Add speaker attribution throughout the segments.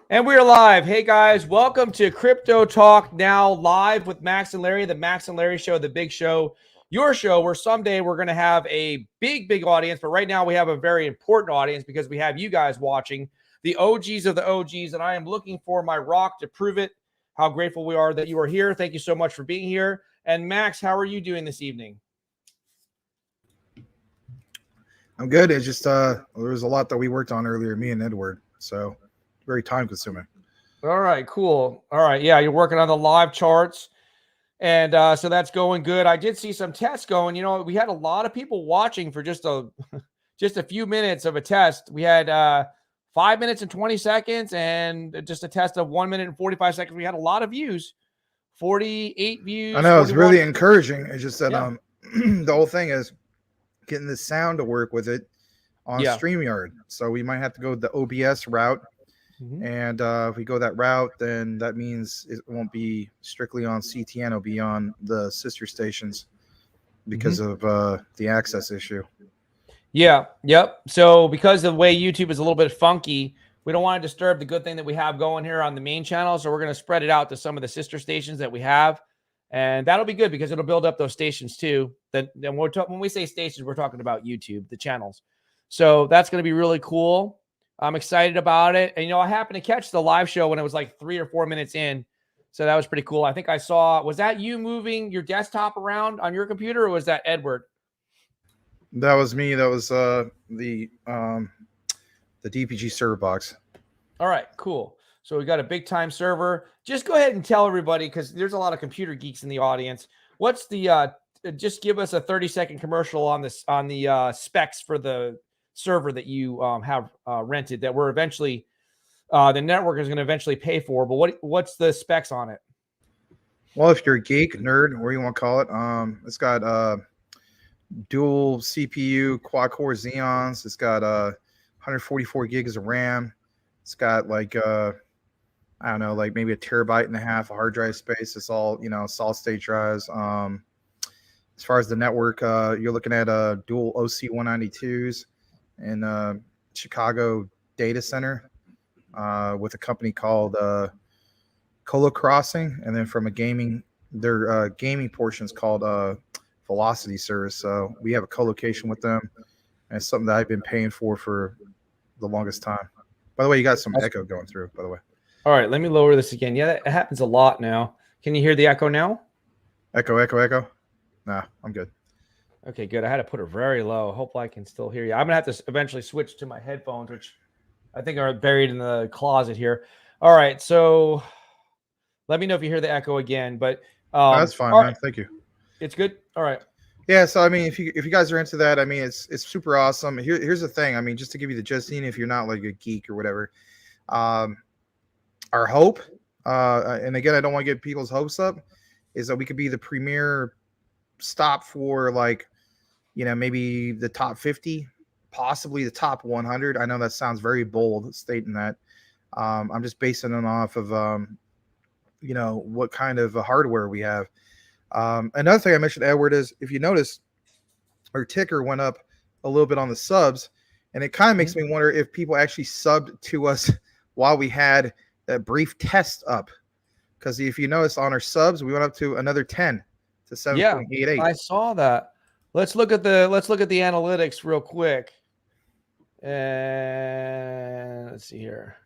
Speaker 1: And we're live. Hey guys, welcome to Crypto Talk Now live with Max and Larry, the Max and Larry Show, the big show, your show, where someday we're going to have a big audience. But right now we have a very important audience because we have you guys watching, the OGs of the OGs. And I am looking for my rock to prove it, how grateful we are that you are here. Thank you so much for being here. And Max, how are you doing this evening?
Speaker 2: I'm good. It's just there was a lot that we worked on earlier, me and Edward. So very time consuming.
Speaker 1: All right, cool. All right, yeah, you're working on the live charts. And so that's going good. I did see some tests going. You know, we had a lot of people watching for just a few minutes of a test. We had 5 minutes and 20 seconds and just a test of 1 minute and 45 seconds. We had a lot of views, 48 views.
Speaker 2: I know, it's
Speaker 1: 41.
Speaker 2: really encouraging. It's just that
Speaker 1: Yeah.
Speaker 2: the whole thing is getting the sound to work with it on StreamYard. So we might have to go the OBS route. And if we go that route, then that means it won't be strictly on CTN. It'll be on the sister stations because of the access issue.
Speaker 1: Yeah. Yep. So because the way YouTube is a little bit funky, we don't want to disturb the good thing that we have going here on the main channel. So we're going to spread it out to some of the sister stations that we have. And that'll be good because it'll build up those stations too. Then when we say stations, we're talking about YouTube, the channels. So that's going to be really cool. I'm excited about it. And, you know, I happened to catch the live show when it was like 3 or 4 minutes in. So that was pretty cool. I think I saw, was that you moving your desktop around on your computer, or was that Edward?
Speaker 2: That was me. That was the DPG server box.
Speaker 1: All right, cool. So we got a big time server. Just go ahead and tell everybody, because there's a lot of computer geeks in the audience. What's the just give us a 30-second commercial on this, on the specs for the server that you have rented that we're eventually the network is going to eventually pay for. But what's the specs on it?
Speaker 2: Well, if you're a geek, nerd, whatever you want to call it, it's got dual CPU quad core Xeons. It's got 144 gigs of RAM. It's got like I don't know, like maybe 1.5 terabytes of hard drive space. It's all, you know, solid state drives. As far as the network, you're looking at dual OC 192s in Chicago data center with a company called Colo Crossing, and then from a gaming, their gaming portion is called Velocity Service. So we have a co-location with them, and it's something that I've been paying for the longest time. By the way, you got some echo going through, by the way.
Speaker 1: All right, let me lower this again. Yeah, that happens a lot now. Can you hear the echo now?
Speaker 2: Echo. Nah, I'm good.
Speaker 1: Okay, good. I had to put it very low. Hopefully I can still hear you. I'm going to have to eventually switch to my headphones, which I think are buried in the closet here. All right, so let me know if you hear the echo again. But
Speaker 2: that's fine, man. Right. Thank you.
Speaker 1: It's good? All right.
Speaker 2: Yeah, so I mean, if you guys are into that, I mean, it's super awesome. Here's the thing. I mean, just to give you the gist, even if you're not like a geek or whatever, our hope, and again, I don't want to get people's hopes up, is that we could be the premier stop for, like, you know, maybe the top 50, possibly the top 100. I know that sounds very bold stating that. I'm just basing it off of, you know, what kind of hardware we have. Another thing I mentioned, Edward, is if you notice, our ticker went up a little bit on the subs, and it kind of makes me wonder if people actually subbed to us while we had that brief test up. Because if you notice on our subs, we went up to another 10 to 7.88.
Speaker 1: Yeah, I saw that. Let's look at the analytics real quick. And let's see here.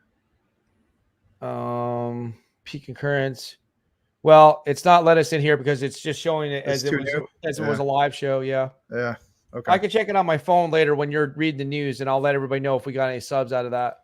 Speaker 1: Peak concurrence. Well, it's not let us in here because it's just showing it as it was a live show. Yeah.
Speaker 2: Yeah. Okay.
Speaker 1: I can check it on my phone later when you're reading the news, and I'll let everybody know if we got any subs out of that.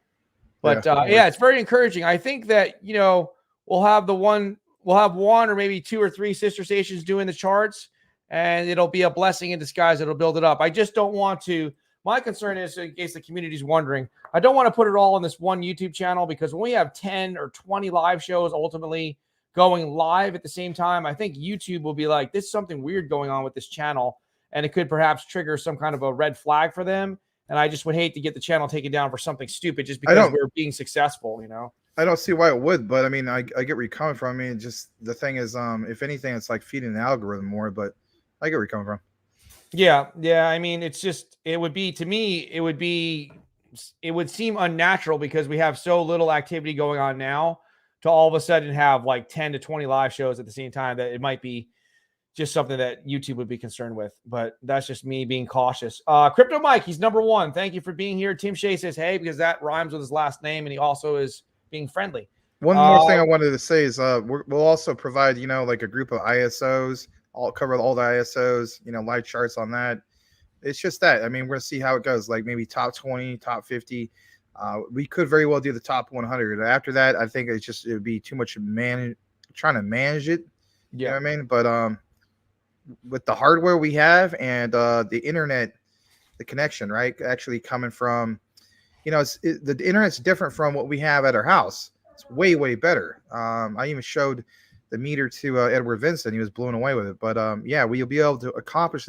Speaker 1: But yeah, it's very encouraging. I think that, you know, we'll have one or maybe 2 or 3 sister stations doing the charts, and it'll be a blessing in disguise. It'll build it up. I just don't want to. My concern is, in case the community's wondering, I don't want to put it all on this one YouTube channel, because when we have 10 or 20 live shows ultimately going live at the same time, I think YouTube will be like, there's something weird going on with this channel, and it could perhaps trigger some kind of a red flag for them. And I just would hate to get the channel taken down for something stupid just because we're being successful, you know?
Speaker 2: I don't see why it would, but I mean, I get where you're coming from. I mean, just the thing is, if anything, it's like feeding the algorithm more, but I get where you're coming from.
Speaker 1: Yeah. I mean, it's just, it would be, to me, it would be it would seem unnatural because we have so little activity going on now to all of a sudden have like 10 to 20 live shows at the same time, that it might be just something that YouTube would be concerned with. But that's just me being cautious. Crypto Mike, he's number one. Thank you for being here. Tim Shea says, hey, because that rhymes with his last name, and he also is being friendly.
Speaker 2: One more thing I wanted to say is we'll also provide, like a group of ISOs. I'll cover all the ISOs, live charts on that. It's just that. I mean, we're going to see how it goes, like maybe top 20, top 50. We could very well do the top 100. After that, I think it would be too much trying to manage it.
Speaker 1: Yeah.
Speaker 2: You know what I mean? But with the hardware we have and the internet, the connection, right, actually coming from, the internet's different from what we have at our house. It's way, way better. I even showed the meter to Edward Vincent. He was blown away with it. But yeah, we'll be able to accomplish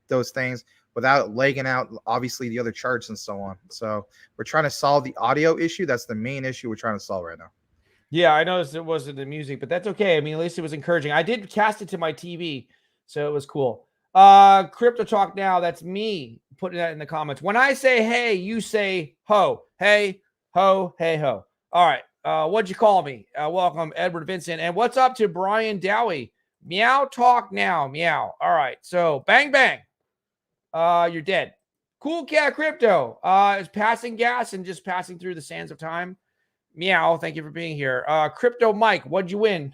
Speaker 2: those things without lagging out, obviously, the other charts and so on. So we're trying to solve the audio issue. That's the main issue we're trying to solve right now.
Speaker 1: Yeah, I noticed it wasn't the music, but that's okay. I mean, at least it was encouraging. I did cast it to my TV, so it was cool. Crypto Talk Now, that's me putting that in the comments. When I say hey, you say ho. Hey, ho, hey, ho. All right. What'd you call me? Welcome, Edward Vincent. And what's up to Brian Dowie? Meow Talk Now. Meow. All right. So bang, bang. You're dead. Cool Cat Crypto is passing gas and just passing through the sands of time. Meow. Thank you for being here. Crypto Mike, what'd you win?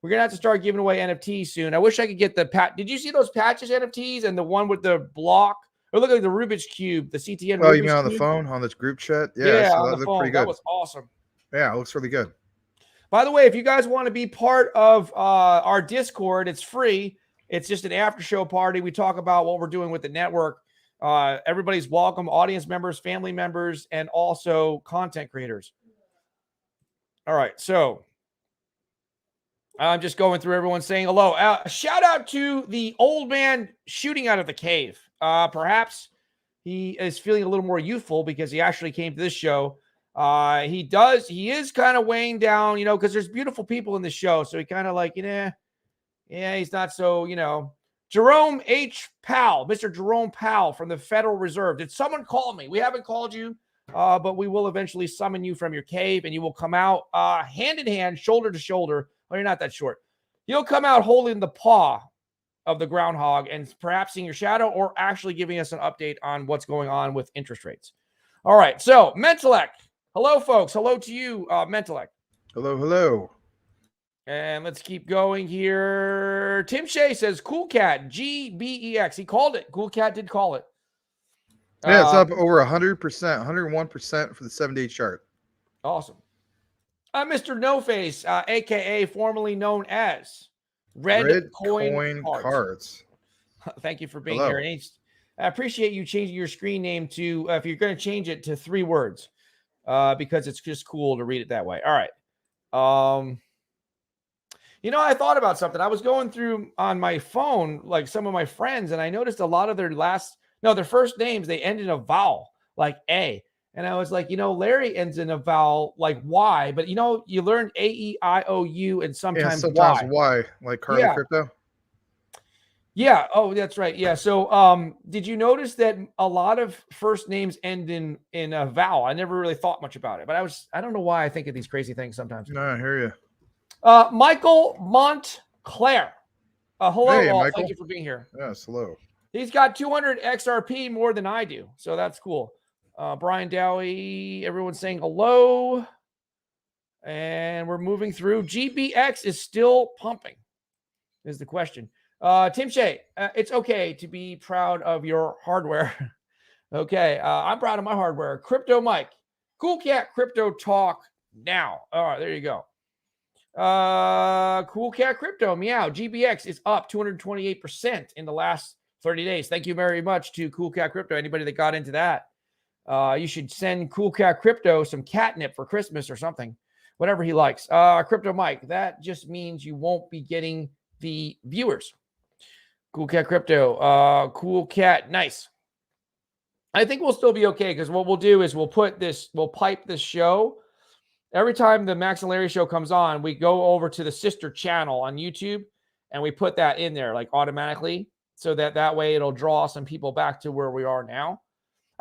Speaker 1: We're going to have to start giving away NFTs soon. I wish I could get the Did you see those patches NFTs and the one with the block? It looked like the Rubik's Cube, the CTN.
Speaker 2: Oh,
Speaker 1: Rubik's
Speaker 2: you mean on the
Speaker 1: Cube?
Speaker 2: phone, on this group chat?
Speaker 1: Yeah,
Speaker 2: so
Speaker 1: on
Speaker 2: that
Speaker 1: the
Speaker 2: looked
Speaker 1: phone.
Speaker 2: pretty good.
Speaker 1: That was awesome.
Speaker 2: Yeah, it looks really good.
Speaker 1: By the way, if you guys want to be part of our Discord, it's free. It's just an after show party. We talk about what we're doing with the network. Everybody's welcome, audience members, family members, and also content creators. All right, so I'm just going through everyone saying hello. Shout out to the old man shooting out of the cave. Perhaps he is feeling a little more youthful because he actually came to this show. He is kind of weighing down, because there's beautiful people in the show. So he kind of like, he's not so, Jerome H. Powell, Mr. Jerome Powell from the Federal Reserve. Did someone call me? We haven't called you, but we will eventually summon you from your cave and you will come out hand in hand, shoulder to shoulder. Well, you're not that short. You'll come out holding the paw of the groundhog and perhaps seeing your shadow or actually giving us an update on what's going on with interest rates. All right. So Mentalec. Hello, folks. Hello to you, Mentalec.
Speaker 2: Hello, hello.
Speaker 1: And let's keep going here. Tim Shea says, Cool Cat, GBEX. He called it. Cool Cat did call it.
Speaker 2: Yeah, it's up over 100%, 101% for the 7-day chart.
Speaker 1: Awesome. Mr. No Face, a.k.a. formerly known as Red Coin Cards. Thank you for being here. And I appreciate you changing your screen name to, if you're going to change it to 3 words, because it's just cool to read it that way. All right. I thought about something. I was going through on my phone, like some of my friends, and I noticed a lot of their first names, they end in a vowel, like A. And I was like, Larry ends in a vowel like Y, but you learned A-E-I-O-U and sometimes
Speaker 2: Y, like Carly Crypto.
Speaker 1: Yeah. Oh, that's right. Yeah. So, did you notice that a lot of first names end in a vowel? I never really thought much about it, but I don't know why I think of these crazy things sometimes.
Speaker 2: No, I hear you.
Speaker 1: Michael Montclair. Hello,
Speaker 2: hey,
Speaker 1: all.
Speaker 2: Michael.
Speaker 1: Thank you for being here.
Speaker 2: Yes, hello.
Speaker 1: He's got 200 XRP more than I do, so that's cool. Brian Dowie, everyone's saying hello. And we're moving through. GBX is still pumping, is the question. Tim Shea, it's okay to be proud of your hardware. Okay, I'm proud of my hardware. Crypto Mike, Cool Cat Crypto Talk Now. All right, there you go. Cool Cat Crypto, meow. GBX is up 228% in the last 30 days. Thank you very much to Cool Cat Crypto. Anybody that got into that, you should send Cool Cat Crypto some catnip for Christmas or something, whatever he likes. Crypto Mike, that just means you won't be getting the viewers. Cool Cat Crypto, Cool Cat, nice. I think we'll still be okay because what we'll do is we'll pipe this show. Every time the Max and Larry show comes on, we go over to the sister channel on YouTube and we put that in there like automatically so that way it'll draw some people back to where we are now.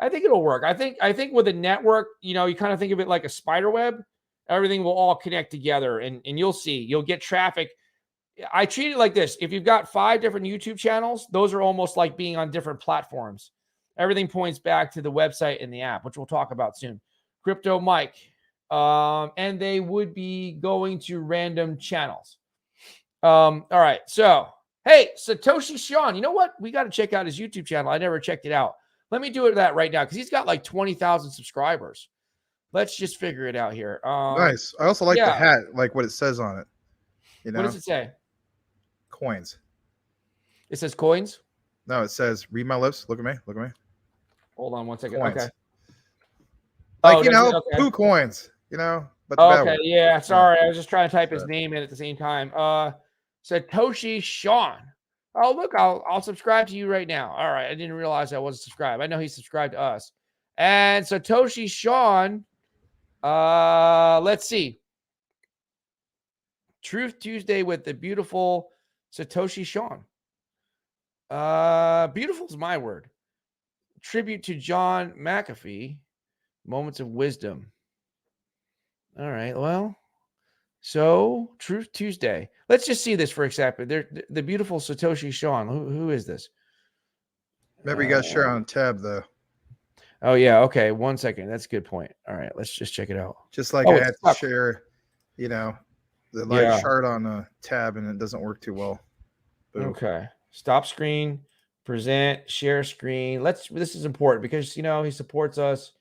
Speaker 1: I think it'll work. I think with a network, you know, you kind of think of it like a spider web. Everything will all connect together, and you'll see. You'll get traffic. I treat it like this. If you've got 5 different YouTube channels, those are almost like being on different platforms. Everything points back to the website and the app, which we'll talk about soon. Crypto Mike. And they would be going to random channels. All right. So, hey, Satoshi Sean, you know what? We got to check out his YouTube channel. I never checked it out. Let me do that right now because he's got like 20,000 subscribers. Let's just figure it out here.
Speaker 2: Nice. I also like the hat, like what it says on it. You know?
Speaker 1: What does it say?
Speaker 2: Coins.
Speaker 1: It says coins?
Speaker 2: No, it says, read my lips. Look at me. Look at me.
Speaker 1: Hold on one second.
Speaker 2: Coins.
Speaker 1: Okay.
Speaker 2: Like, you know, poo coins, you know. But
Speaker 1: okay, yeah, sorry. I was just trying to type his name in at the same time. Satoshi Sean. Oh, look, I'll subscribe to you right now. All right. I didn't realize I wasn't subscribed. I know he subscribed to us. And Satoshi Sean, let's see. Truth Tuesday with the beautiful Satoshi Sean. Beautiful is my word. Tribute to John McAfee. Moments of wisdom. All right. Well, so Truth Tuesday. Let's just see this for a second. The beautiful Satoshi Sean. Who is this?
Speaker 2: Remember, you got to share on tab though.
Speaker 1: Oh yeah. Okay. 1 second. That's a good point. All right. Let's just check it out.
Speaker 2: Just like I had to share, you know, the live chart on a tab, and it doesn't work too well. Boom.
Speaker 1: Okay. Stop screen. Present. Share screen. This is important because, you know, he supports us.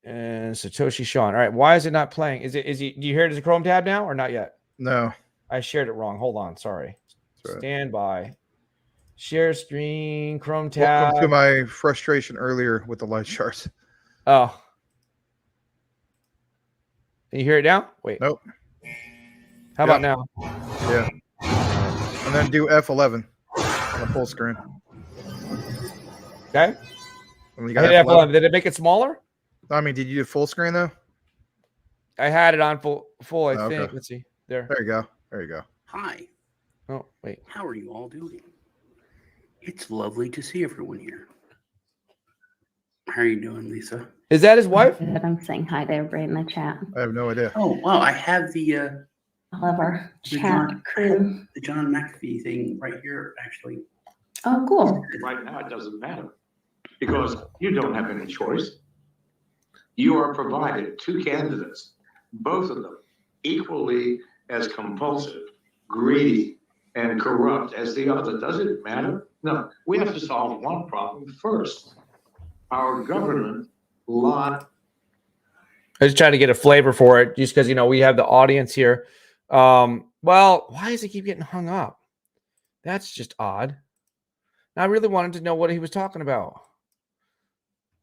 Speaker 1: And Satoshi Sean. All right. Why is it not playing? Do you hear it as a Chrome tab now or not yet?
Speaker 2: No.
Speaker 1: I shared it wrong. Hold on. Sorry.
Speaker 2: Right.
Speaker 1: Stand by. Share screen, Chrome tab.
Speaker 2: Welcome to my frustration earlier with the light charts.
Speaker 1: Oh. Can you hear it now? Wait.
Speaker 2: Nope.
Speaker 1: How about now?
Speaker 2: Yeah. And then do F11 on the full screen.
Speaker 1: Okay.
Speaker 2: And you got F11.
Speaker 1: Did it make it smaller?
Speaker 2: I mean, did you do full screen though?
Speaker 1: I had it on full. I think.
Speaker 2: Okay.
Speaker 1: Let's see. There.
Speaker 2: There you go. There you go.
Speaker 3: Hi.
Speaker 1: Oh, wait.
Speaker 3: How are you all doing? It's lovely to see everyone here. How are you doing, Lisa?
Speaker 1: Is that his wife?
Speaker 4: Good. I'm saying hi to everybody in the chat.
Speaker 2: I have no idea.
Speaker 3: Oh, wow. I have the
Speaker 4: All of our chat crew.
Speaker 3: The John McAfee thing right here, actually.
Speaker 4: Oh, cool.
Speaker 5: Right now, it doesn't matter because you don't have any choice. You are provided 2 candidates, both of them equally as compulsive, greedy, and corrupt as the other. Does it matter? No. We have to solve one problem first. Our government lot.
Speaker 1: I was trying to get a flavor for it just because, you know, we have the audience here. Well, why does it keep getting hung up? That's just odd. I really wanted to know what he was talking about.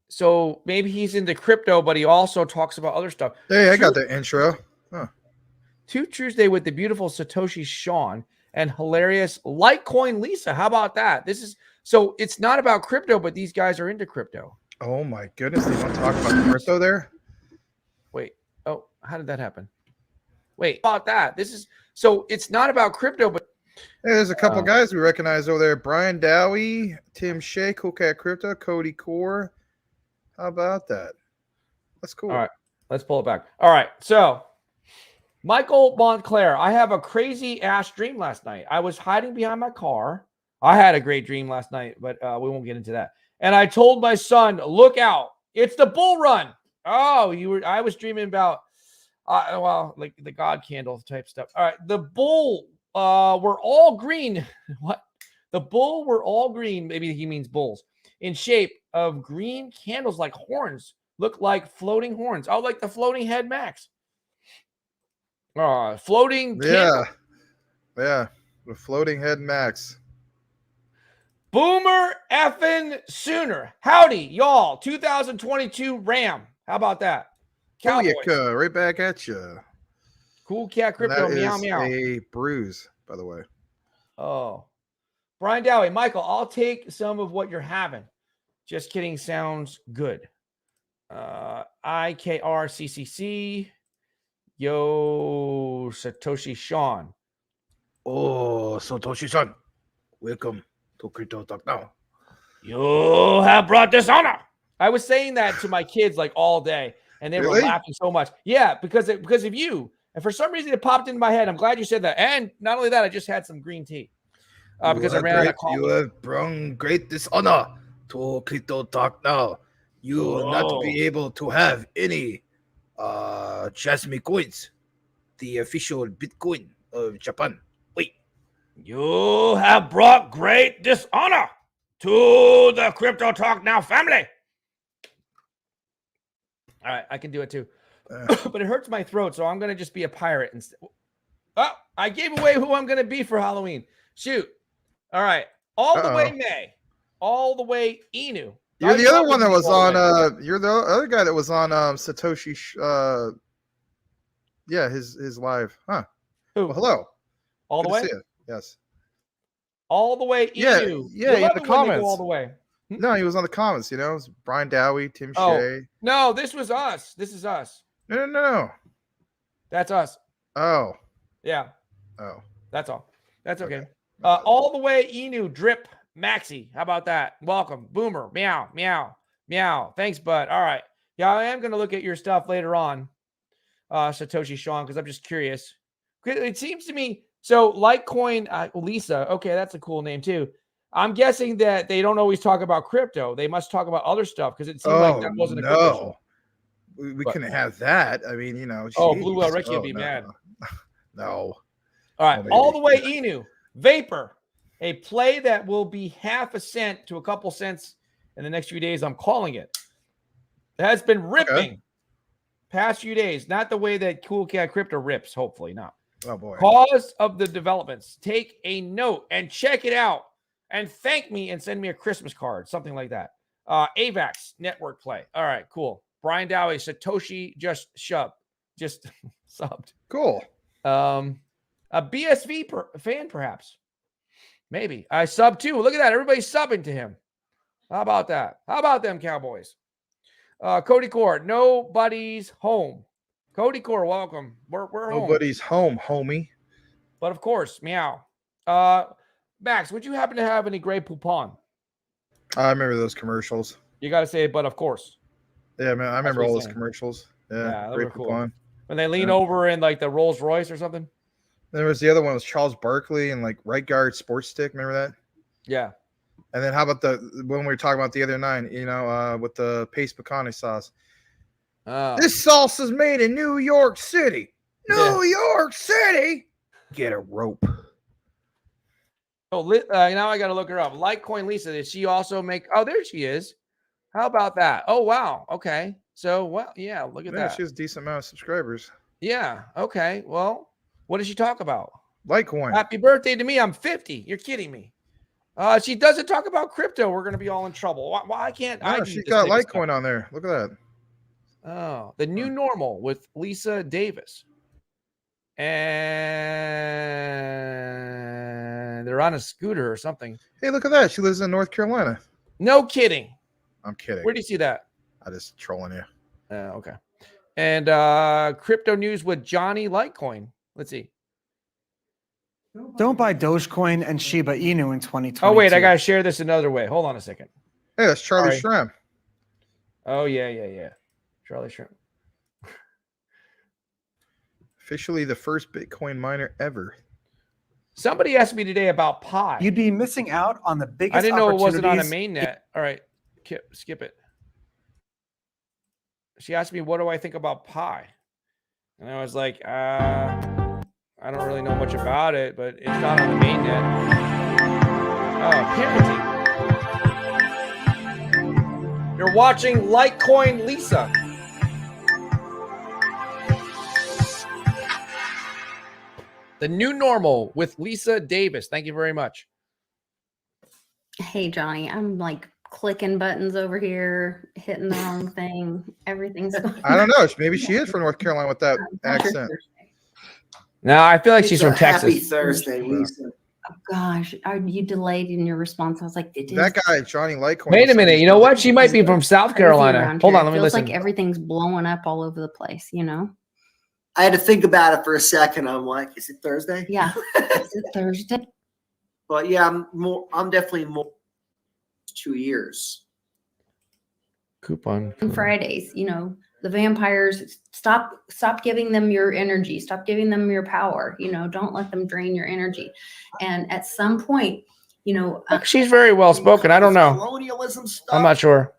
Speaker 1: So maybe he's into crypto, but he also talks about other stuff.
Speaker 2: Hey, I got the intro. Huh.
Speaker 1: Truth Tuesday with the beautiful Satoshi Sean and hilarious Litecoin Lisa. How about that? So it's not about crypto, but these guys are into crypto.
Speaker 2: Oh my goodness. They don't talk about crypto there?
Speaker 1: Wait. Oh, how did that happen? Wait, about that. So it's not about crypto, but
Speaker 2: hey, there's a couple guys we recognize over there. Brian Dowie, Tim Shea, Cool Cat Crypto, Cody Core. How about that? That's cool.
Speaker 1: All right, let's pull it back. All right, so Michael Montclair, I have a crazy ass dream last night. I was hiding behind my car. I had a great dream last night, but we won't get into that. And I told my son, "Look out! It's the bull run." Oh, I was dreaming about, well, like the God candle type stuff. All right, the bull were all green. What? The bull were all green. Maybe he means bulls in shape of green candles like horns. Look like floating horns. Oh, like the floating head Max. Floating candle.
Speaker 2: Yeah. The floating head Max.
Speaker 1: Boomer effing sooner. Howdy, y'all. 2022 Ram. How about that?
Speaker 2: Cowboys. Right back at you.
Speaker 1: Cool Cat Crypto. Meow, meow.
Speaker 2: A bruise, by the way.
Speaker 1: Oh. Brian Dowie. Michael, I'll take some of what you're having. Just kidding. Sounds good. IKRCCC. Yo, Satoshi Sean.
Speaker 6: Oh, Satoshi-san. Welcome to Crypto Talk Now.
Speaker 1: You have brought dishonor. I was saying that to my kids like all day, and they were
Speaker 2: Really?
Speaker 1: laughing so much. Yeah, because of you. And for some reason, it popped into my head. I'm glad you said that. And not only that, I just had some green tea because I ran out of coffee.
Speaker 2: You have brought great dishonor to Crypto Talk now. You will not be able to have any Jasmine coins, the official Bitcoin of Japan. Wait.
Speaker 1: You have brought great dishonor to the Crypto Talk Now family. All right, I can do it too. But it hurts my throat, so I'm going to just be a pirate instead. Oh, I gave away who I'm going to be for Halloween. Shoot. All right. All the way May. All the way Inu.
Speaker 2: You're the other one that was on you're the other guy that was on Satoshi his live. Huh.
Speaker 1: Who?
Speaker 2: Well, hello.
Speaker 1: All the way?
Speaker 2: Yes.
Speaker 1: All the way Inu.
Speaker 2: Yeah, in the comments.
Speaker 1: All the way.
Speaker 2: No, he was on the comments, you know. It was Brian Dowie, Tim Shea.
Speaker 1: No, this was us. This is us.
Speaker 2: No.
Speaker 1: That's us.
Speaker 2: Oh.
Speaker 1: Yeah.
Speaker 2: Oh.
Speaker 1: That's all. That's okay. All the way Inu Drip Maxi. How about that? Welcome. Boomer. Meow. Meow. Meow. Thanks, bud. All right. Yeah, I am going to look at your stuff later on, Satoshi Sean, because I'm just curious. It seems to me, so Litecoin Lisa, okay, that's a cool name too. I'm guessing that they don't always talk about crypto. They must talk about other stuff because it seemed like that wasn't a crypto show.
Speaker 2: We couldn't have that. I mean, you know.
Speaker 1: Blue Whale Ricky will be mad.
Speaker 2: No.
Speaker 1: All right. All the way Inu. Vapor. A play that will be half a cent to a couple cents in the next few days. I'm calling it. It has been ripping past few days. Not the way that Cool Cat Crypto rips. Hopefully not.
Speaker 2: Oh, boy.
Speaker 1: Cause of the developments. Take a note and check it out. And thank me and send me a Christmas card. Something like that. AVAX network play. All right, cool. Brian Dowie, Satoshi just subbed.
Speaker 2: Cool.
Speaker 1: A BSV fan, perhaps. Maybe. I sub too. Look at that. Everybody's subbing to him. How about that? How about them Cowboys? Cody Core, nobody's home. Cody Core, welcome. We're
Speaker 2: Nobody's home, homie.
Speaker 1: But of course, meow. Max, would you happen to have any Grey Poupon?
Speaker 2: I remember those commercials.
Speaker 1: You got to say, but of course.
Speaker 2: Yeah, man, I remember all those commercials. Yeah,
Speaker 1: Grey Poupon. When they lean over in like the Rolls Royce or something.
Speaker 2: There was the other one was Charles Barkley and like Right Guard Sports Stick. Remember that?
Speaker 1: Yeah.
Speaker 2: And then how about the when we were talking about the other nine? You know, with the paste pecane sauce. This sauce is made in New York City. New York City. Get a rope.
Speaker 1: Oh, now I got to look her up. Litecoin Lisa, did she also make? Oh, there she is. How about that? Oh, wow. Okay. So, well, yeah, look at that.
Speaker 2: She has a decent amount of subscribers.
Speaker 1: Yeah. Okay. Well, what does she talk about?
Speaker 2: Litecoin.
Speaker 1: Happy birthday to me. I'm 50. You're kidding me. She doesn't talk about crypto. We're going to be all in trouble. Why can't I?
Speaker 2: She got Litecoin on there. Look at that.
Speaker 1: Oh, the new normal with Lisa Davis. And they're on a scooter or something.
Speaker 2: Hey, look at that. She lives in North Carolina.
Speaker 1: No kidding.
Speaker 2: I'm kidding.
Speaker 1: Where do you see that?
Speaker 2: I just trolling you.
Speaker 1: Okay. And crypto news with Johnny Litecoin. Let's see.
Speaker 6: Don't buy Dogecoin and Shiba Inu in 2020.
Speaker 1: Oh, wait. I got to share this another way. Hold on a second.
Speaker 2: Hey, that's Charlie Shrimp.
Speaker 1: Oh, yeah. Charlie Shrimp.
Speaker 2: Officially the first Bitcoin miner ever.
Speaker 1: Somebody asked me today about Pi.
Speaker 6: You'd be missing out on the biggest.
Speaker 1: I didn't know it wasn't on a mainnet. All right, skip it. She asked me, "What do I think about Pi?" And I was like, "I don't really know much about it, but it's not on the mainnet." Oh, parenting. You're watching Litecoin Lisa. The new normal with Lisa Davis. Thank you very much.
Speaker 4: Hey, Johnny, I'm like clicking buttons over here, hitting the wrong thing. Everything's.
Speaker 2: I don't know. Maybe she is from North Carolina with that accent.
Speaker 1: No, I feel like she's from Texas.
Speaker 7: Happy Thursday, Lisa.
Speaker 4: Oh, gosh, are you delayed in your response? I was like,
Speaker 2: that guy, Johnny Litecoin.
Speaker 1: Wait a minute. You know what? She might be from South Carolina. Hold on. Let me listen.
Speaker 4: Feels like everything's blowing up all over the place, you know?
Speaker 7: I had to think about it for a second. I'm like, is it Thursday?
Speaker 4: Yeah. Is it Thursday?
Speaker 7: But yeah, I'm definitely more 2 years.
Speaker 1: Coupon.
Speaker 4: On Fridays, you know, the vampires, stop giving them your energy, stop giving them your power, you know, don't let them drain your energy. And at some point, you know,
Speaker 1: She's very well spoken. I don't know.
Speaker 7: Colonialism stuff.
Speaker 1: I'm not sure.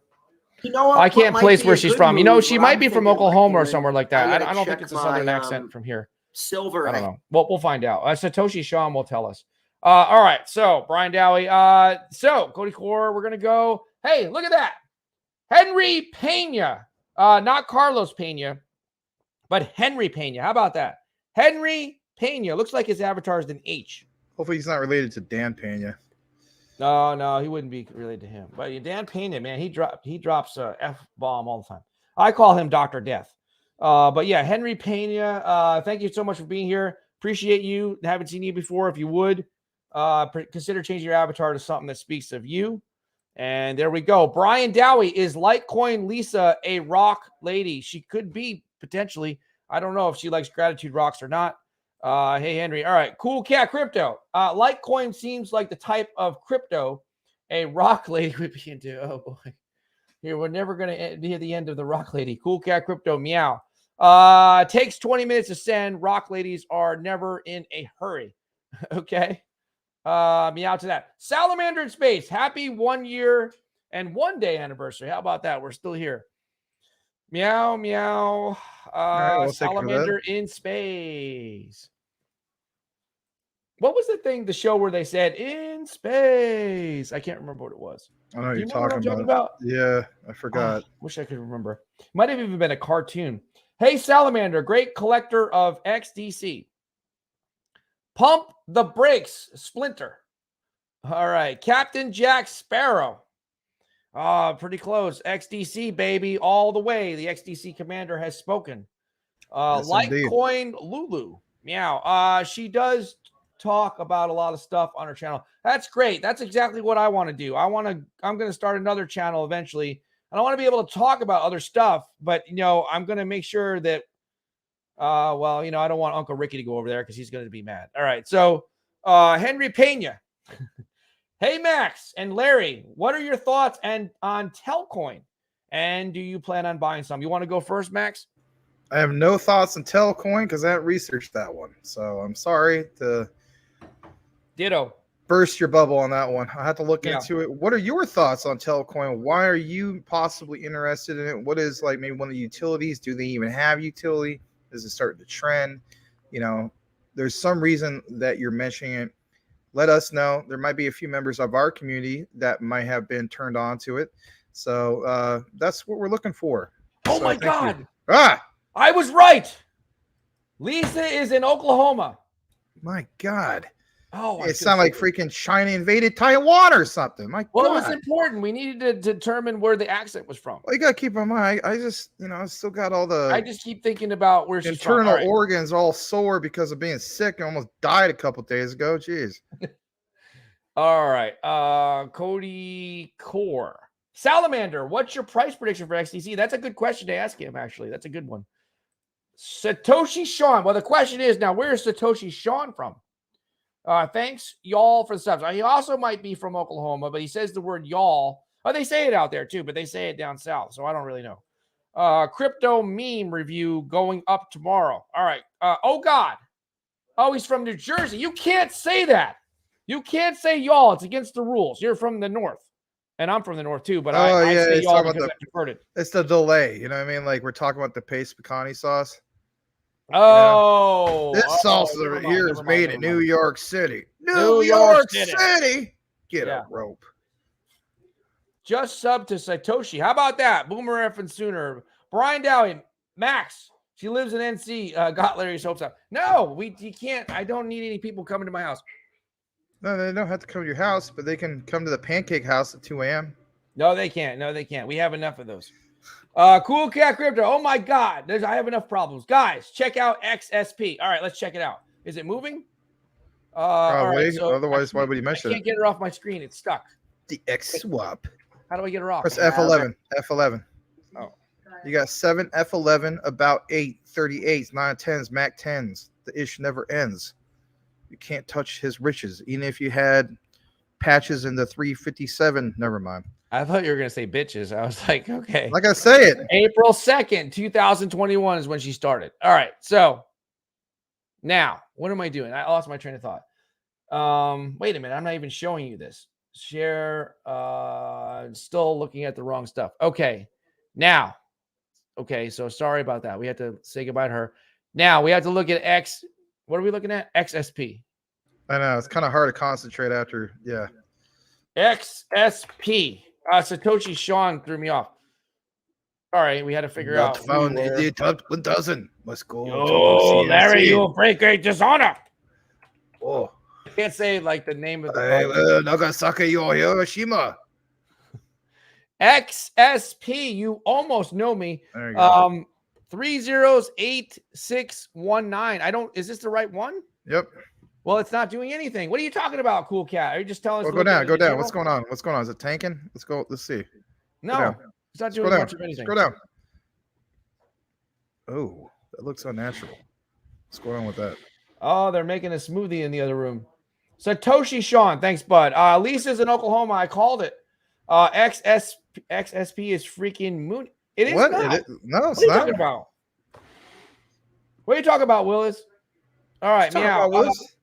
Speaker 7: You know what?
Speaker 1: I can't
Speaker 7: What
Speaker 1: place
Speaker 7: might be
Speaker 1: where
Speaker 7: a
Speaker 1: she's
Speaker 7: good
Speaker 1: from. You know,
Speaker 7: move,
Speaker 1: she
Speaker 7: what
Speaker 1: might
Speaker 7: I'm
Speaker 1: be from
Speaker 7: thinking,
Speaker 1: Oklahoma or
Speaker 7: like,
Speaker 1: somewhere like that. I don't think
Speaker 7: check
Speaker 1: it's a southern
Speaker 7: my,
Speaker 1: accent from here.
Speaker 7: Silver.
Speaker 1: I don't know. Well, we'll find out. Satoshi Sean will tell us. All right. So Brian Dowie. So Cody Core, we're gonna go. Hey, look at that. Henry Pena. Not Carlos Pena, but Henry Pena. How about that? Henry Pena. Looks like his avatar is an H.
Speaker 2: Hopefully he's not related to Dan Pena.
Speaker 1: No, he wouldn't be related to him. But Dan Pena, man, he drops a F-bomb all the time. I call him Dr. Death. But yeah, Henry Pena, thank you so much for being here. Appreciate you. Haven't seen you before. If you would, consider changing your avatar to something that speaks of you. And there we go. Brian Dowie, is Litecoin Lisa a rock lady? She could be, potentially. I don't know if she likes gratitude rocks or not. Hey, Henry. All right. Cool Cat Crypto. Litecoin seems like the type of crypto a rock lady would be into. Oh, boy. Here, we're never going to be at the end of the rock lady. Cool Cat Crypto. Meow. Takes 20 minutes to send. Rock ladies are never in a hurry. Okay. Meow to that. Salamander in Space. Happy 1 year and 1 day anniversary. How about that? We're still here. Meow, meow.
Speaker 2: Right, we'll
Speaker 1: Salamander in Space. What was the thing, the show where they said in space? I can't remember what it was.
Speaker 2: I know what
Speaker 1: Do
Speaker 2: you're
Speaker 1: you remember
Speaker 2: talking
Speaker 1: what I'm
Speaker 2: about. Yeah, I forgot.
Speaker 1: Wish I could remember. Might have even been a cartoon. Hey, Salamander, great collector of XDC. Pump the brakes, Splinter. All right. Captain Jack Sparrow. Pretty close. XDC, baby, all the way. The XDC commander has spoken.
Speaker 2: Yes,
Speaker 1: Litecoin Lulu. Meow. She does talk about a lot of stuff on her channel. That's great. That's exactly what I want to do. I'm going to start another channel eventually. And I want to be able to talk about other stuff, but I'm going to make sure that well, I don't want Uncle Ricky to go over there because he's going to be mad. All right. So, Henry Pena. Hey, Max and Larry, what are your thoughts on Telcoin? And do you plan on buying some? You want to go first, Max?
Speaker 2: I have no thoughts on Telcoin because I haven't researched that one. So I'm sorry to
Speaker 1: Ditto.
Speaker 2: burst your bubble on that one. I have to look into it. What are your thoughts on Telcoin? Why are you possibly interested in it? What is like maybe one of the utilities? Do they even have utility? Is it starting to trend? There's some reason that you're mentioning it. Let us know. There might be a few members of our community that might have been turned on to it. So that's what we're looking for.
Speaker 1: Oh,
Speaker 2: so
Speaker 1: my God.
Speaker 2: I
Speaker 1: was right. Lisa is in Oklahoma.
Speaker 2: My God.
Speaker 1: Oh,
Speaker 2: it sounded like freaking China invaded Taiwan or something. My
Speaker 1: well,
Speaker 2: God.
Speaker 1: it was important. We needed to determine where the accent was from.
Speaker 2: Well, you got to keep in mind, I just, I still got all the.
Speaker 1: I just keep thinking about where she's from.
Speaker 2: Internal organs all sore because of being sick and almost died a couple days ago. Jeez.
Speaker 1: All right. Cody Core. Salamander, what's your price prediction for XDC? That's a good question to ask him, actually. That's a good one. Satoshi Sean. Well, the question is now, where is Satoshi Sean from? Thanks, y'all, for the subs. He also might be from Oklahoma, but he says the word y'all. Oh, they say it out there, too, but they say it down south, so I don't really know. Crypto meme review going up tomorrow. All right. Oh, God. Oh, he's from New Jersey. You can't say that. You can't say y'all. It's against the rules. You're from the north. And I'm from the north, too, but I say y'all because I preferred it.
Speaker 2: It's the delay. You know what I mean? Like we're talking about the paste pecani sauce.
Speaker 1: Oh.
Speaker 2: This sauce over here is made in New York City. New York City. Get a rope.
Speaker 1: Just sub to Satoshi. How about that? Boomer F and Sooner. Brian Dowie. Max. She lives in NC. Got Larry's hopes up. No, you can't. I don't need any people coming to my house.
Speaker 2: No, they don't have to come to your house, but they can come to the pancake house at 2 a.m.
Speaker 1: No, they can't. No, they can't. We have enough of those. Cool Cat Crypto. Oh my God. I have enough problems. Guys, check out XSP. All right, let's check it out. Is it moving?
Speaker 2: Probably.
Speaker 1: Right, so
Speaker 2: otherwise, why would you mention it?
Speaker 1: I can't get her off my screen. It's stuck.
Speaker 2: The X swap.
Speaker 1: How do I get her off?
Speaker 2: Press F11. F11.
Speaker 1: Oh.
Speaker 2: You got 7 F11, about 8, 38s, 9 10s, Mac 10s. The ish never ends. You can't touch his riches. Even if you had patches into 357. Never mind.
Speaker 1: I thought you were going to say bitches. I was like, okay.
Speaker 2: Like I say it.
Speaker 1: April 2nd, 2021 is when she started. All right. So now, what am I doing? I lost my train of thought. Wait a minute. I'm not even showing you this. Share. Still looking at the wrong stuff. Okay. Now. Okay. So sorry about that. We had to say goodbye to her. Now we have to look at X. What are we looking at? XSP.
Speaker 2: I know. It's kind of hard to concentrate after. Yeah.
Speaker 1: XSP. Satoshi Sean threw me off. All right. We had to figure out.
Speaker 2: Found in the top 1,000. Must go.
Speaker 1: Oh, Larry, you will break great dishonor.
Speaker 2: Oh.
Speaker 1: I can't say like the name of the
Speaker 2: Nagasaki or Hiroshima.
Speaker 1: XSP. You almost know me.
Speaker 2: There you go.
Speaker 1: 308619. I don't. Is this the right one?
Speaker 2: Yep.
Speaker 1: Well, it's not doing anything. What are you talking about, Cool Cat? Are you just telling us?
Speaker 2: Well,
Speaker 1: to
Speaker 2: go
Speaker 1: look at
Speaker 2: down. Go
Speaker 1: the
Speaker 2: down. What's going on? What's going on? Is it tanking? Let's go. Let's see.
Speaker 1: No,
Speaker 2: down.
Speaker 1: it's not
Speaker 2: Scroll
Speaker 1: doing
Speaker 2: down.
Speaker 1: much of anything.
Speaker 2: Scroll down. Oh, that looks unnatural. What's going on with that?
Speaker 1: Oh, they're making a smoothie in the other room. Satoshi Sean, thanks, bud. Lisa's in Oklahoma. I called it. XSP is freaking moon. It is
Speaker 2: What?
Speaker 1: not.
Speaker 2: No,
Speaker 1: What
Speaker 2: it's
Speaker 1: are you
Speaker 2: not.
Speaker 1: talking about? What are you talking about, Willis? All right,
Speaker 2: Talking
Speaker 1: meow.
Speaker 2: about Willis?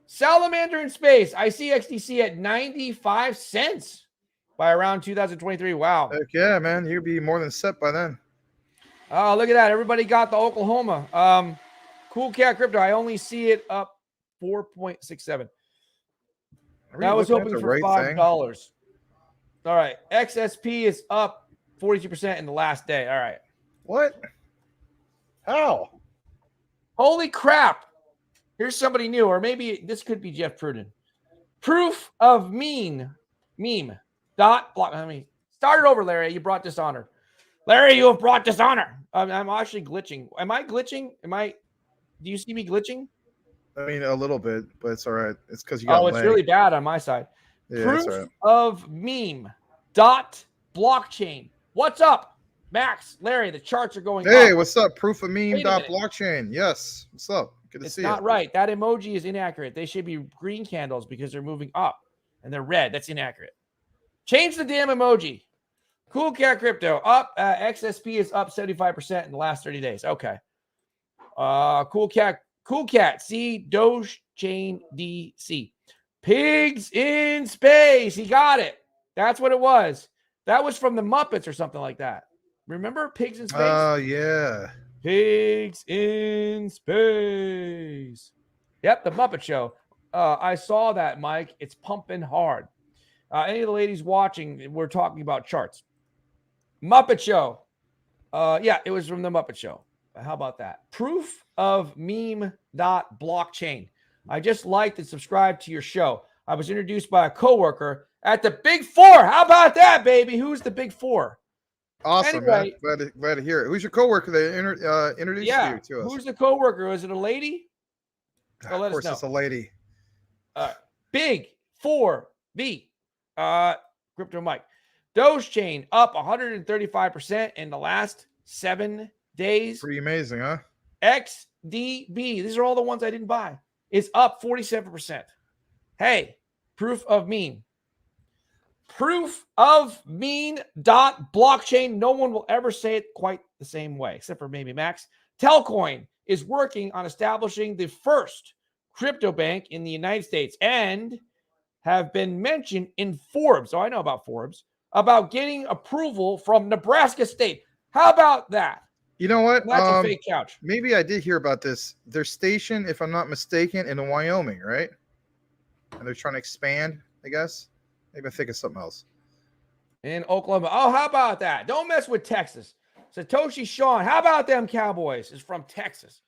Speaker 1: Salamander in space. I see XDC at 95 cents by around 2023. Wow.
Speaker 2: Heck yeah, man. You'd be more than set by then.
Speaker 1: Oh, look at that. Everybody got the Oklahoma. Cool Cat Crypto. I only see it up 4.67. I was hoping for $5. All right. XSP is up 42% in the last day. All right.
Speaker 2: What? How?
Speaker 1: Holy crap. Here's somebody new, or maybe this could be Jeff Pruden. Proof of meme. Dot block. I mean, start it over, Larry. You brought dishonor. Larry, you have brought dishonor. I'm actually glitching. Am I glitching? Do you see me glitching?
Speaker 2: I mean, a little bit, but it's all right. It's because you got
Speaker 1: Oh, it's really bad on my side.
Speaker 2: Yeah,
Speaker 1: Proof
Speaker 2: that's all right.
Speaker 1: of meme. Dot blockchain. What's up, Max? Larry, the charts are going
Speaker 2: Hey,
Speaker 1: up.
Speaker 2: what's up? Proof of meme
Speaker 1: Wait a
Speaker 2: dot
Speaker 1: minute.
Speaker 2: blockchain. Yes. What's up? Good to
Speaker 1: It's
Speaker 2: see
Speaker 1: not
Speaker 2: you.
Speaker 1: right. That emoji is inaccurate. They should be green candles because they're moving up and they're red. That's inaccurate. Change the damn emoji. Cool Cat Crypto up. XSP is up 75% in the last 30 days. Okay. Cool Cat. See Doge Chain DC. Pigs in space. He got it. That's what it was. That was from the Muppets or something like that. Remember Pigs in Space?
Speaker 2: Oh, yeah.
Speaker 1: Pigs in space. Yep, the Muppet Show. I saw that, Mike. It's pumping hard. Any of the ladies watching, we're talking about charts. Muppet Show. Yeah, it was from the Muppet Show. How about that? Proof of meme.blockchain. I just liked and subscribed to your show. I was introduced by a coworker at the Big Four. How about that, baby? Who's the Big Four?
Speaker 2: Awesome,
Speaker 1: Anyway.
Speaker 2: man. Glad to hear it. Who's your coworker that introduced you to us?
Speaker 1: Who's the coworker? Is it a lady?
Speaker 2: Of
Speaker 1: let us
Speaker 2: course,
Speaker 1: know.
Speaker 2: it's a lady.
Speaker 1: Big 4V. Crypto Mike. Doge Chain up 135% in the last 7 days.
Speaker 2: Pretty amazing, huh?
Speaker 1: XDB. These are all the ones I didn't buy. It's up 47%. Hey, proof of meme. Proof of meme dot blockchain. No one will ever say it quite the same way, except for maybe Max. Telcoin is working on establishing the first crypto bank in the United States and have been mentioned in Forbes. So I know about Forbes, about getting approval from Nebraska State. How about that?
Speaker 2: You know what?
Speaker 1: That's a fake couch.
Speaker 2: Maybe I did hear about this. They're stationed, if I'm not mistaken, in Wyoming, right? And they're trying to expand, I guess. Maybe I think of something else.
Speaker 1: In Oklahoma. Oh, how about that? Don't mess with Texas. Satoshi Sean. How about them Cowboys? Is from Texas.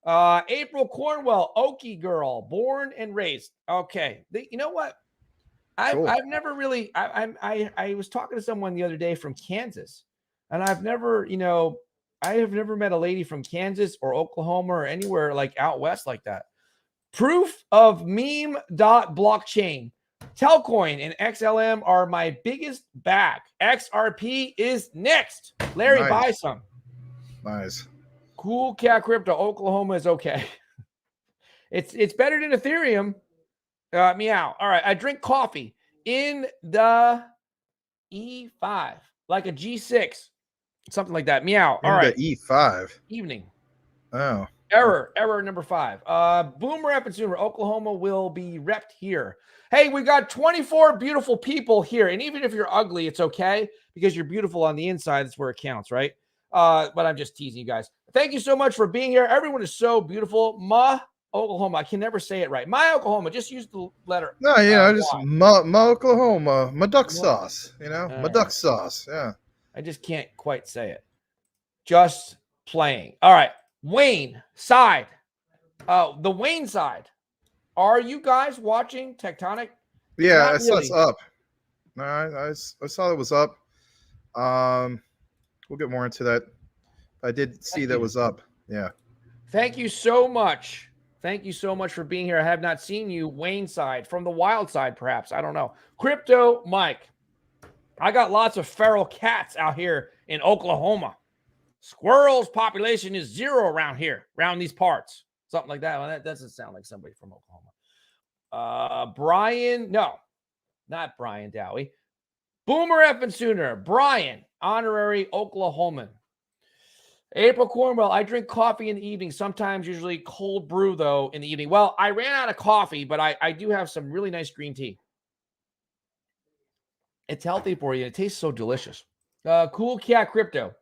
Speaker 1: April Cornwell, Okie girl, born and raised. Okay. You know what?
Speaker 2: Cool.
Speaker 1: I've never really. I was talking to someone the other day from Kansas, and I've never, I have never met a lady from Kansas or Oklahoma or anywhere like out west like that. Proof of meme.blockchain. Telcoin and XLM are my biggest bag. XRP is next. Larry,
Speaker 2: Nice.
Speaker 1: buy some.
Speaker 2: Nice.
Speaker 1: Cool Cat Crypto. Oklahoma is okay. It's better than Ethereum. Meow. All right. I drink coffee in the E5, like a G6, something like that. Meow. All right.
Speaker 2: The E5.
Speaker 1: Evening.
Speaker 2: Oh.
Speaker 1: Error number 5. Boomer F and Sooner, Oklahoma will be repped here. Hey, we got 24 beautiful people here. And even if you're ugly, it's okay because you're beautiful on the inside. That's where it counts, right? But I'm just teasing you guys. Thank you so much for being here. Everyone is so beautiful. Oklahoma. I can never say it right. My Oklahoma. Just use the letter.
Speaker 2: No, just
Speaker 1: Y.
Speaker 2: Oklahoma. My duck sauce. My duck sauce. Yeah.
Speaker 1: I just can't quite say it. Just playing. All right. Wayne side. The Wayne side. Are you guys watching Tectonic?
Speaker 2: Yeah,
Speaker 1: Not
Speaker 2: I saw
Speaker 1: really.
Speaker 2: it's up. No, I saw it was up. We'll get more into that. I did see that was up. Yeah.
Speaker 1: Thank you so much. Thank you so much for being here. I have not seen you, Wayne side, from the wild side, perhaps. I don't know. Crypto Mike. I got lots of feral cats out here in Oklahoma. Squirrels population is 0 around here, around these parts. Something like that. Well, that doesn't sound like somebody from Oklahoma. Brian, no, not Brian Dowie. Boomer F and Sooner. Brian, honorary Oklahoman. April Cornwell, I drink coffee in the evening, sometimes usually cold brew, though, in the evening. Well, I ran out of coffee, but I do have some really nice green tea. It's healthy for you. It tastes so delicious. Cool Cat Crypto.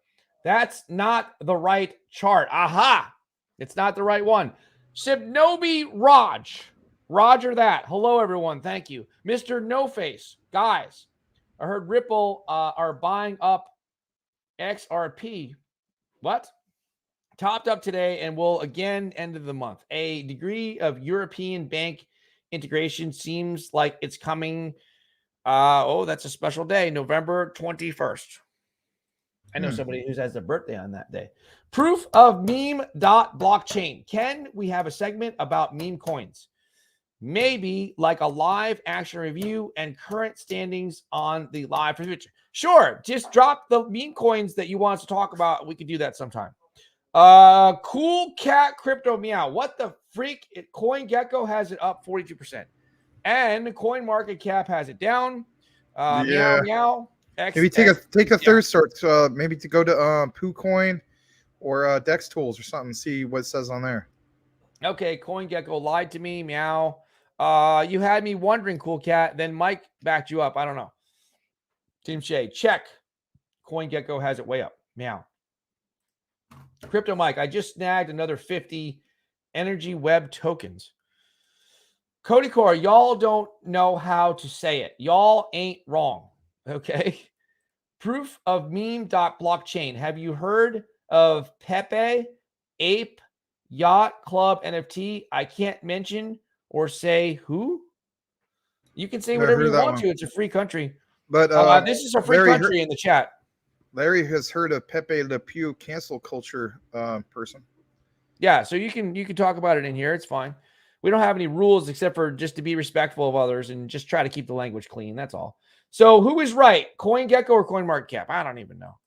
Speaker 1: That's not the right chart. Aha! It's not the right one. Sibnobi Raj. Roger that. Hello, everyone. Thank you. Mr. No Face. Guys, I heard Ripple are buying up XRP. What? Topped up today and will again end of the month. A degree of European bank integration seems like it's coming. That's a special day, November 21st. I know somebody who has their birthday on that day. Proof of meme.blockchain. Can we have a segment about meme coins? Maybe like a live action review and current standings on the live for the future. Sure. Just drop the meme coins that you want us to talk about. We could do that sometime. Cool Cat Crypto Meow. What the freak? CoinGecko has it up 42%. And CoinMarketCap has it down. Meow Meow.
Speaker 2: Maybe take a third sort. Maybe to go to PooCoin or Dex Tools or something. See what it says on there.
Speaker 1: Okay, CoinGecko lied to me. Meow. You had me wondering, Cool Cat. Then Mike backed you up. I don't know. Team Shay, check. CoinGecko has it way up. Meow. Crypto Mike, I just snagged another 50 Energy Web tokens. Cody Core, y'all don't know how to say it. Y'all ain't wrong. Okay. Proof of meme.blockchain. Have you heard of Pepe, Ape, Yacht Club NFT? I can't mention or say who. You can say whatever you want to. It's a free country.
Speaker 2: But
Speaker 1: this is a free country in the chat.
Speaker 2: Larry has heard of Pepe Le Pew cancel culture person.
Speaker 1: Yeah, so you can talk about it in here. It's fine. We don't have any rules except for just to be respectful of others and just try to keep the language clean. That's all. So who is right? CoinGecko or CoinMarketCap? I don't even know.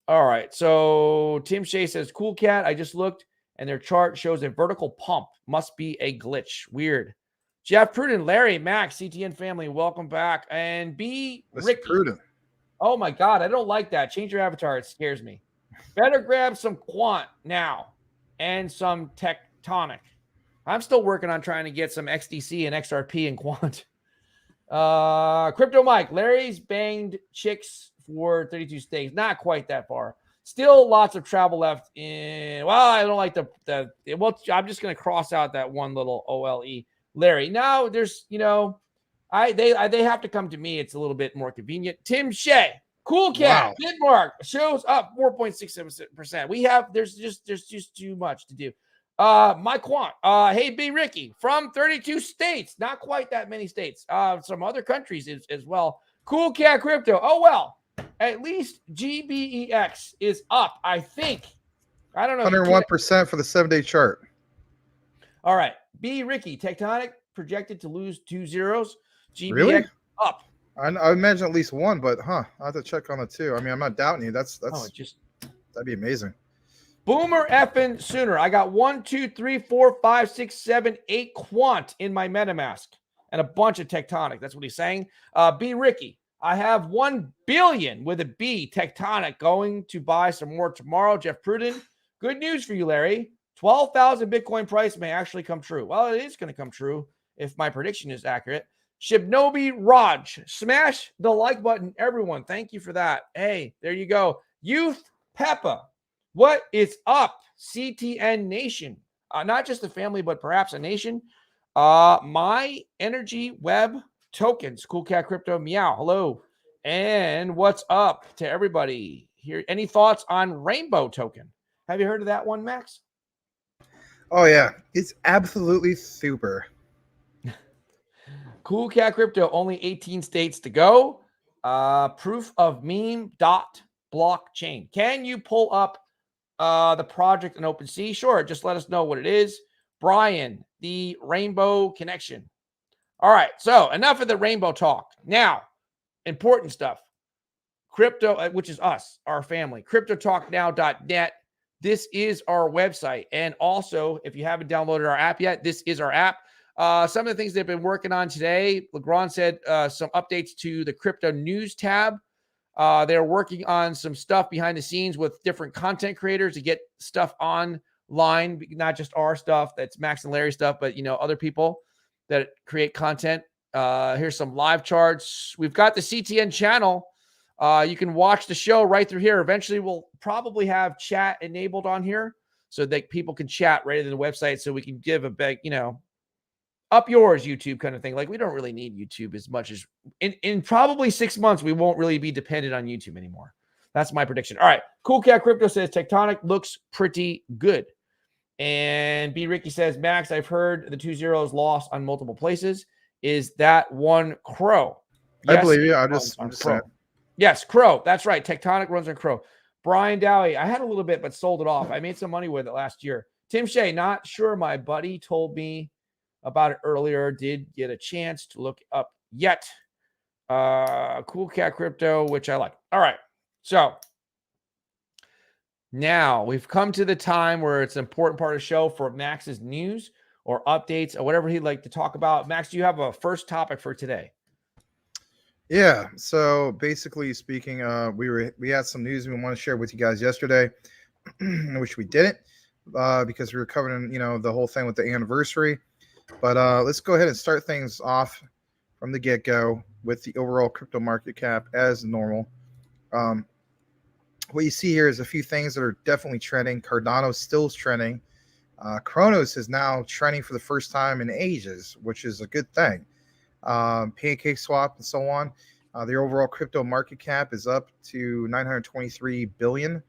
Speaker 1: All right. So Tim Shea says, Cool Cat, I just looked and their chart shows a vertical pump. Must be a glitch. Weird. Jeff Pruden, Larry, Max, CTN family, welcome back. And B. Ricky.
Speaker 2: Pruden.
Speaker 1: Oh my God, I don't like that. Change your avatar. It scares me. Better grab some Quant now and some Tectonic. I'm still working on trying to get some XDC and XRP and Quant. Crypto Mike, Larry's banged chicks for 32 states. Not quite that far. Still lots of travel left in. Well, I don't like I'm just going to cross out that one little OLE. Larry. Now there's, they have to come to me. It's a little bit more convenient. Tim Shea, Cool Cat, Bitmark shows up 4.67%. There's just too much to do. My Quant, hey, B Ricky from 32 states, not quite that many states, some other countries as well. Cool Cat Crypto. Oh, well, at least GBEX is up, I think. I don't know.
Speaker 2: 101% for the 7-day chart.
Speaker 1: All right. B Ricky, Tectonic projected to lose 2 zeros. GBX
Speaker 2: really?
Speaker 1: Up.
Speaker 2: I imagine at least one, but I have to check on it too. I mean, I'm not doubting you. That'd be amazing.
Speaker 1: Boomer effing Sooner. I got 1, 2, 3, 4, 5, 6, 7, 8 Quant in my MetaMask. and a bunch of tectonic. That's what he's saying. B. Ricky, I have 1 billion with a B tectonic going to buy some more tomorrow. Jeff Pruden, good news for you, Larry. 12,000 Bitcoin price may actually come true. Well, it is going to come true if my prediction is accurate. Shibnobi Raj, smash the like button, everyone. Thank you for that. Hey, there you go. Youth Peppa, what is up? CTN Nation, not just a family, but perhaps a nation. My Energy Web Tokens, Cool Cat Crypto, meow, hello. And what's up to everybody here? Any thoughts on Rainbow Token? Have you heard of that one, Max?
Speaker 2: Oh yeah, it's absolutely super.
Speaker 1: Cool Cat Crypto, only 18 states to go. Proof of meme dot blockchain. Can you pull up the project in OpenSea? Sure, just let us know what it is. Brian, the Rainbow Connection. All right, so enough of the Rainbow talk. Now, important stuff. Crypto, which is us, our family. CryptoTalkNow.net. This is our website. And also, if you haven't downloaded our app yet, this is our app. Some of the things they've been working on today, Legrand said some updates to the crypto news tab. They're working on some stuff behind the scenes with different content creators to get stuff online, not just our stuff, that's Max and Larry stuff, but, other people that create content. Here's some live charts. We've got the CTN channel. You can watch the show right through here. Eventually, we'll probably have chat enabled on here so that people can chat right in the website, so we can give a big, up yours YouTube kind of thing. Like, we don't really need YouTube as much as in probably 6 months, we won't really be dependent on YouTube anymore. That's my prediction. All right. Cool Cat Crypto says Tectonic looks pretty good. And B Ricky says, Max, I've heard the 2 zeros lost on multiple places. Is that one Crow?
Speaker 2: I
Speaker 1: Yes,
Speaker 2: believe you. I'm
Speaker 1: on
Speaker 2: just
Speaker 1: Crow.
Speaker 2: saying.
Speaker 1: Yes, Crow. That's right. Tectonic runs on Crow. Brian Dowie, I had a little bit, but sold it off. I made some money with it last year. Tim Shea, not sure. My buddy told me about it earlier. Did get a chance to look up yet. Cool Cat Crypto, which I like. All right. So now we've come to the time where it's an important part of the show for Max's news or updates or whatever he'd like to talk about. Max, do you have a first topic for today?
Speaker 2: Yeah. So basically speaking, we had some news we want to share with you guys yesterday, which we didn't because we were covering the whole thing with the anniversary. But let's go ahead and start things off from the get-go with the overall crypto market cap as normal. What you see here is a few things that are definitely trending. Cardano still is trending. Kronos is now trending for the first time in ages, which is a good thing. Pancake Swap and so on. The overall crypto market cap is up to 923 billion.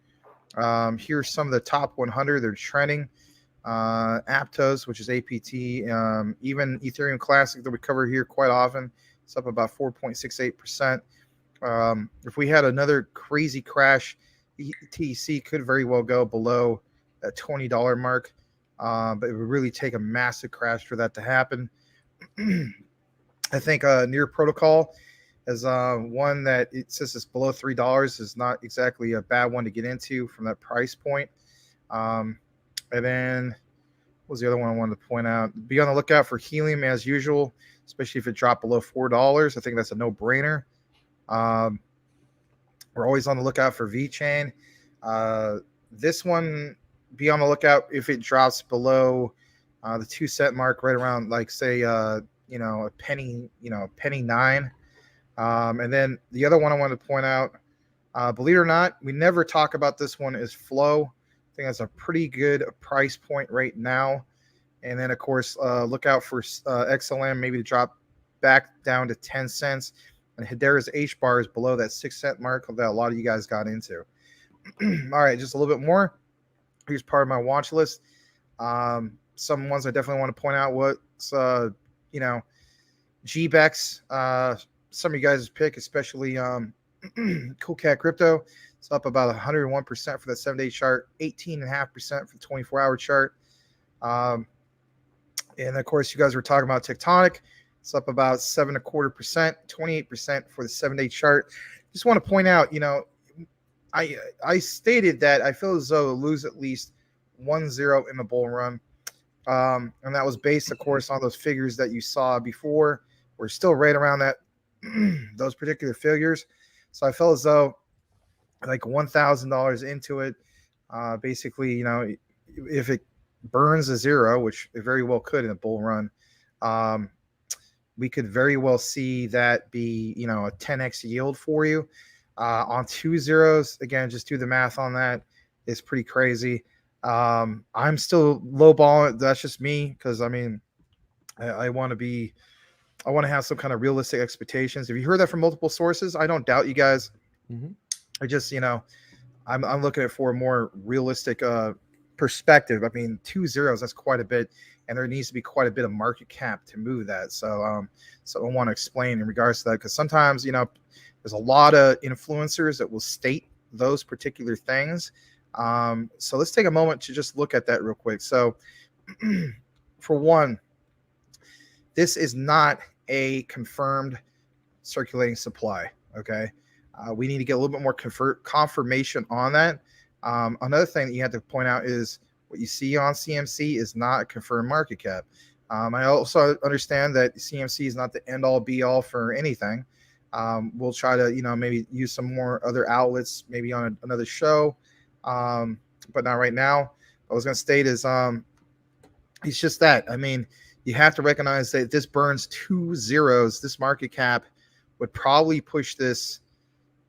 Speaker 2: Here's some of the top 100. They're trending. Aptos, which is APT, even Ethereum Classic that we cover here quite often, it's up about 4.68%. If we had another crazy crash, ETC could very well go below that $20 mark, but it would really take a massive crash for that to happen. I think Near Protocol is one that it says it's below $3 is not exactly a bad one to get into from that price point. And then what was the other one I wanted to point out? Be on the lookout for helium as usual, especially if it dropped below $4. I think that's a no-brainer. We're always on the lookout for VeChain. This one, be on the lookout if it drops below the 2 cent mark, right around like say a penny, penny 9. And then the other one I wanted to point out, believe it or not, we never talk about this one, is Flow. I think that's a pretty good price point right now. And then, of course, look out for XLM maybe to drop back down to 10 cents. And Hedera's H-bar is below that 6 cent mark that a lot of you guys got into. All right, just a little bit more. Here's part of my watch list. Some ones I definitely want to point out. What's, GBEX, some of you guys pick, especially Cool Cat Crypto. It's up about 101% for that 7-day chart, 18.5% for the 24-hour chart. And of course, you guys were talking about Tectonic. It's up about 7.25%, 28% for the 7-day chart. Just want to point out, I stated that I feel as though it'll lose at least 1-0 in the bull run. And that was based, of course, on those figures that you saw before. we're still right around that those particular figures. So I felt as though like $1,000 into it, basically, you know, if it burns a zero, which it very well could in a bull run, we could very well see that be, you know, a 10x yield for you on 2 zeros. Again, just do the math on that. It's pretty crazy. I'm still low balling. That's just me, because I mean, I want to have some kind of realistic expectations. If you heard that from multiple sources, I don't doubt you guys. I just, you know, I'm looking at for a more realistic perspective. I mean, 2 zeros, that's quite a bit, and there needs to be quite a bit of market cap to move that. So so I want to explain in regards to that, because sometimes, you know, there's a lot of influencers that will state those particular things. So let's take a moment to just look at that real quick. So for one, this is not a confirmed circulating supply. Okay. We need to get a little bit more confirmation on that. Another thing that you have to point out is what you see on CMC is not a confirmed market cap. I also understand that CMC is not the end all be all for anything. We'll try to, you know, maybe use some more other outlets, maybe on another show, but not right now. What I was going to state is it's just that, I mean, you have to recognize that if this burns 2 zeros, this market cap would probably push this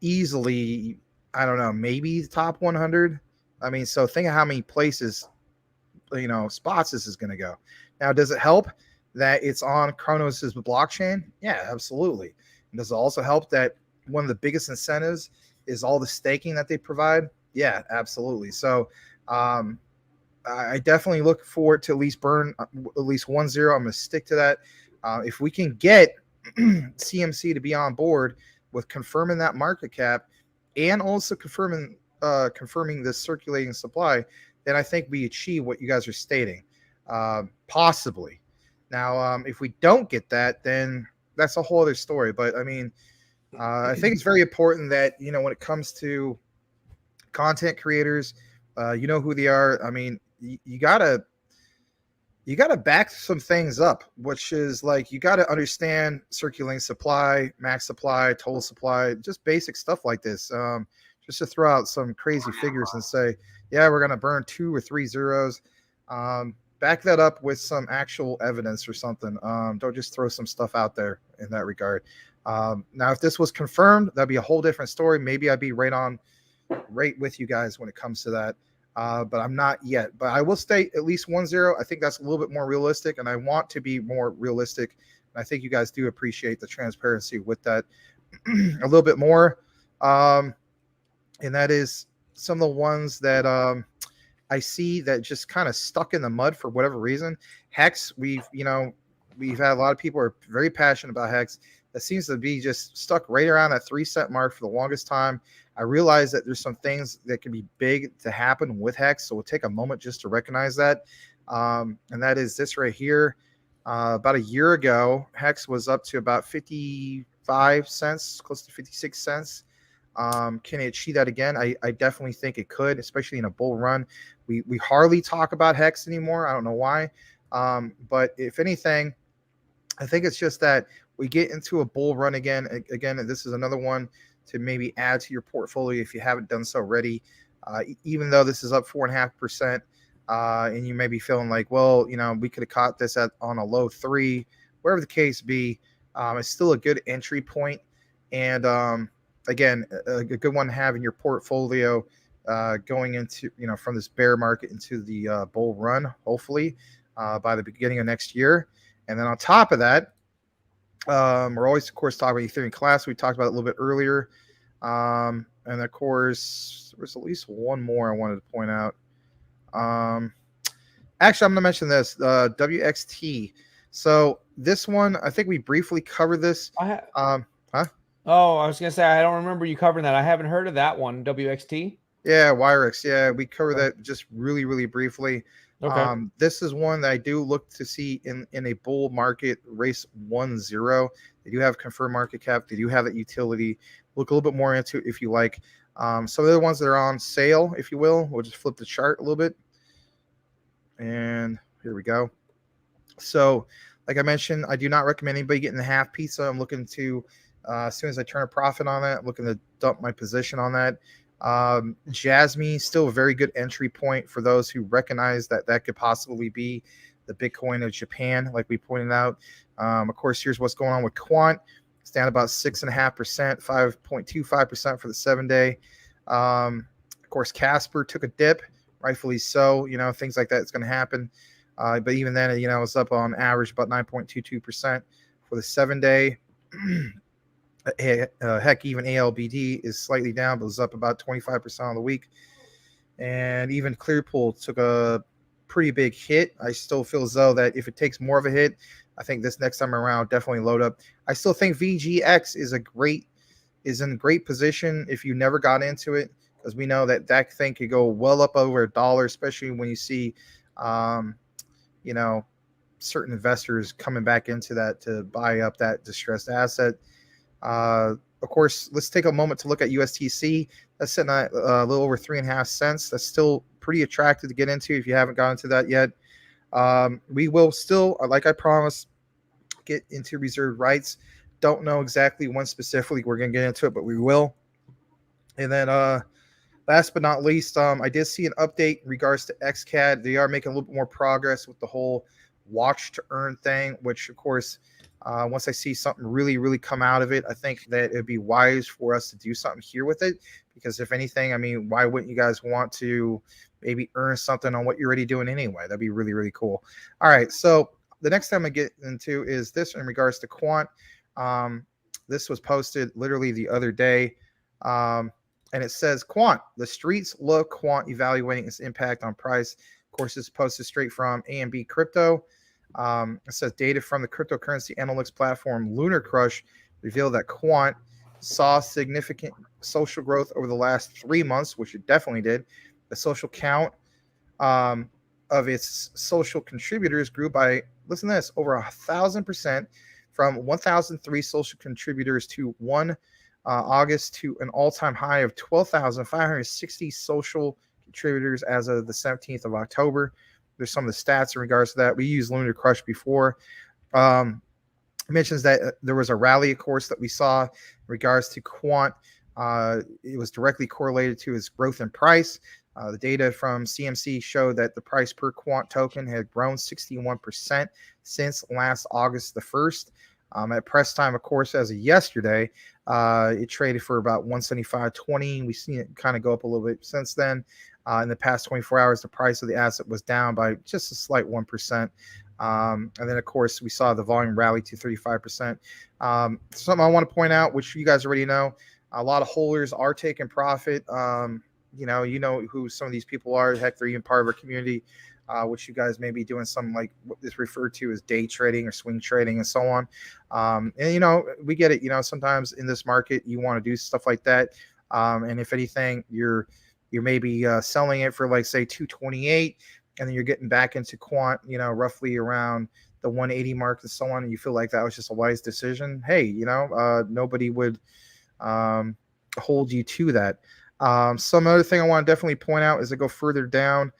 Speaker 2: easily, I don't know, maybe the top 100. I mean, so think of how many places, you know, spots this is going to go. Now, does it help that it's on Kronos' blockchain? Yeah, absolutely. And does it also help that one of the biggest incentives is all the staking that they provide? Yeah, absolutely. So I definitely look forward to at least burn at least 1 zero. I'm going to stick to that. If we can get CMC to be on board with confirming that market cap and also confirming this circulating supply, then I think we achieve what you guys are stating, possibly. Now, if we don't get that, then that's a whole other story. But I mean, I think it's very important that, you know, when it comes to content creators, you know who they are. I mean, you gotta back some things up, which is like, you got to understand circulating supply, max supply, total supply, just basic stuff like this. Just to throw out some crazy figures and say, yeah, we're going to burn 2 or 3 zeros. Back that up with some actual evidence or something. Don't just throw some stuff out there in that regard. Now, if this was confirmed, that'd be a whole different story. Maybe I'd be right with you guys when it comes to that. But I'm not yet. But I will state at least 1 zero. I think that's a little bit more realistic, and I want to be more realistic. And I think you guys do appreciate the transparency with that a little bit more. And that is some of the ones that I see that just kind of stuck in the mud for whatever reason. Hex, we've had a lot of people who are very passionate about Hex. That seems to be just stuck right around that 3 cent mark for the longest time. I realize that there's some things that can be big to happen with Hex, so we'll take a moment just to recognize that. And that is this right here. About a year ago, Hex was up to about 55 cents, close to 56 cents. Can it achieve that again? I definitely think it could, especially in a bull run. We hardly talk about Hex anymore. I don't know why. But if anything, I think it's just that we get into a bull run again. Again, this is another one to maybe add to your portfolio if you haven't done so already. Even though this is up 4.5%, and you may be feeling like, well, you know, we could have caught this on a low 3, wherever the case be. It's still a good entry point. And again, a good one to have in your portfolio going into, you know, from this bear market into the bull run, hopefully by the beginning of next year. And then on top of that, we're always, of course, talking about Ethereum Class. We talked about it a little bit earlier. And of course, there's at least one more I wanted to point out. Actually, I'm going to mention this, WXT. So this one, I think we briefly covered this.
Speaker 1: Oh, I was going to say, I don't remember you covering that. I haven't heard of that one, WXT.
Speaker 2: Yeah, Wirex. Yeah, we covered that just really, really briefly.
Speaker 1: Okay.
Speaker 2: This is one that I do look to see in a bull market race 1 0. They do have confirmed market cap. They do have that utility. Look a little bit more into it if you like. Some of the ones that are on sale, if you will. We'll just flip the chart a little bit. And here we go. So Like I mentioned, I do not recommend anybody getting the half pizza. I'm looking to, as soon as I turn a profit on that, I'm looking to dump my position on that. Jasmine, still a very good entry point for those who recognize that that could possibly be the Bitcoin of Japan, like we pointed out. Of course, here's what's going on with Quant. It's down about 6.5%, 5.25% for the 7-day. Of course, Casper took a dip, rightfully so. Things like that is going to happen. But even then, it's up on average about 9.22% for the 7-day. Heck, even ALBD is slightly down, but it's up about 25% on the week. And even Clearpool took a pretty big hit. I still feel as though that if it takes more of a hit, I think this next time around definitely load up. I still think VGX is in great position if you never got into it, because we know that thing could go well up over $1, especially when you see certain investors coming back into that to buy up that distressed asset. Of course, let's take a moment to look at USTC. That's sitting at a little over 3.5 cents. That's still pretty attractive to get into if you haven't gotten to that yet. We will still, like I promised, get into reserved rights. Don't know exactly when specifically we're going to get into it, but we will. And then last but not least, I did see an update in regards to XCAD. They are making a little bit more progress with the whole watch to earn thing, which of course, once I see something really, really come out of it, I think that it'd be wise for us to do something here with it. Because if anything, I mean, why wouldn't you guys want to maybe earn something on what you're already doing anyway? That'd be really, really cool. All right. So the next time I get into is this in regards to Quant. This was posted literally the other day. And it says, Quant, the streets love Quant evaluating its impact on price. Of course, it's posted straight from AMB Crypto. It says data from the cryptocurrency analytics platform Lunar Crush revealed that Quant saw significant social growth over the last 3 months, which it definitely did. The social count of its social contributors grew by, listen to this, over 1,000% from 1,003 social contributors to August to an all-time high of 12,560 social contributors as of the 17th of October. There's some of the stats in regards to that. We used Lunar Crush before. It mentions that there was a rally, of course, that we saw in regards to Quant. It was directly correlated to its growth in price. The data from CMC showed that the price per Quant token had grown 61% since last August the 1st. At press time, of course, as of yesterday, it traded for about 175.20. We've seen it kind of go up a little bit since then. In the past 24 hours, the price of the asset was down by just a slight 1%. And then, of course, we saw the volume rally to 35%. Something I want to point out, which you guys already know, a lot of holders are taking profit. You know who some of these people are. Heck, they're even part of our community, which you guys may be doing something like what is referred to as day trading or swing trading and so on. And, we get it. Sometimes in this market, you want to do stuff like that. And if anything, you're maybe selling it for, like, say, 228, and then you're getting back into Quant, roughly around the 180 mark and so on, and you feel like that was just a wise decision. Hey, nobody would hold you to that. Some other thing I want to definitely point out as I go further down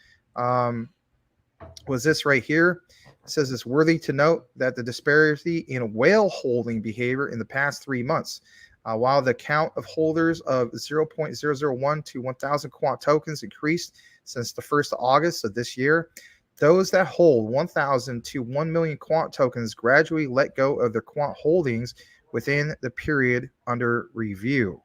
Speaker 2: was this right here. It says it's worthy to note that the disparity in whale holding behavior in the past 3 months, while the count of holders of 0.001 to 1,000 Quant tokens increased since the 1st of August of this year, those that hold 1,000 to 1 million Quant tokens gradually let go of their Quant holdings within the period under review.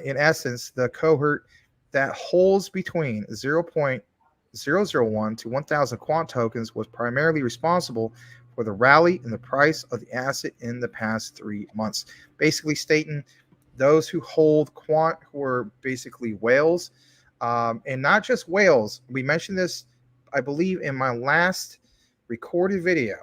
Speaker 2: In essence, the cohort that holds between 0.001 to 1,000 Quant tokens was primarily responsible for the rally in the price of the asset in the past 3 months. Basically stating those who hold Quant, who are basically whales, and not just whales. We mentioned this, I believe, in my last recorded video.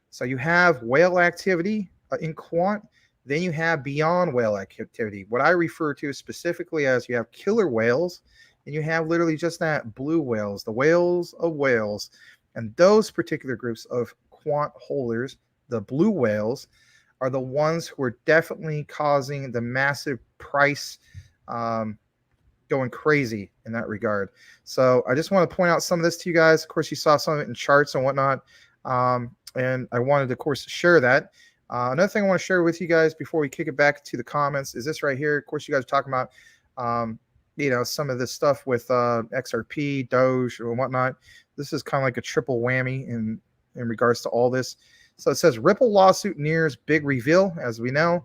Speaker 2: So you have whale activity in Quant. Then you have beyond whale activity, what I refer to specifically as you have killer whales, and you have literally just that blue whales, the whales of whales. And those particular groups of Quant holders, the blue whales, are the ones who are definitely causing the massive price going crazy in that regard. So I just want to point out some of this to you guys. Of course, you saw some of it in charts and whatnot. And I wanted to, of course, share that. Another thing I want to share with you guys before we kick it back to the comments is this right here. Of course, you guys are talking about, some of this stuff with XRP, Doge, or whatnot. This is kind of like a triple whammy in regards to all this. So it says Ripple lawsuit nears big reveal, as we know.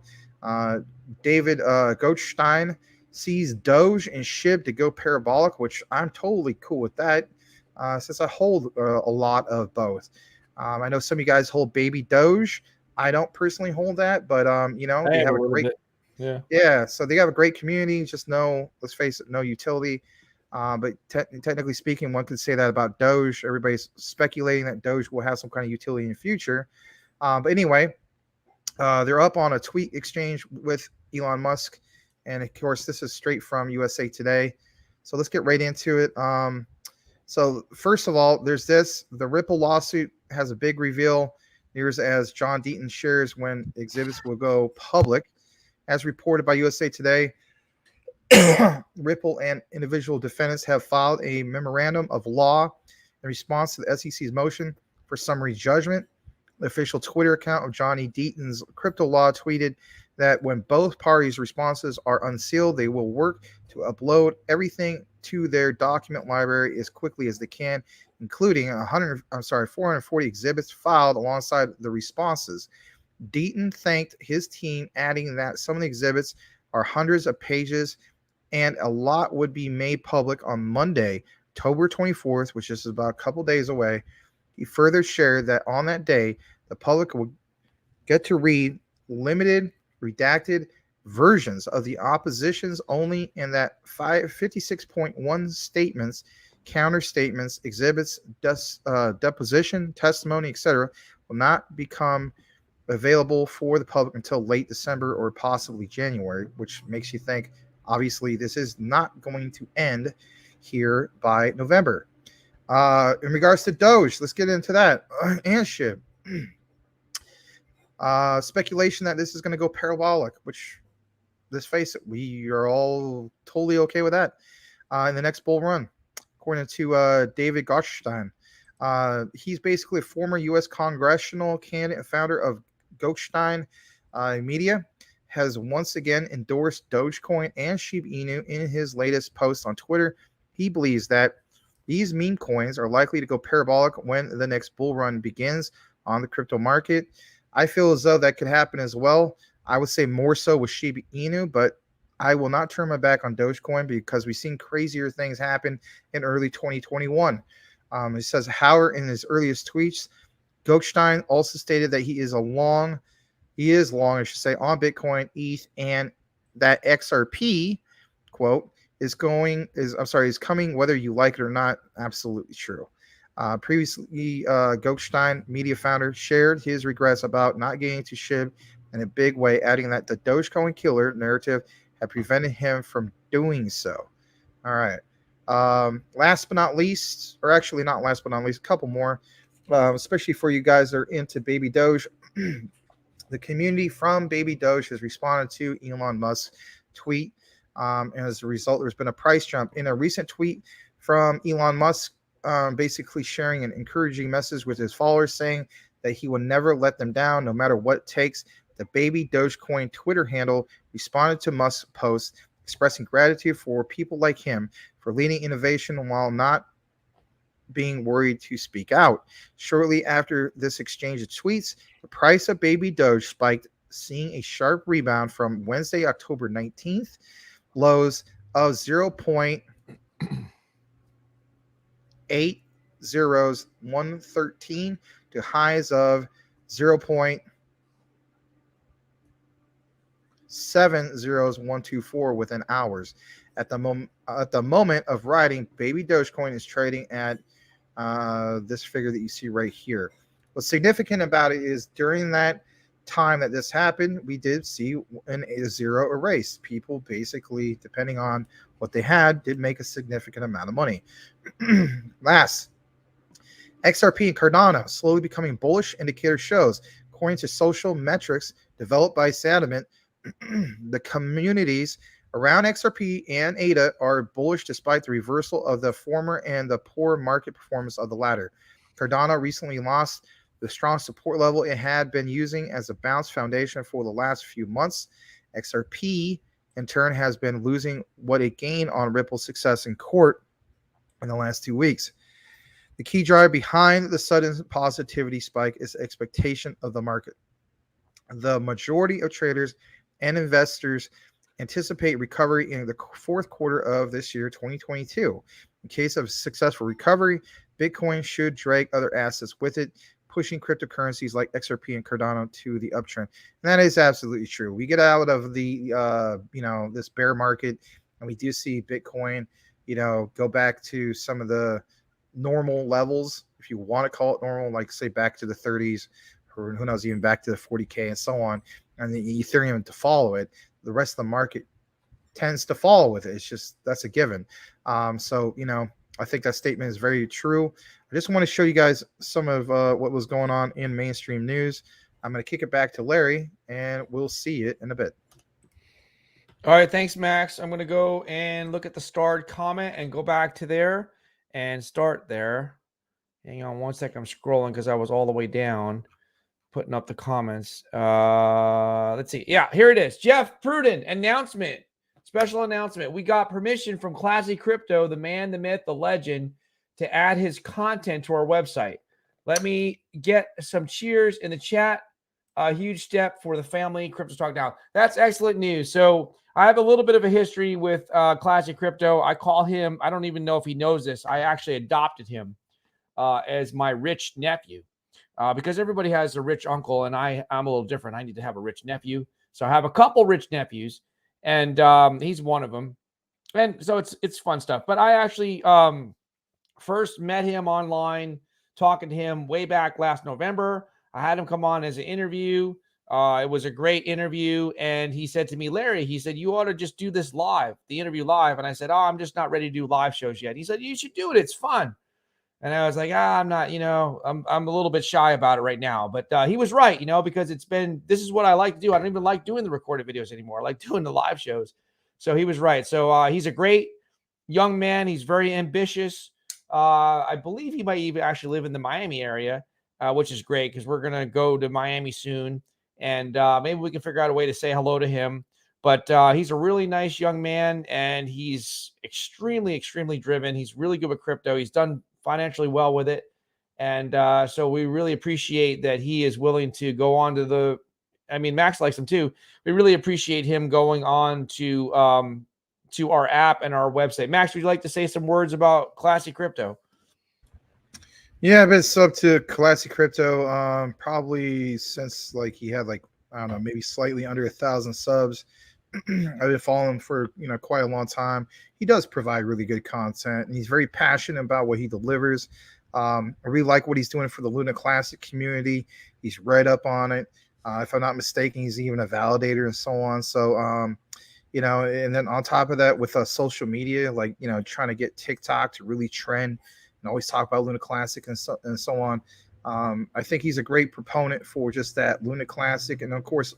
Speaker 2: David Goldstein sees Doge and SHIB to go parabolic, which I'm totally cool with that, since I hold a lot of both. I know some of you guys hold baby Doge. I don't personally hold that, but they have a great so they have a great community. Just let's face it, no utility. But technically speaking, one could say that about Doge. Everybody's speculating that Doge will have some kind of utility in the future. But anyway, they're up on a tweet exchange with Elon Musk. And of course, this is straight from USA Today. So let's get right into it. So first of all, there's this. The Ripple lawsuit has a big reveal. Here's as John Deaton shares when exhibits will go public. As reported by USA Today, Ripple and individual defendants have filed a memorandum of law in response to the SEC's motion for summary judgment. The official Twitter account of Johnny Deaton's crypto law tweeted that when both parties' responses are unsealed, they will work to upload everything to their document library as quickly as they can, including 440 exhibits filed alongside the responses. Deaton thanked his team, adding that some of the exhibits are hundreds of pages and a lot would be made public on Monday, October 24th, which is about a couple days away. He further shared that on that day, the public will get to read limited, redacted versions of the oppositions only, and that 56.1 statements, counter statements, exhibits, deposition, testimony, etc., will not become available for the public until late December or possibly January, which makes you think, obviously, this is not going to end here by November. In regards to Doge, let's get into that. And SHIB. Speculation that this is going to go parabolic, which, let's face it, we are all totally okay with that in the next bull run, according to David Goldstein. He's basically a former U.S. congressional candidate and founder of Goldstein Media, has once again endorsed Dogecoin and Shiba Inu in his latest post on Twitter. He believes that these meme coins are likely to go parabolic when the next bull run begins on the crypto market. I feel as though that could happen as well. I would say more so with Shiba Inu, but I will not turn my back on Dogecoin because we've seen crazier things happen in early 2021. He says, however, in his earliest tweets, Goldstein also stated that he is long, I should say, on Bitcoin, ETH, and that XRP, quote, is coming whether you like it or not. Absolutely true. Previously, Goldstein Media founder shared his regrets about not getting to SHIB in a big way, adding that the Dogecoin killer narrative had prevented him from doing so. All right. Last but not least, or actually not last but not least, a couple more, especially for you guys that are into Baby Doge. The community from Baby Doge has responded to Elon Musk's tweet. And as a result, there's been a price jump. In a recent tweet from Elon Musk, basically sharing an encouraging message with his followers, saying that he will never let them down, no matter what it takes. The Baby Dogecoin Twitter handle responded to Musk's post, expressing gratitude for people like him for leading innovation while not being worried to speak out. Shortly after this exchange of tweets, the price of Baby Doge spiked, seeing a sharp rebound from Wednesday, October 19th, lows of 0.80113 to highs of 0.70124 within hours. At the moment of writing, Baby Dogecoin is trading at this figure that you see right here. What's significant about it is during that time that this happened, we did see a zero erase. People basically, depending on what they had, did make a significant amount of money. Last, XRP and Cardano slowly becoming bullish, indicator shows. According to social metrics developed by Sediment, the communities around XRP and ADA are bullish despite the reversal of the former and the poor market performance of the latter. Cardano recently lost the strong support level it had been using as a bounce foundation for the last few months. XRP, in turn, has been losing what it gained on Ripple's success in court in the last 2 weeks. The key driver behind the sudden positivity spike is expectation of the market. The majority of traders and investors anticipate recovery in the fourth quarter of this year, 2022. In case of successful recovery, Bitcoin should drag other assets with it, pushing cryptocurrencies like XRP and Cardano to the uptrend. And that is absolutely true. We get out of the this bear market, and we do see Bitcoin, go back to some of the normal levels, if you want to call it normal, like say back to the 30s, or who knows, even back to the 40K and so on, and the Ethereum to follow it. The rest of the market tends to follow with it. It's just, that's a given. So I think that statement is very true. I just want to show you guys some of what was going on in mainstream news. I'm going to kick it back to Larry, and we'll see it in a bit.
Speaker 1: All right, thanks, Max. I'm going to go and look at the starred comment and go back to there and start there. Hang on one second. I'm scrolling because I was all the way down putting up the comments. Let's see. Yeah, here it is. Jeff Pruden announcement. Special announcement. We got permission from Classy Crypto, the man, the myth, the legend, to add his content to our website. Let me get some cheers in the chat. A huge step for the family. Crypto Talk Now. That's excellent news. So I have a little bit of a history with Classy Crypto. I call him, I don't even know if he knows this, I actually adopted him as my rich nephew because everybody has a rich uncle, and I'm a little different. I need to have a rich nephew. So I have a couple rich nephews, and he's one of them. And so it's fun stuff. But I actually first met him online, talking to him way back last November. I had him come on as an interview. It was a great interview. And he said to me, Larry, he said, you ought to just do this live, the interview live. And I said, I'm just not ready to do live shows yet. He said, you should do it. It's fun. And I was like, I'm not, I'm a little bit shy about it right now. But he was right, because this is what I like to do. I don't even like doing the recorded videos anymore. I like doing the live shows. So he was right. So he's a great young man. He's very ambitious. I believe he might even actually live in the Miami area, which is great because we're going to go to Miami soon. And maybe we can figure out a way to say hello to him. But he's a really nice young man, and he's extremely, extremely driven. He's really good with crypto. He's done financially well with it. And so we really appreciate that he is willing to go on to Max likes him too. We really appreciate him going on to our app and our website. Max, would you like to say some words about Classy Crypto?
Speaker 2: Yeah, I've been sub to Classy Crypto probably since he had I don't know, maybe slightly under 1,000 subs. I've been following him for quite a long time. He does provide really good content, and he's very passionate about what he delivers. I really like what he's doing for the Luna Classic community. He's right up on it. If I'm not mistaken, he's even a validator and so on. So and then on top of that, with social media, trying to get TikTok to really trend and always talk about Luna Classic and so on. I think he's a great proponent for just that Luna Classic, and of course,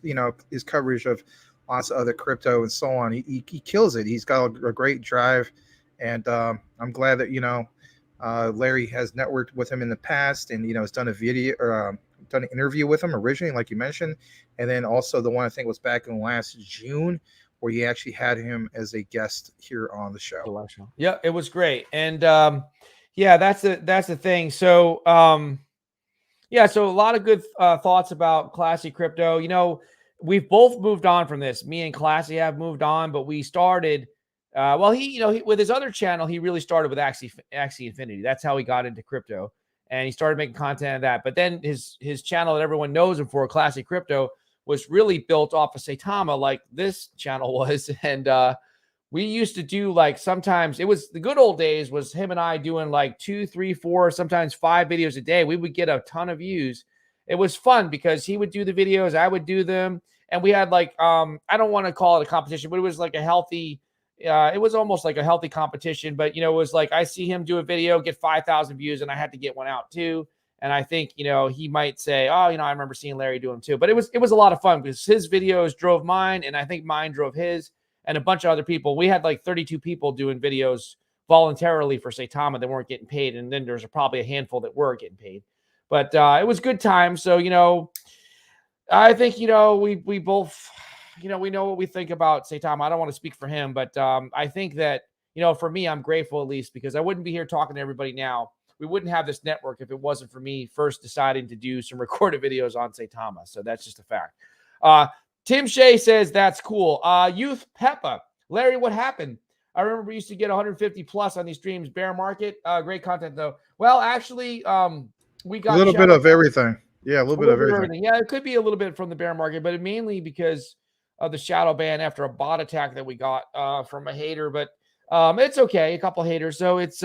Speaker 2: his coverage of lots of other crypto and so on. He kills it. He's got a great drive, and I'm glad that Larry has networked with him in the past, and has done a video or done an interview with him originally, like you mentioned, and then also the one I think was back in last June, where you actually had him as a guest here on the show.
Speaker 1: Yeah, it was great, and that's the thing. So so a lot of good thoughts about Classy Crypto. We've both moved on from this. Me and Classy have moved on, but we started. He with his other channel, he really started with Axie Infinity. That's how he got into crypto, and he started making content of that. But then his channel that everyone knows him for, Classy Crypto, was really built off of Saitama, like this channel was. And we used to do sometimes it was the good old days was him and I doing 2, 3, 4, sometimes 5 videos a day. We would get a ton of views. It was fun because he would do the videos, I would do them. And we had I don't want to call it a competition, but it was a healthy, it was almost like a healthy competition. But, it was I see him do a video, get 5,000 views, and I had to get one out too. And I think, he might say, oh, I remember seeing Larry do them too. But it was a lot of fun because his videos drove mine, and I think mine drove his, and a bunch of other people. We had 32 people doing videos voluntarily for Saitama that weren't getting paid. And then there's probably a handful that were getting paid. But it was good time. So, you know, I think, you know, we both, you know, we know what we think about Saitama. I don't want to speak for him, but I think that, you know, for me, I'm grateful at least because I wouldn't be here talking to everybody now. We wouldn't have this network if it wasn't for me first deciding to do some recorded videos on Saitama. So that's just a fact. Tim Shea says that's cool. Youth Peppa. Larry, what happened? I remember we used to get 150 plus on these streams. Bear market. Great content though. Well, actually, we got
Speaker 2: a little bit of everything. Yeah, a little bit of everything.
Speaker 1: Yeah, it could be a little bit from the bear market, but mainly because of the shadow ban after a bot attack that we got from a hater. But it's okay, a couple of haters. So it's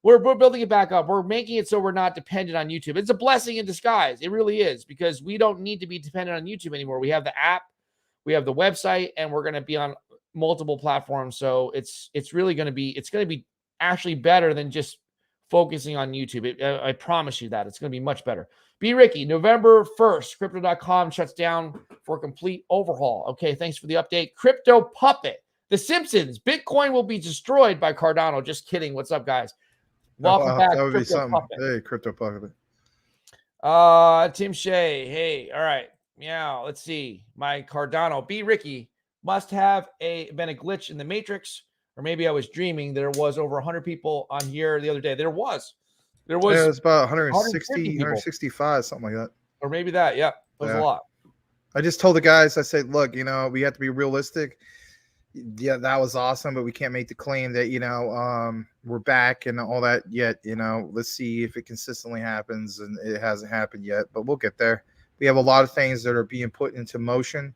Speaker 1: we're building it back up. We're making it so we're not dependent on YouTube. It's a blessing in disguise. It really is, because we don't need to be dependent on YouTube anymore. We have the app, we have the website, and we're going to be on multiple platforms. So it's really going to be actually better than just focusing on YouTube. I promise you that it's going to be much better. B. Ricky, November 1st, crypto.com shuts down for complete overhaul. Okay, thanks for the update. Crypto Puppet, The Simpsons, Bitcoin will be destroyed by Cardano. Just kidding. What's up, guys? Welcome back.
Speaker 2: That would be
Speaker 1: Crypto
Speaker 2: something.
Speaker 1: Puppet.
Speaker 2: Hey, Crypto Puppet.
Speaker 1: Tim Shea, hey, all right. Yeah, let's see. My Cardano. B. Ricky, must have been a glitch in the Matrix, or maybe I was dreaming. There was over 100 people on here the other day. There was.
Speaker 2: Yeah, it was about 160, 165, something like that.
Speaker 1: Or maybe that. Yeah, it was a lot.
Speaker 2: I just told the guys, I said, look, you know, we have to be realistic. Yeah, that was awesome, but we can't make the claim that, you know, we're back and all that yet. You know, let's see if it consistently happens, and it hasn't happened yet, but we'll get there. We have a lot of things that are being put into motion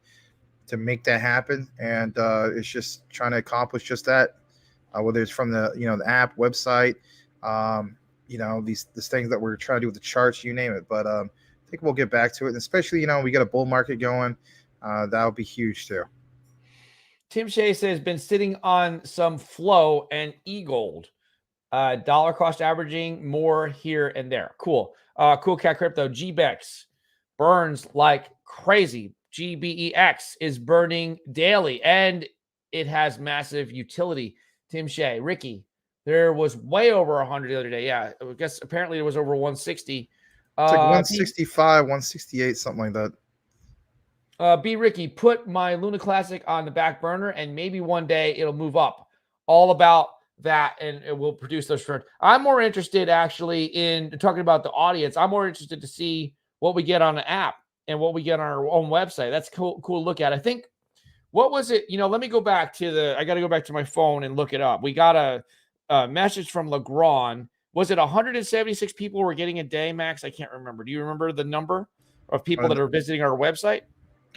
Speaker 2: to make that happen, and it's just trying to accomplish just that, whether it's from the, you know, the app, website, you know, these things that we're trying to do with the charts, you name it. But I think we'll get back to it, and especially, you know, we got a bull market going. That'll be huge too.
Speaker 1: Tim Shea says, been sitting on some flow and e-gold. Dollar cost averaging more here and there. Cool. Cool Cat Crypto. GBEX burns like crazy. GBEX is burning daily, and it has massive utility. Tim Shea. Ricky, there was way over 100 the other day. Yeah, I guess apparently it was over 160.
Speaker 2: It's like 165, 168, something like that.
Speaker 1: B. Ricky, put my Luna Classic on the back burner, and maybe one day it'll move up. All about that, and it will produce those returns. I'm more interested, actually, in talking about the audience. I'm more interested to see what we get on the app and what we get on our own website. That's cool to look at. I think, what was it? You know, let me go back to I got to go back to my phone and look it up. We got a message from Legrand. Was it 176 people were getting a day, Max? I can't remember. Do you remember the number of people that are visiting our website?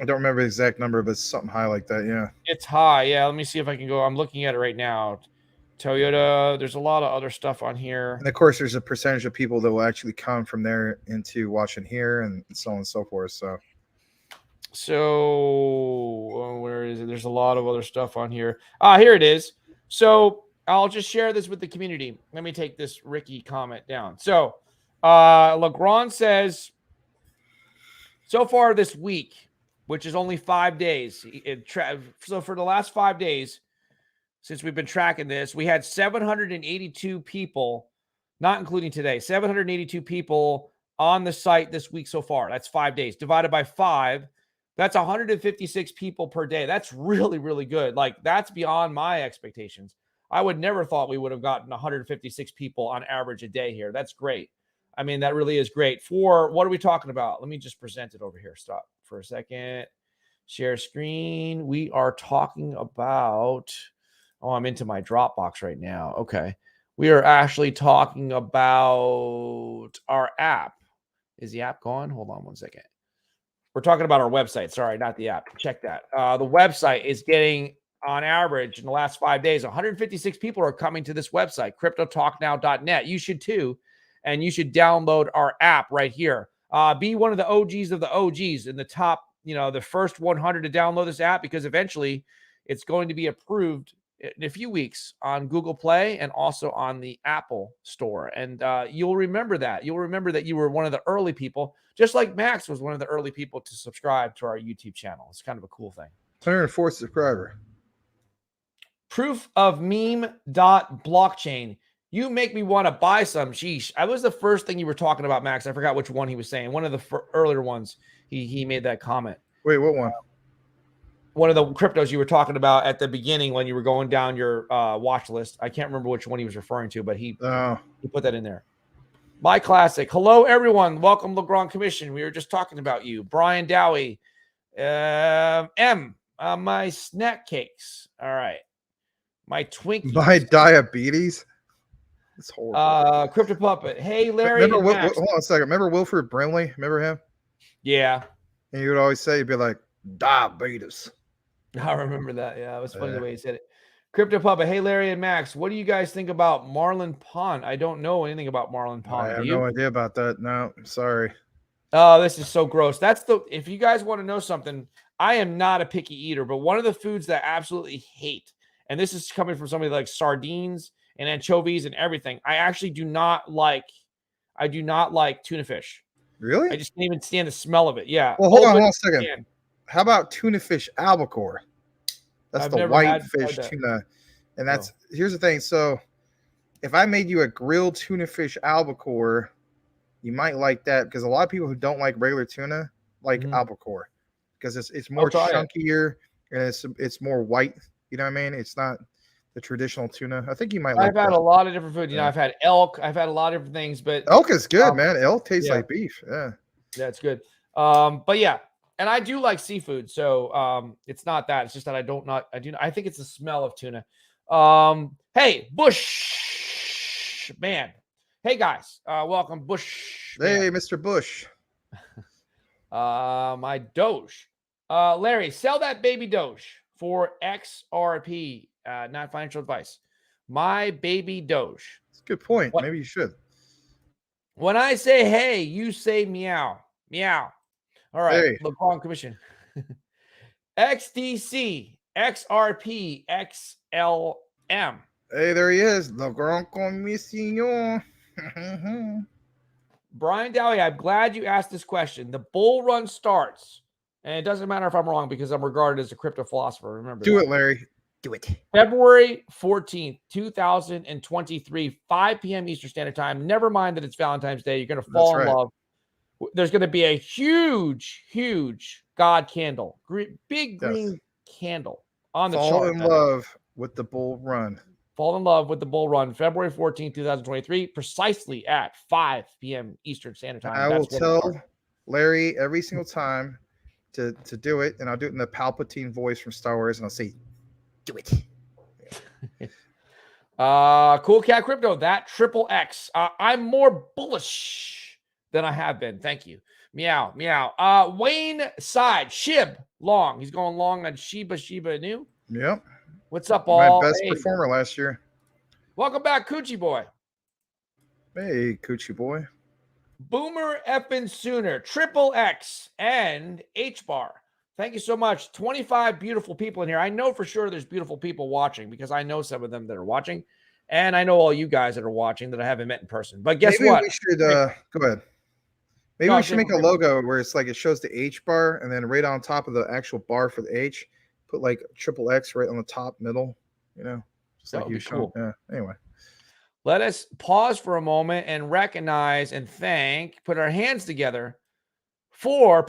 Speaker 2: I don't remember the exact number, but it's something high like that. Yeah.
Speaker 1: It's high. Yeah. Let me see if I can go. I'm looking at it right now. Toyota. There's a lot of other stuff on here.
Speaker 2: And of course, there's a percentage of people that will actually come from there into watching here, and so on and so forth.
Speaker 1: So where is it? There's a lot of other stuff on here. Here it is. So I'll just share this with the community. Let me take this Ricky comment down. So Legrand says, so far this week, which is only 5 days. So for the last 5 days, since we've been tracking this, we had 782 people, not including today, 782 people on the site this week so far. That's 5 days. Divided by 5, that's 156 people per day. That's really, really good. Like, that's beyond my expectations. I would never thought we would have gotten 156 people on average a day here. That's great. I mean, that really is great. For what are we talking about? Let me just present it over here. Stop for a second. Share screen. We are talking about, oh, I'm into my Dropbox right now. Okay. We are actually talking about our app. Is the app gone? Hold on one second. We're talking about our website. Sorry, not the app. Check that. The website is getting, on average, in the last 5 days, 156 people are coming to this website, cryptotalknow.net. You should too. And you should download our app right here. Be one of the OGs of the OGs in the top, you know, the first 100 to download this app, because eventually it's going to be approved in a few weeks on Google Play and also on the Apple Store. And you'll remember that. You'll remember that you were one of the early people, just like Max was one of the early people to subscribe to our YouTube channel. It's kind of a cool thing.
Speaker 2: 104th subscriber.
Speaker 1: Proof of meme.blockchain. You make me want to buy some. Sheesh. I was the first thing you were talking about, Max. I forgot which one he was saying. One of the earlier ones. He made that comment.
Speaker 2: Wait, what one?
Speaker 1: One of the cryptos you were talking about at the beginning when you were going down your watch list. I can't remember which one he was referring to, but he put that in there. My classic. Hello, everyone. Welcome, LeGrand Commission. We were just talking about you. Brian Dowie. My snack cakes. All right. My Twinkies.
Speaker 2: My diabetes. It's horrible.
Speaker 1: Crypto Puppet. Hey, Larry.
Speaker 2: Remember,
Speaker 1: and Max.
Speaker 2: hold on a second. Remember Wilford Brimley? Remember him?
Speaker 1: Yeah.
Speaker 2: And you would always say, you'd be like, diabetes.
Speaker 1: I remember that. Yeah, it was funny the way he said it. Crypto Puppet. Hey, Larry and Max. What do you guys think about Marlin Pond? I don't know anything about Marlin Pond.
Speaker 2: I have no idea about that. No, sorry.
Speaker 1: Oh, this is so gross. If you guys want to know something, I am not a picky eater, but one of the foods that I absolutely hate, and this is coming from somebody like sardines and anchovies and everything. I actually do not like tuna fish.
Speaker 2: Really?
Speaker 1: I just can't even stand the smell of it. Yeah.
Speaker 2: Well, hold on a second. How about tuna fish albacore? That's the white fish tuna. And that's here's the thing. So if I made you a grilled tuna fish albacore, you might like that, because a lot of people who don't like regular tuna like albacore, because it's more chunkier and it's more white. You know what I mean? It's not the traditional tuna. I think you might like
Speaker 1: I've had a lot of different food. You know, I've had elk. I've had a lot of different things, but
Speaker 2: elk is good, man. Elk tastes like beef. Yeah.
Speaker 1: That's good. But yeah, and I do like seafood. So it's not that. It's just that I think it's the smell of tuna. Hey, Bush man. Hey guys, welcome, Bush.
Speaker 2: Hey, Mr. Bush.
Speaker 1: My Doge. Larry, sell that baby Doge for XRP. Not financial advice. My baby Doge.
Speaker 2: That's a good point. Maybe you should.
Speaker 1: When I say hey, you say meow. Meow. All right.
Speaker 2: Hey.
Speaker 1: LeBron Commission. XDC Xrp Xlm.
Speaker 2: Hey, there he is. LeGrand Commission.
Speaker 1: Brian Dowie, I'm glad you asked this question. The bull run starts, and it doesn't matter if I'm wrong because I'm regarded as a crypto philosopher. Remember,
Speaker 2: do it, Larry. Do it.
Speaker 1: February 14th, 2023, 5 p.m. Eastern Standard Time. Never mind that it's Valentine's Day. You're going to fall in love. There's going to be a huge, huge God candle, big green candle on the chart.
Speaker 2: Fall in love with the bull run.
Speaker 1: Fall in love with the bull run, February 14th, 2023, precisely at 5 p.m. Eastern Standard Time.
Speaker 2: I will tell Larry every single time to do it, and I'll do it in the Palpatine voice from Star Wars, and I'll say, do it.
Speaker 1: Cool Cat Crypto, that triple X. I'm more bullish than I have been. Thank you. Meow, meow. Wayne Side, Shib, long. He's going long on Shiba Inu.
Speaker 2: Yep.
Speaker 1: What's up, all?
Speaker 2: My best performer last year.
Speaker 1: Welcome back, Coochie Boy.
Speaker 2: Hey, Coochie Boy.
Speaker 1: Boomer effing Sooner, Triple X, and H-Bar. Thank you so much. 25 beautiful people in here. I know for sure there's beautiful people watching because I know some of them that are watching. And I know all you guys that are watching that I haven't met in person. But guess what?
Speaker 2: We should, go ahead. Maybe we should make a logo where it's like it shows the H bar, and then right on top of the actual bar for the H, put like triple X right on the top middle, you know, just like you show. Yeah. Anyway,
Speaker 1: let us pause for a moment and recognize and thank. Put your hands together for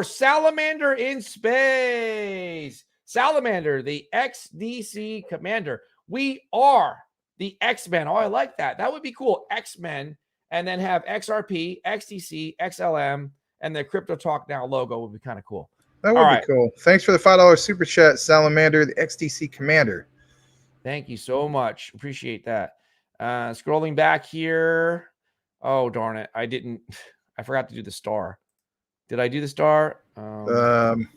Speaker 1: Salamander in Space. Salamander, the XDC Commander. We are the X-Men. Oh, I like that. That would be cool. X-Men, and then have XRP, XDC, XLM, and the Crypto Talk Now logo would be kind of cool.
Speaker 2: That would be cool. Thanks for the $5 super chat, Salamander, the XDC Commander.
Speaker 1: Thank you so much. Appreciate that. Scrolling back here. Oh, darn it. I forgot to do the star. Did I do the star? Is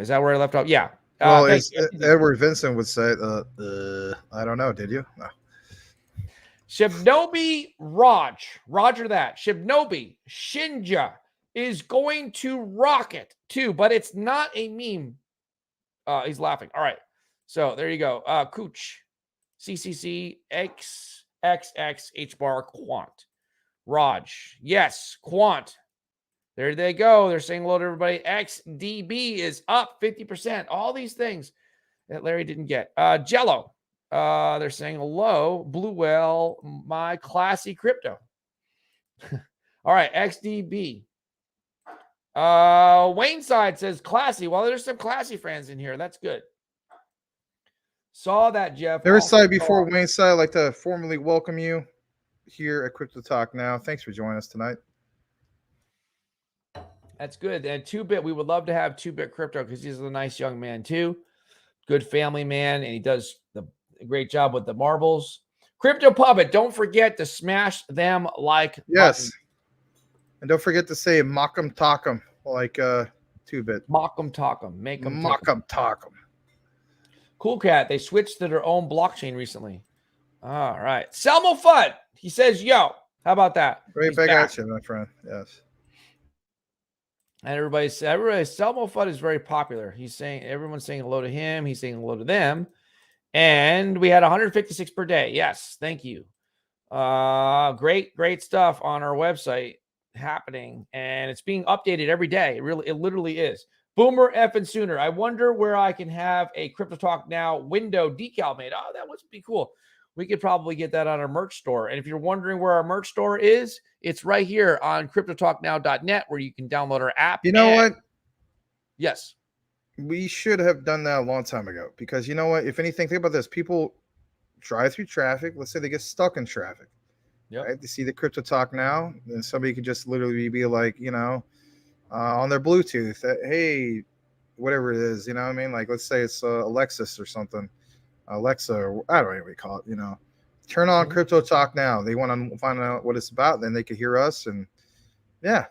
Speaker 1: that where I left off? Yeah.
Speaker 2: Well, Edward Vincent would say, I don't know. Did you? No.
Speaker 1: Shibnobi Roger that. Shibnobi Shinja is going to rock it too, but it's not a meme. He's laughing. All right. So there you go. Cooch, CCC, XXX, H-bar, Quant. Raj. Yes, Quant. There they go. They're saying hello to everybody. XDB is up 50%. All these things that Larry didn't get. Jello. They're saying hello, Blue Whale, my classy crypto. All right, XDB. Wayneside says classy. Well, there's some classy friends in here. That's good. Saw that, Jeff.
Speaker 2: Riverside, before Wayneside, I'd like to formally welcome you here at Crypto Talk Now. Thanks for joining us tonight.
Speaker 1: That's good. And 2-Bit, we would love to have 2-Bit Crypto because he's a nice young man too. Good family man, and he does a great job with the marbles. Crypto Puppet, don't forget to smash them like
Speaker 2: Yes.
Speaker 1: buttons.
Speaker 2: And don't forget to say mock 'em, talk 'em, like 2-Bit.
Speaker 1: Mock 'em, talk 'em, make them
Speaker 2: Mock 'em, talk 'em.
Speaker 1: Cool Cat, they switched to their own blockchain recently. All right. Selmo Fudd, he says, yo, how about that?
Speaker 2: Right
Speaker 1: He's
Speaker 2: back
Speaker 1: back.
Speaker 2: at you, my friend. Yes.
Speaker 1: And everybody, Selmo Fudd is very popular. He's saying, everyone's saying hello to him. He's saying hello to them. And we had 156 per day. Yes, thank you. Great stuff on our website happening, and it's being updated every day. It literally is. Boomer effing Sooner. I wonder where I can have a Crypto Talk Now window decal made. Oh, that would be cool. We could probably get that on our merch store. And if you're wondering where our merch store is, it's right here on cryptotalknow.net, where you can download our app.
Speaker 2: You know what?
Speaker 1: Yes.
Speaker 2: We should have done that a long time ago, because you know what? If anything, think about this. People drive through traffic. Let's say they get stuck in traffic.
Speaker 1: Yep.
Speaker 2: Right? They see the Crypto Talk Now, and somebody could just literally be like, on their Bluetooth, hey, whatever it is, you know what I mean? Like, let's say it's Alexis or something, Alexa, or I don't know what you call it, turn on Crypto Talk Now. They want to find out what it's about, then they could hear us. And yeah,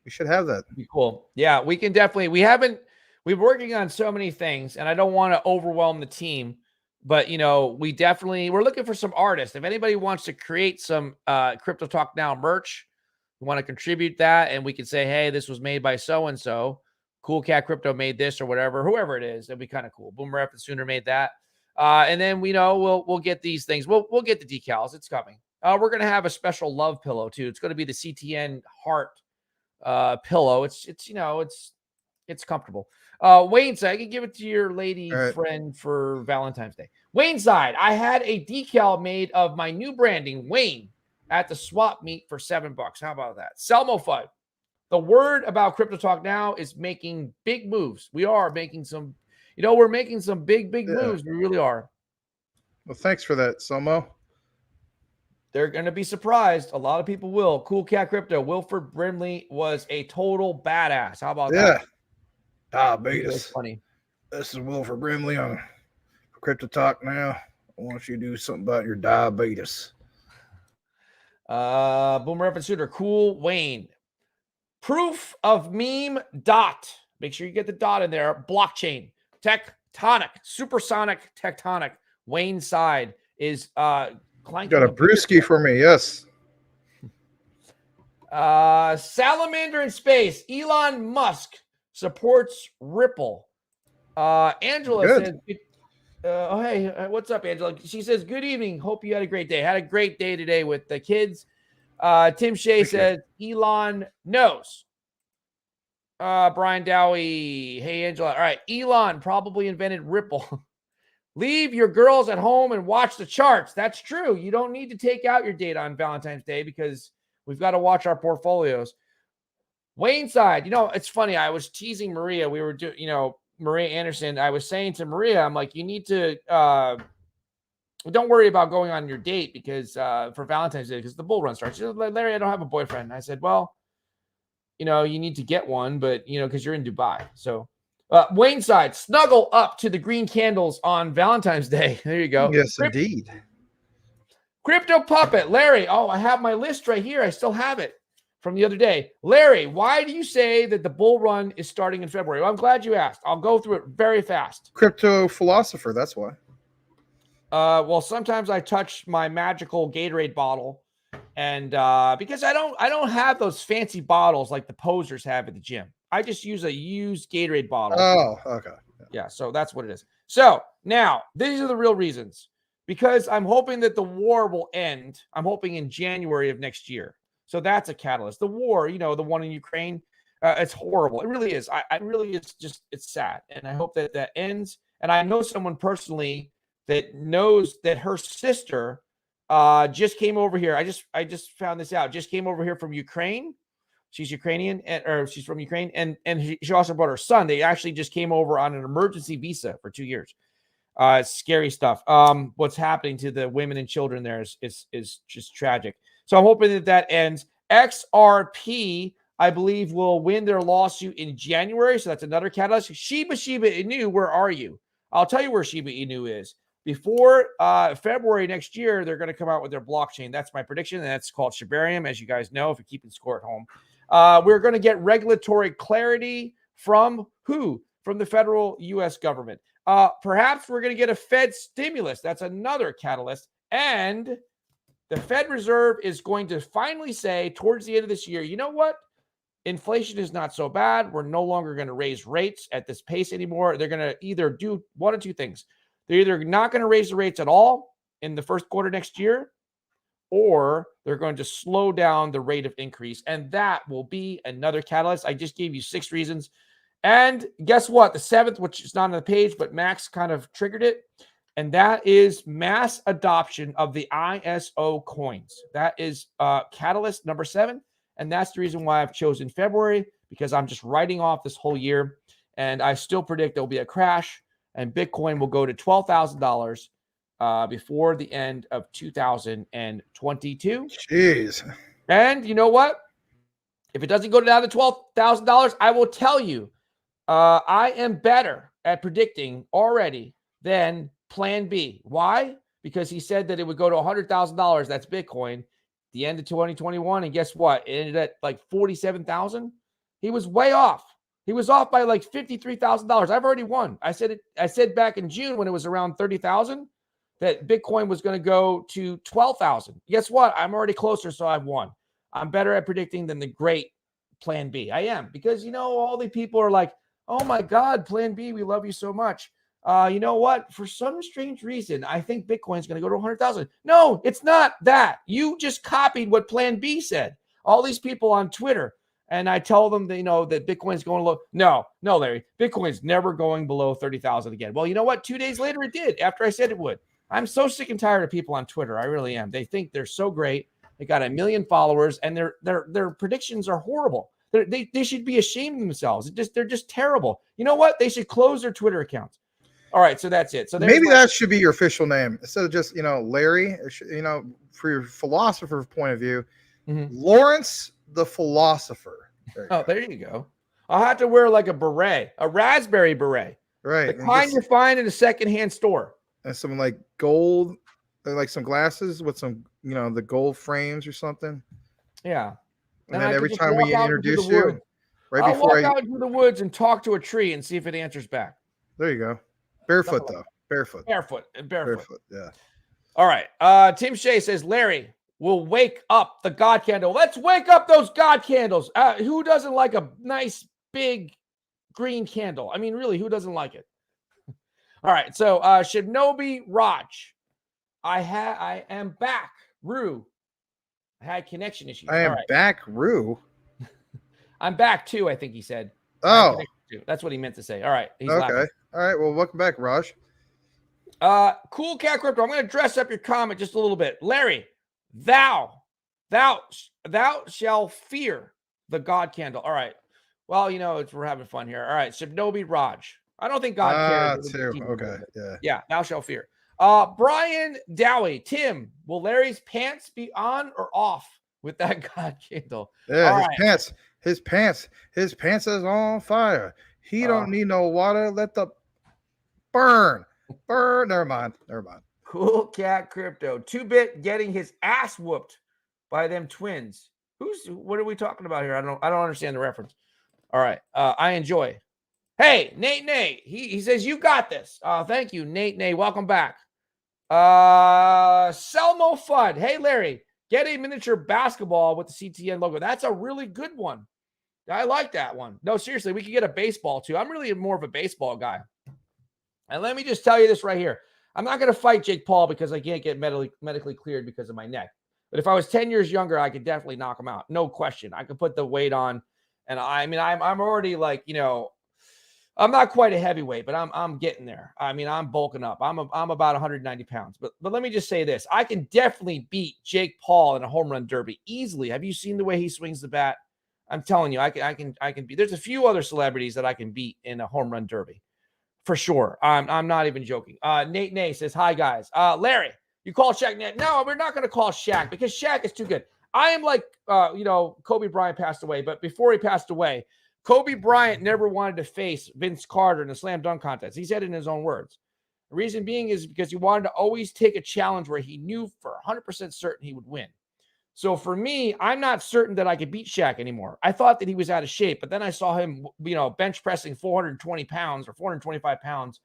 Speaker 2: we should have that.
Speaker 1: Be cool. Yeah, we can definitely, we're working on so many things, and I don't want to overwhelm the team, but we're looking for some artists. If anybody wants to create some Crypto Talk Now merch, we want to contribute that, and we can say, hey, this was made by so-and-so. Cool Cat Crypto made this, or whatever, whoever it is. That'd be kind of cool. Boomer F and Sooner made that. And then we'll get these things. We'll get the decals. It's coming. We're gonna have a special love pillow too. It's gonna be the CTN heart pillow. It's comfortable. Wayneside, I can give it to your lady friend for Valentine's Day. Wayneside, I had a decal made of my new branding, Wayne, at the swap meet for $7. How about that? Selmo Fudd. The word about Crypto Talk Now is making big moves. We are making some, we're making some big moves. We really are.
Speaker 2: Well, thanks for that, Selmo.
Speaker 1: They're going to be surprised. A lot of people will. Cool Cat Crypto. Wilford Brimley was a total badass. How about that?
Speaker 2: Diabetes.
Speaker 1: Funny.
Speaker 2: This is Wilford Brimley on Crypto Talk Now. I want you to do something about your diabetes.
Speaker 1: Boomer F and Shooter. Cool Wayne. Proof of meme dot. Make sure you get the dot in there. Blockchain. Tectonic. Supersonic tectonic. Wayne side is clanking.
Speaker 2: Got a brewski for me, yes.
Speaker 1: Salamander in space. Elon Musk supports Ripple. Angela says, hey, what's up, Angela? She says, good evening. Hope you had a great day. Had a great day today with the kids. Tim Shea says, Elon knows. Brian Dowie. Hey, Angela. All right. Elon probably invented Ripple. Leave your girls at home and watch the charts. That's true. You don't need to take out your data on Valentine's Day because we've got to watch our portfolios. Wayne side, it's funny. I was teasing Maria. We were doing, Maria Anderson. I was saying to Maria, I'm like, you need to, don't worry about going on your date because for Valentine's Day, because the bull run starts. She's like, Larry, I don't have a boyfriend. I said, well, you need to get one, but, because you're in Dubai. So, Wayne side, snuggle up to the green candles on Valentine's Day. There you go.
Speaker 2: Yes, indeed.
Speaker 1: Crypto Puppet, Larry. Oh, I have my list right here. I still have it from the other day. Larry, why do you say that the bull run is starting in February? Well, I'm glad you asked. I'll go through it very fast.
Speaker 2: Crypto philosopher, that's why.
Speaker 1: Well, sometimes I touch my magical Gatorade bottle, and because I don't have those fancy bottles like the posers have at the gym. I just use a used Gatorade bottle.
Speaker 2: Oh, okay.
Speaker 1: Yeah, so that's what it is. So now these are the real reasons. Because I'm hoping that the war will end. I'm hoping in January of next year. So that's a catalyst. The war, the one in Ukraine, it's horrible. It really is. I really, it's sad. And I hope that ends. And I know someone personally that knows that her sister just came over here. I just found this out. Just came over here from Ukraine. She's Ukrainian, or she's from Ukraine, and she also brought her son. They actually just came over on an emergency visa for 2 years. It's scary stuff. What's happening to the women and children there is just tragic. So I'm hoping that ends. XRP, I believe, will win their lawsuit in January. So that's another catalyst. Shiba Inu, where are you? I'll tell you where Shiba Inu is. Before February next year, they're going to come out with their blockchain. That's my prediction, and that's called Shibarium, as you guys know, if you're keeping score at home. We're going to get regulatory clarity from who? From the federal U.S. government. Perhaps we're going to get a Fed stimulus. That's another catalyst. And the Fed Reserve is going to finally say towards the end of this year, you know what? Inflation is not so bad. We're no longer going to raise rates at this pace anymore. They're going to either do one of two things. They're either not going to raise the rates at all in the first quarter next year, or they're going to slow down the rate of increase. And that will be another catalyst. I just gave you 6 reasons. And guess what? The 7th, which is not on the page, but Max kind of triggered it. And that is mass adoption of the ISO coins. That is catalyst number 7. And that's the reason why I've chosen February, because I'm just writing off this whole year. And I still predict there'll be a crash and Bitcoin will go to $12,000 before the end of 2022.
Speaker 2: Jeez.
Speaker 1: And you know what? If it doesn't go down to $12,000, I will tell you, I am better at predicting already than Plan B. Why? Because he said that it would go to $100,000. That's Bitcoin. The end of 2021. And guess what? It ended at like 47,000. He was way off. He was off by like $53,000. I've already won. I said back in June when it was around 30,000 that Bitcoin was going to go to 12,000. Guess what? I'm already closer, so I've won. I'm better at predicting than the great Plan B. I am, because, you know, all the people are like, oh my God, Plan B, we love you so much. You know what? For some strange reason, I think Bitcoin's going to go to 100,000. No, it's not that. You just copied what Plan B said. All these people on Twitter. And I tell them that, you know, that Bitcoin's going low. No, Larry, Bitcoin's never going below 30,000 again. Well, you know what? 2 days later, it did, after I said it would. I'm so sick and tired of people on Twitter. I really am. They think they're so great. They got 1 million followers, and their predictions are horrible. They should be ashamed of themselves. They're just terrible. You know what? They should close their Twitter accounts. All right, so that's it. So
Speaker 2: maybe that should be your official name instead of just, you know, Larry. You know, for your philosopher point of view, Lawrence the Philosopher.
Speaker 1: There you go. I'll have to wear like a beret, a raspberry beret,
Speaker 2: right?
Speaker 1: The kind you find in a secondhand store,
Speaker 2: and some like gold, like some glasses with some, you know, the gold frames or something.
Speaker 1: Yeah.
Speaker 2: And then every time we introduce you,
Speaker 1: right before I walk out into the woods and talk to a tree and see if it answers back.
Speaker 2: There you go. Barefoot though. Barefoot.
Speaker 1: Barefoot.
Speaker 2: Yeah.
Speaker 1: All right. Tim Shea says, Larry, we'll wake up the God candle. Let's wake up those God candles. Who doesn't like a nice big green candle? I mean, really, who doesn't like it? All right. So Shinobi Raj, I am back. Rue, I had connection issues.
Speaker 2: I am back, Rue.
Speaker 1: I'm back too, I think he said.
Speaker 2: Oh,
Speaker 1: that's what he meant to say. All right. He's
Speaker 2: okay.
Speaker 1: laughing.
Speaker 2: All right. Well, welcome back, Raj.
Speaker 1: Cool Cat Crypto. I'm going to dress up your comment just a little bit. Larry, thou shall fear the God candle. All right. Well, you know, we're having fun here. All right. Shinobi Raj. I don't think God cares.
Speaker 2: Too. Okay. Yeah.
Speaker 1: Yeah. Thou shall fear. Brian Dowie. Tim, will Larry's pants be on or off with that God candle?
Speaker 2: Yeah. His pants is on fire. He don't need no water. Let the burn. Never mind.
Speaker 1: Cool Cat Crypto. 2-Bit getting his ass whooped by them twins. What are we talking about here? I don't understand the reference. All right. I enjoy. Hey, Nate. He says, you got this. Thank you, Nate. Welcome back. Selmo Fudd. Hey, Larry, get a miniature basketball with the CTN logo. That's a really good one. I like that one. No, seriously, we could get a baseball too. I'm really more of a baseball guy. And let me just tell you this right here. I'm not going to fight Jake Paul because I can't get medically cleared because of my neck. But if I was 10 years younger, I could definitely knock him out. No question. I could put the weight on. And I'm already like, you know, I'm not quite a heavyweight, but I'm getting there. I mean, I'm bulking up. I'm about 190 pounds. But let me just say this: I can definitely beat Jake Paul in a home run derby easily. Have you seen the way he swings the bat? I'm telling you, I can beat. There's a few other celebrities that I can beat in a home run derby for sure. I'm not even joking. Nate Nay says, "Hi guys." Larry, you call Shaq? No, we're not going to call Shaq because Shaq is too good. I am like, Kobe Bryant passed away, but before he passed away, Kobe Bryant never wanted to face Vince Carter in a slam dunk contest. He said it in his own words. The reason being is because he wanted to always take a challenge where he knew for 100% certain he would win. So for me, I'm not certain that I could beat Shaq anymore. I thought that he was out of shape, but then I saw him, bench pressing 420 pounds or 425 pounds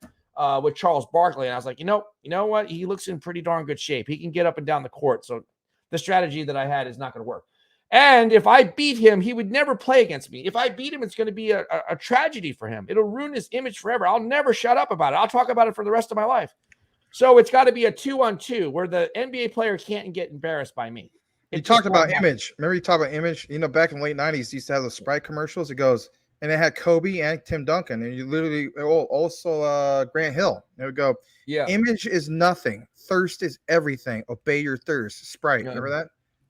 Speaker 1: with Charles Barkley. And I was like, you know what? He looks in pretty darn good shape. He can get up and down the court. So the strategy that I had is not going to work. And if I beat him, he would never play against me. If I beat him, it's going to be a tragedy for him. It'll ruin his image forever. I'll never shut up about it. I'll talk about it for the rest of my life. So it's got to be a 2-on-2 where the NBA player can't get embarrassed by me.
Speaker 2: You talked about image. Remember you talked about image? Back in the late 90s, you used to have the Sprite commercials. It goes, and it had Kobe and Tim Duncan. And you literally, also Grant Hill. It would go,
Speaker 1: yeah.
Speaker 2: Image is nothing. Thirst is everything. Obey your thirst. Sprite. Remember that?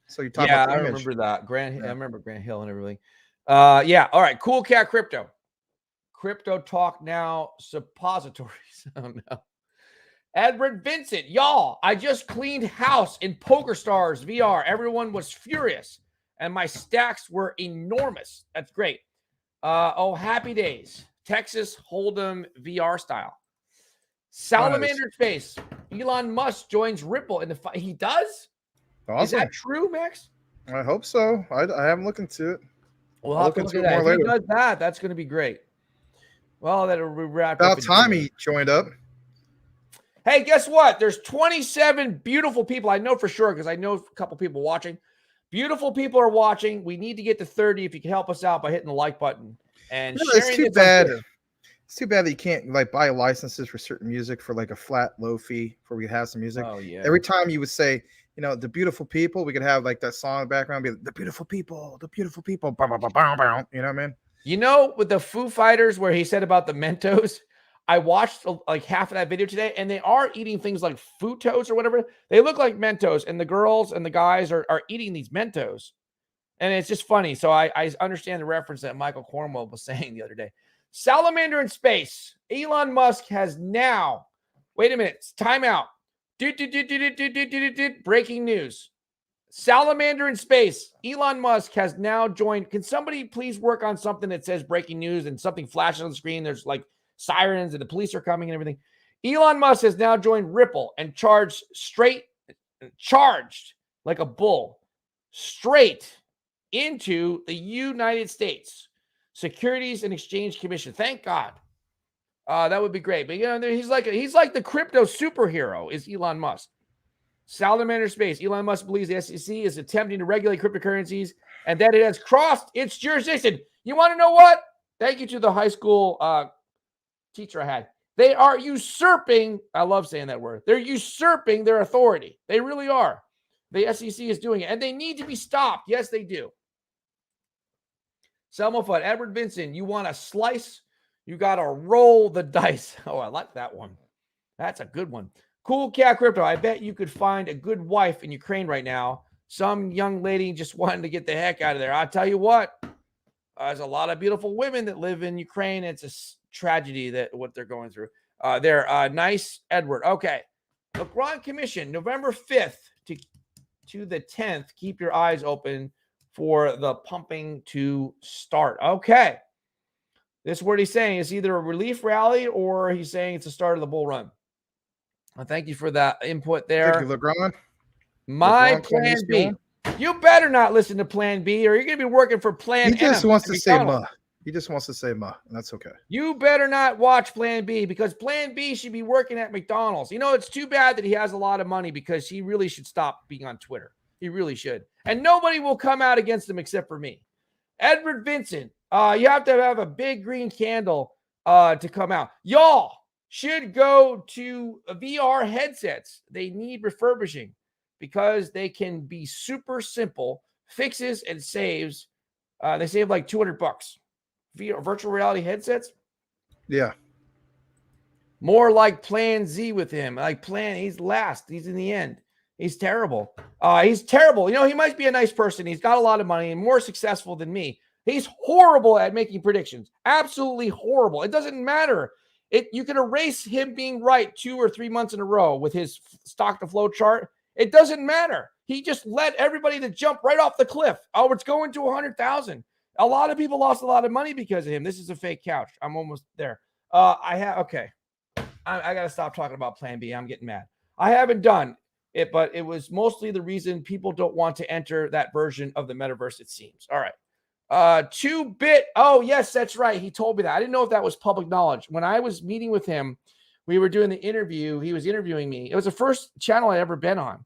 Speaker 2: So you talk about the image.
Speaker 1: I remember that. I remember Grant Hill and everything. Yeah. All right. Cool Cat Crypto. Crypto Talk Now suppositories. Oh no. Edward Vincent, y'all, I just cleaned house in PokerStars VR. Everyone was furious, and my stacks were enormous. That's great. Happy days. Texas Hold'em VR style. Salamander Space. Elon Musk joins Ripple in the fight. He does?
Speaker 2: Awesome.
Speaker 1: Is that true, Max?
Speaker 2: I hope so. I haven't looked into it.
Speaker 1: We'll have to look at that. If he does that, that's going to be great. Well, that'll be wrapped up.
Speaker 2: About time he joined up.
Speaker 1: Hey, guess what? There's 27 beautiful people. I know for sure because I know a couple people watching. Beautiful people are watching. We need to get to 30. If you can help us out by hitting the like button and sharing.
Speaker 2: It's too bad. It's too bad that you can't buy licenses for certain music for a flat low fee before we have some music.
Speaker 1: Oh yeah.
Speaker 2: Every time you would say, the beautiful people, we could have that song in the background, be the beautiful people, the beautiful people. Bah, bah, bah, bah, bah. You know what I mean?
Speaker 1: With the Foo Fighters where he said about the Mentos. I watched half of that video today, and they are eating things like Futos or whatever. They look like Mentos, and the girls and the guys are eating these Mentos. And it's just funny. So I understand the reference that Michael Cornwell was saying the other day. Salamander in space. Elon Musk has now, wait a minute, time out. Breaking news. Salamander in space. Elon Musk has now joined. Can somebody please work on something that says breaking news and something flashes on the screen? There's sirens and the police are coming and everything. Elon Musk has now joined Ripple and charged like a bull straight into the United States Securities and Exchange Commission. Thank God. That would be great. But he's like the crypto superhero is Elon Musk. Salamander Space. Elon Musk believes the SEC is attempting to regulate cryptocurrencies and that it has crossed its jurisdiction. You want to know what? Thank you to the high school teacher I had. They are usurping, I love saying that word. They're usurping their authority. They really are. The SEC is doing it, and they need to be stopped. Yes, they do. Selma Fudd, Edward Vincent, you want a slice? You got to roll the dice. Oh, I like that one. That's a good one. Cool Cat Crypto, I bet you could find a good wife in Ukraine right now. Some young lady just wanting to get the heck out of there. I'll tell you what, there's a lot of beautiful women that live in Ukraine. It's a tragedy that what they're going through. They're nice, Edward. Okay. The Grand Commission, November 5th to the 10th. Keep your eyes open for the pumping to start. Okay. This is what he's saying. It's either a relief rally or he's saying it's the start of the bull run. Well, thank you for that input there.
Speaker 2: Thank you, LeGrand.
Speaker 1: My plan B. You better not listen to Plan B or you're going to be working for Plan M.
Speaker 2: He just wants to say ma. He just wants to say ma, and that's okay.
Speaker 1: You better not watch Plan B because Plan B should be working at McDonald's. It's too bad that he has a lot of money because he really should stop being on Twitter. He really should. And nobody will come out against him except for me. Edward Vincent, you have to have a big green candle to come out. Y'all should go to VR headsets. They need refurbishing because they can be super simple fixes and saves. They save like $200. VR virtual reality headsets.
Speaker 2: Yeah.
Speaker 1: More like Plan Z with him. Like he's last. He's in the end. He's terrible. He's terrible. You know, he might be a nice person. He's got a lot of money and more successful than me. He's horrible at making predictions. Absolutely horrible. It doesn't matter. You can erase him being right 2 or 3 months in a row with his stock to flow chart. It doesn't matter. He just led everybody to jump right off the cliff. Oh, it's going to 100,000. A lot of people lost a lot of money because of him. This is a fake couch. I'm almost there. Okay. I got to stop talking about Plan B. I'm getting mad. I haven't done it, but it was mostly the reason people don't want to enter that version of the metaverse, it seems. All right. 2-bit. Oh, yes, that's right. He told me that. I didn't know if that was public knowledge. When I was meeting with him, we were doing the interview. He was interviewing me. It was the first channel I'd ever been on.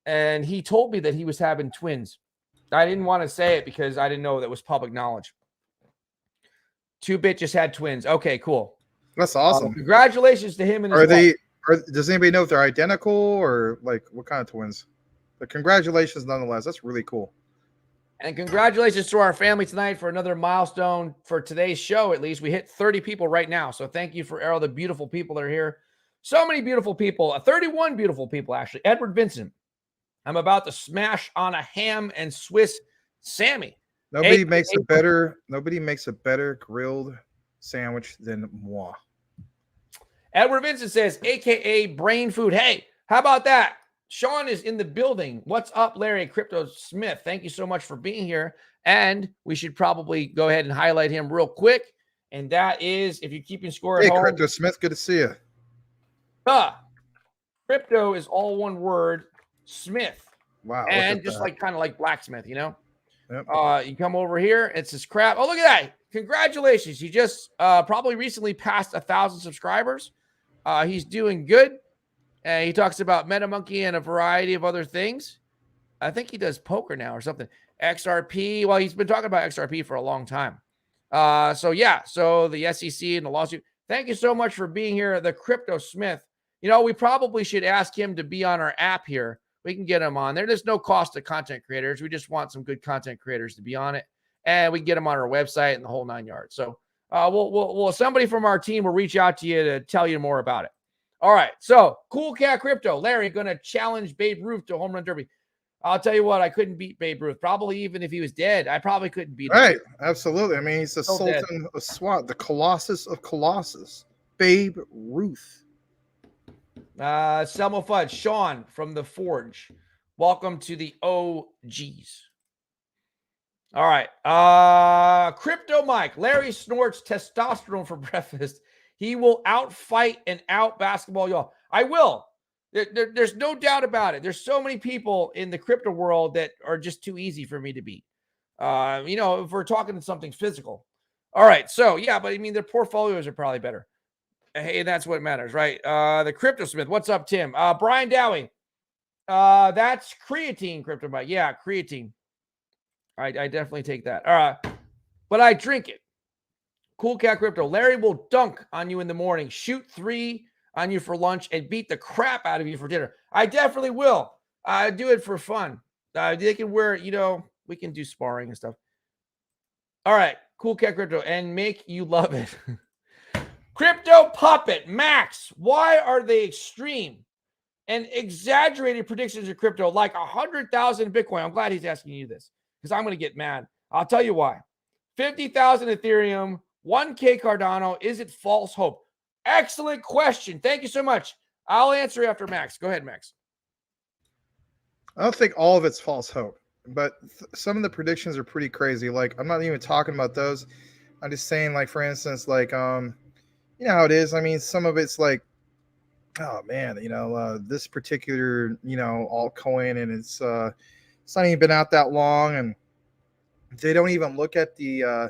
Speaker 1: And he told me that he was having twins. I didn't want to say it because I didn't know that was public knowledge. 2-bit just had twins. Okay, cool.
Speaker 2: That's awesome.
Speaker 1: Congratulations to him and his wife.
Speaker 2: Does anybody know if they're identical or like what kind of twins? But congratulations nonetheless. That's really cool.
Speaker 1: And congratulations to our family tonight for another milestone for today's show. At least we hit 30 people right now. So thank you for all the beautiful people that are here. So many beautiful people. 31 beautiful people, actually. Edward Vincent. I'm about to smash on a ham and Swiss Sammy.
Speaker 2: Nobody makes a better grilled sandwich than moi.
Speaker 1: Edward Vincent says, AKA Brain Food. Hey, how about that? Sean is in the building. What's up, Larry Crypto Smith? Thank you so much for being here. And we should probably go ahead and highlight him real quick. And that is, if you're keeping score at home.
Speaker 2: Hey, Crypto Smith, good to see you.
Speaker 1: Crypto is all one word, Smith.
Speaker 2: Wow.
Speaker 1: And just like kind of like blacksmith, you know?
Speaker 2: Yep.
Speaker 1: You come over here, it's this crap. Oh, look at that. Congratulations. He just probably recently passed 1,000 subscribers. He's doing good. And he talks about MetaMonkey and a variety of other things. I think he does poker now or something. XRP. Well, he's been talking about XRP for a long time. So the SEC and the lawsuit. Thank you so much for being here, the Crypto Smith. You know, we probably should ask him to be on our app here. We can get him on there. There's no cost to content creators. We just want some good content creators to be on it. And we can get them on our website and the whole 9 yards. So somebody from our team will reach out to you to tell you more about it. All right. So Cool Cat Crypto, Larry, going to challenge Babe Ruth to home run derby. I'll tell you what, I couldn't beat Babe Ruth. Probably even if he was dead, I probably couldn't beat him.
Speaker 2: Right. Absolutely. I mean, he's the Sultan of SWAT, the Colossus of Colossus, Babe Ruth.
Speaker 1: Selma Fudge, Sean from the Forge. Welcome to the OGs. All right. Crypto Mike. Larry snorts testosterone for breakfast. He will outfight and out basketball y'all. I will. There's no doubt about it. There's so many people in the crypto world that are just too easy for me to beat. If we're talking something physical. All right. So, yeah, but I mean, their portfolios are probably better. Hey, that's what matters, right? The Crypto Smith. What's up, Tim? Brian Dowie. That's creatine, Crypto Mike. Yeah, creatine. I definitely take that. All right. But I drink it. Cool Cat Crypto. Larry will dunk on you in the morning, shoot 3 on you for lunch, and beat the crap out of you for dinner. I definitely will. I do it for fun. They can wear, we can do sparring and stuff. All right. Cool Cat Crypto. And make you love it. Crypto Puppet. Max. Why are they extreme and exaggerated predictions of crypto like 100,000 Bitcoin? I'm glad he's asking you this because I'm going to get mad. I'll tell you why. 50,000 Ethereum, 1K Cardano. Is it false hope? Excellent question. Thank you so much. I'll answer after Max. Go ahead, Max.
Speaker 2: I don't think all of it's false hope, but some of the predictions are pretty crazy. Like, I'm not even talking about those. I'm just saying, like, for instance, like, you know how it is. I mean, some of it's like, oh man, this particular, altcoin, and it's not even been out that long, and they don't even look at the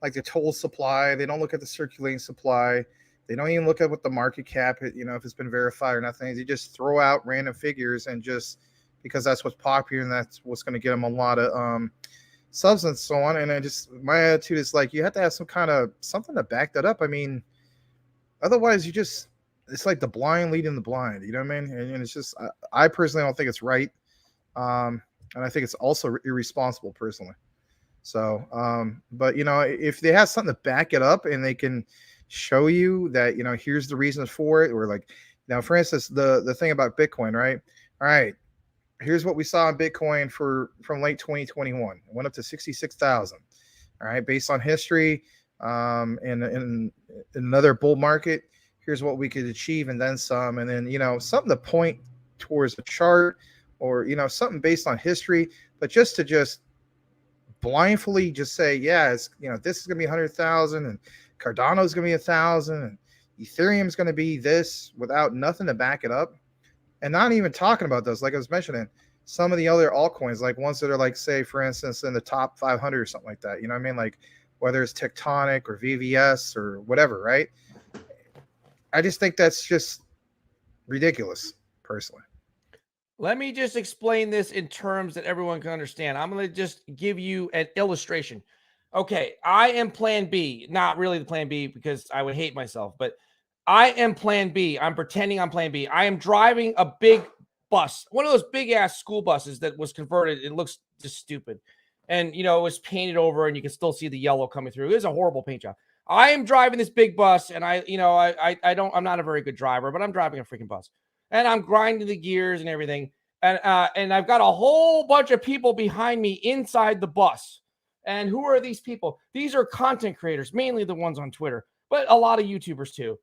Speaker 2: like the total supply. They don't look at the circulating supply. They don't even look at what the market cap, if it's been verified or nothing. They just throw out random figures and just because that's what's popular and that's what's going to get them a lot of subs and so on. And my attitude is like, you have to have some kind of something to back that up. I mean, otherwise it's like the blind leading the blind, you know what I mean? And it's just, I personally don't think it's right. And I think it's also irresponsible personally. So, but if they have something to back it up and they can show you that, here's the reasons for it. Or like, now, for instance, the thing about Bitcoin, right? All right, here's what we saw in Bitcoin from late 2021. It went up to 66,000. All right, based on history, in another bull market, here's what we could achieve and then some. And then, something to point towards a chart or, something based on history, but just blindly just say, yeah, it's, this is going to be 100,000 and Cardano is going to be 1,000 and Ethereum is going to be this without nothing to back it up. And not even talking about those, like I was mentioning, some of the other altcoins, like ones that are like, say, for instance, in the top 500 or something like that. You know what I mean? Like whether it's Tectonic or VVS or whatever, right? I just think that's just ridiculous, personally.
Speaker 1: Let me just explain this in terms that everyone can understand. I'm going to just give you an illustration. Okay, I am plan B, not really the plan B because I would hate myself, but I am plan B. I'm pretending I'm plan B. I am driving a big bus, one of those big ass school buses that was converted. It looks just stupid. And, it was painted over and you can still see the yellow coming through. It was a horrible paint job. I am driving this big bus and I'm not a very good driver, but I'm driving a freaking bus and I'm grinding the gears and everything. And I've got a whole bunch of people behind me inside the bus. And who are these people? These are content creators, mainly the ones on Twitter, but a lot of YouTubers too.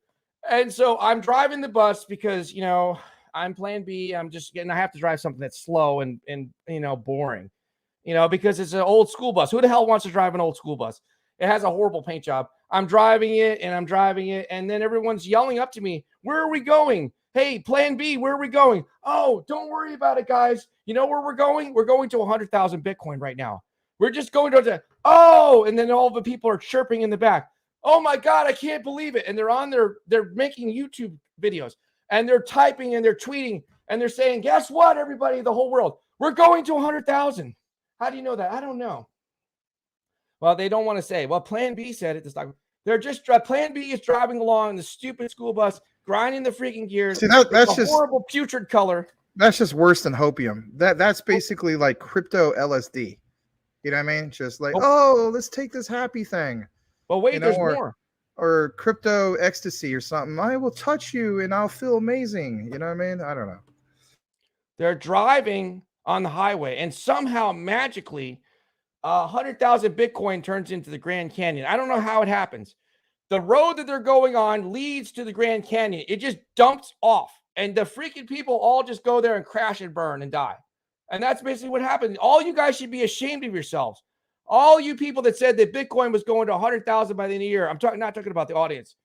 Speaker 1: And so I'm driving the bus because, I'm plan B. I have to drive something that's slow and boring, because it's an old school bus. Who the hell wants to drive an old school bus? It has a horrible paint job. I'm driving it. And then everyone's yelling up to me, where are we going? Hey, plan B, where are we going? Oh, don't worry about it, guys. You know where we're going? We're going to 100,000 Bitcoin right now. We're just going to, and then all the people are chirping in the back. Oh my God, I can't believe it. And they're making YouTube videos and they're typing and they're tweeting and they're saying, guess what, everybody, the whole world, we're going to 100,000. How do you know that? I don't know. Well, they don't want to say, well, plan B said it. They're just, plan B is driving along in the stupid school bus, grinding the freaking gears.
Speaker 2: See, that's just
Speaker 1: horrible putrid color.
Speaker 2: That's just worse than hopium. That's basically like crypto LSD. You know what I mean? Just like, let's take this happy thing.
Speaker 1: But wait, there's more.
Speaker 2: Or crypto ecstasy or something. I will touch you and I'll feel amazing. You know what I mean? I don't know.
Speaker 1: They're driving on the highway and somehow magically 100,000 Bitcoin turns into the Grand Canyon. I don't know how it happens. The road that they're going on leads to the Grand Canyon. It just dumps off and the freaking people all just go there and crash and burn and die. And that's basically what happened. All you guys should be ashamed of yourselves. All you people that said that Bitcoin was going to 100,000 by the end of the year. I'm not talking about the audience.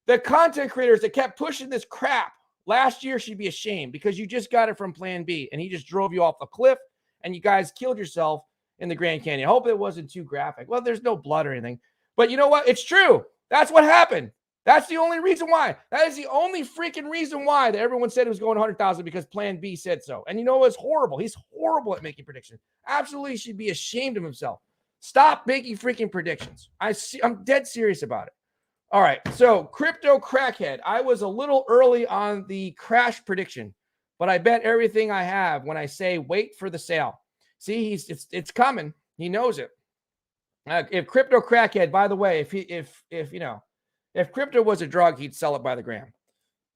Speaker 1: The content creators that kept pushing this crap last year should be ashamed because you just got it from plan B and he just drove you off the cliff and you guys killed yourself in the Grand Canyon. I hope it wasn't too graphic. Well, there's no blood or anything, but you know what? It's true. That's what happened. That's the only reason why. That is the only freaking reason why that everyone said it was going to 100,000 because plan B said so. And you know what's horrible? He's horrible at making predictions. Absolutely should be ashamed of himself. Stop making freaking predictions. I'm dead serious about it. All right. So crypto crackhead. I was a little early on the crash prediction, but I bet everything I have when I say wait for the sale. See, it's coming. He knows it. If crypto crackhead, by the way, if crypto was a drug, he'd sell it by the gram.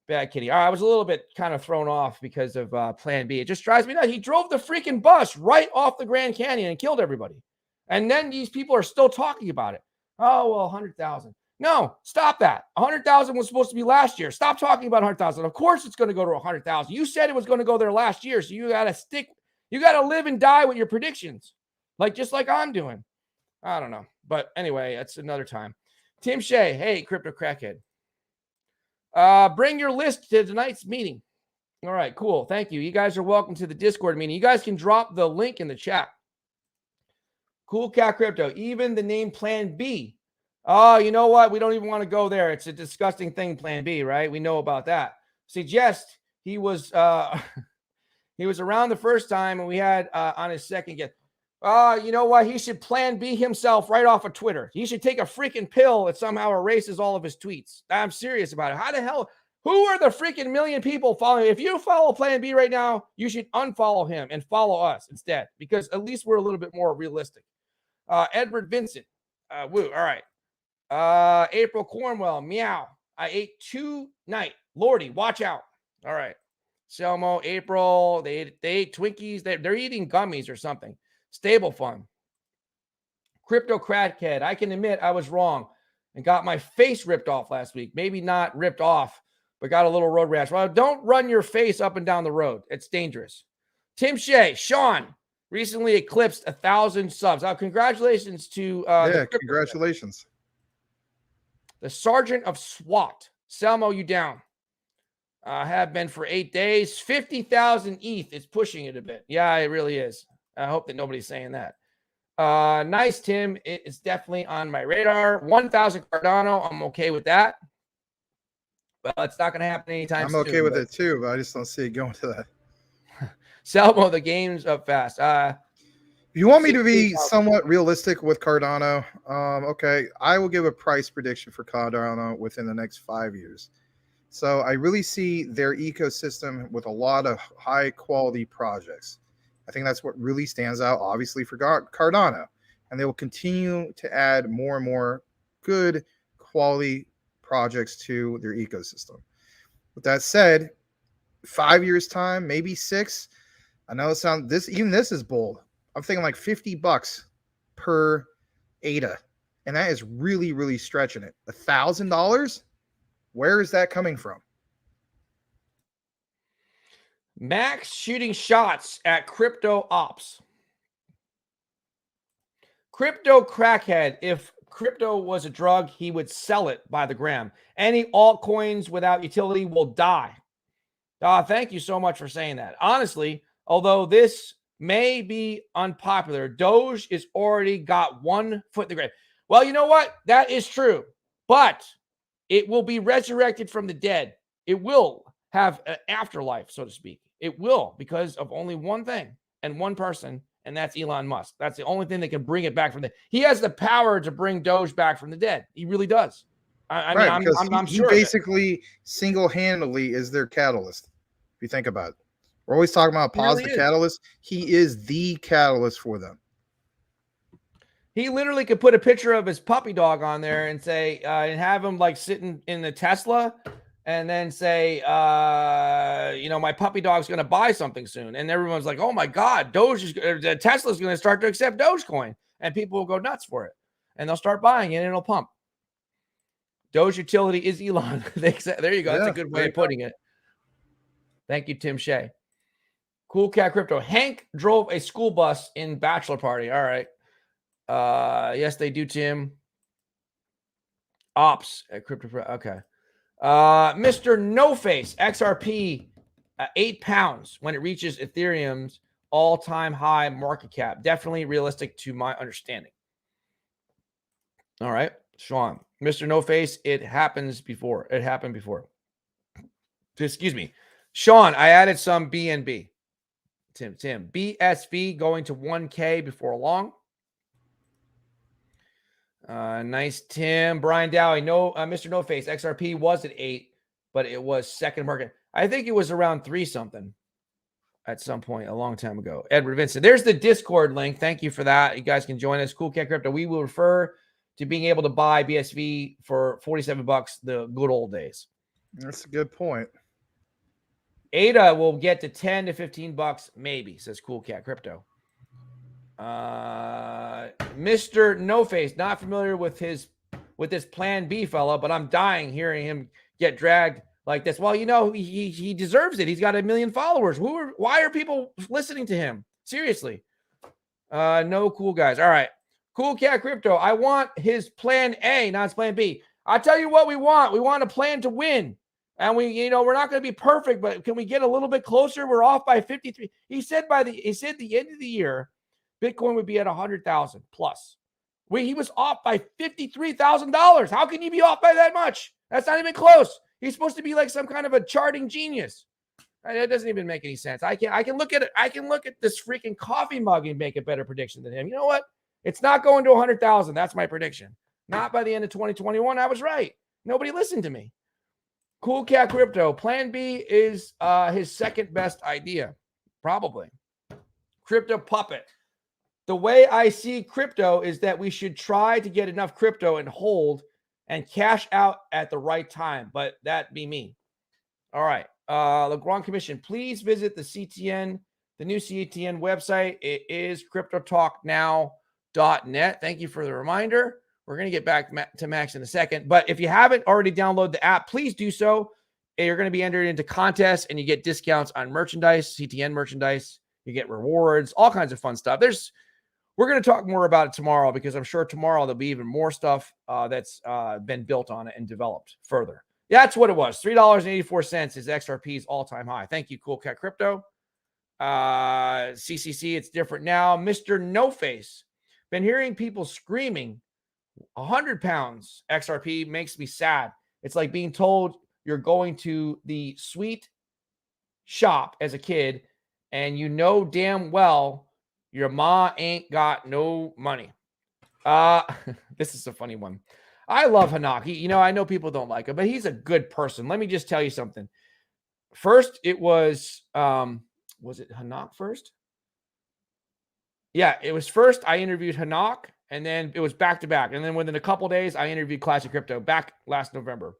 Speaker 1: Bad kitty. I was a little bit kind of thrown off because of plan B. It just drives me nuts. He drove the freaking bus right off the Grand Canyon and killed everybody. And then these people are still talking about it. Oh, well, 100,000. No, stop that. 100,000 was supposed to be last year. Stop talking about 100,000. Of course it's going to go to 100,000. You said it was going to go there last year, so you got to live and die with your predictions. Just like I'm doing. I don't know. But anyway, that's another time. Tim Shea, hey, crypto crackhead. Bring your list to tonight's meeting. All right, cool. Thank you. You guys are welcome to the Discord meeting. You guys can drop the link in the chat. Cool Cat Crypto. Even the name Plan B. Oh, you know what? We don't even want to go there. It's a disgusting thing, Plan B, right? We know about that. Suggest he was he was around the first time and we had on his second guest. You know what? He should Plan B himself right off of Twitter. He should take a freaking pill that somehow erases all of his tweets. I'm serious about it. How the hell? Who are the freaking million people following? If you follow Plan B right now, you should unfollow him and follow us instead because at least we're a little bit more realistic. Edward Vincent. Woo. All right. April Cornwell, meow. I ate tonight. Lordy, watch out. All right. Selmo, April, they ate Twinkies. They're eating gummies or something. Stable Fun. Crypto Crackhead. I can admit I was wrong and got my face ripped off last week. Maybe not ripped off, but got a little road rash. Well, don't run your face up and down the road. It's dangerous. Tim Shea, Sean, recently eclipsed 1,000 subs. Congratulations to
Speaker 2: congratulations.
Speaker 1: The Sergeant of SWAT. Selmo, you down. Have been for 8 days. 50,000 ETH is pushing it a bit. Yeah, it really is. I hope that nobody's saying that. Nice, Tim. It's definitely on my radar. 1,000 Cardano. I'm okay with that. Well, it's not going to happen anytime soon.
Speaker 2: I'm okay with it too, but I just don't see it going to that.
Speaker 1: Selmo, the game's up fast.
Speaker 2: If you want me to be somewhat realistic with Cardano, okay, I will give a price prediction for Cardano within the next 5 years. So I really see their ecosystem with a lot of high quality projects. I think that's what really stands out, obviously, for Cardano. And they will continue to add more and more good quality projects to their ecosystem. With that said, 5 years time, maybe 6. I know this is bold. I'm thinking like $50 per ADA. And that is really, really stretching it. $1,000? Where is that coming from?
Speaker 1: Max shooting shots at crypto ops. Crypto Crackhead. If crypto was a drug, he would sell it by the gram. Any altcoins without utility will die. Thank you so much for saying that. Honestly, although this may be unpopular, Doge is already got 1 foot in the grave. Well, you know what? That is true. But it will be resurrected from the dead. It will have an afterlife, so to speak. It will, because of only one thing and one person, and that's Elon Musk. That's the only thing that can bring it back from the dead. He has the power to bring Doge back from the dead. He really does. I'm sure
Speaker 2: he basically single-handedly is their catalyst. If you think about it, we're always talking about positive catalyst. He is the catalyst for them.
Speaker 1: He literally could put a picture of his puppy dog on there and say, and have him like sitting in the Tesla, and then say, my puppy dog's going to buy something soon, and everyone's like, oh my God, Tesla's going to start to accept Dogecoin, and people will go nuts for it, and they'll start buying it, and it'll pump. Doge utility is Elon. There you go. That's a good way of putting it. Thank you, Tim Shea. Cool Cat Crypto. Hank drove a school bus in bachelor party. All right. Yes, they do, Tim. Ops at Crypto. Okay. Mr. No Face, XRP, 8 pounds when it reaches Ethereum's all-time high market cap. Definitely realistic to my understanding. All right, Sean. Mr. No Face, it happens before. It happened before. Excuse me. Sean, I added some BNB. Tim. BSV going to 1K before long. Nice, Tim. Brian Dowie. No, Mr. No Face. XRP was at 8, but it was second market. I think it was around 3 something at some point a long time ago. Edward Vincent. There's the Discord link. Thank you for that. You guys can join us. Cool Cat Crypto. We will refer to being able to buy BSV for $47 the good old days.
Speaker 2: That's a good point.
Speaker 1: ADA will get to $10 to $15 maybe, says Cool Cat Crypto. Mr. No Face, not familiar with this Plan B fella, but I'm dying hearing him get dragged like this. Well, he deserves it. He's got 1 million followers. Why are people listening to him? Seriously. No cool guys. All right. Cool Cat Crypto. I want his Plan A, not his Plan B. I'll tell you what we want. We want a plan to win. And we're not going to be perfect, but can we get a little bit closer? We're off by 53. He said the end of the year, Bitcoin would be at 100,000 plus. He was off by $53,000. How can you be off by that much? That's not even close. He's supposed to be like some kind of a charting genius. It doesn't even make any sense. I can look at it. I can look at this freaking coffee mug and make a better prediction than him. You know what? It's not going to 100,000. That's my prediction. Not by the end of 2021. I was right. Nobody listened to me. Cool Cat Crypto. Plan B is his second best idea. Probably. Crypto Puppet. The way I see crypto is that we should try to get enough crypto and hold and cash out at the right time, but that be me. All right. Legrand Commission, please visit the CTN, the new CTN website. It is cryptotalknow.net. Thank you for the reminder. We're going to get back to Max in a second. But if you haven't already downloaded the app, please do so. You're going to be entered into contests and you get discounts on merchandise, CTN merchandise. You get rewards, all kinds of fun stuff. We're going to talk more about it tomorrow because I'm sure tomorrow there'll be even more stuff that's been built on it and developed further. That's what it was. $3.84 is XRP's all-time high. Thank you, Cool Cat Crypto. CCC, it's different now. Mr. No Face, been hearing people screaming 100 pounds XRP makes me sad. It's like being told you're going to the sweet shop as a kid and you know damn well your ma ain't got no money. This is a funny one. I love Hanaki. I know people don't like him, but he's a good person. Let me just tell you something. First, it was it Hanak first? Yeah, it was first. I interviewed Hanak, and then it was back to back. And then within a couple days, I interviewed Classic Crypto back last November.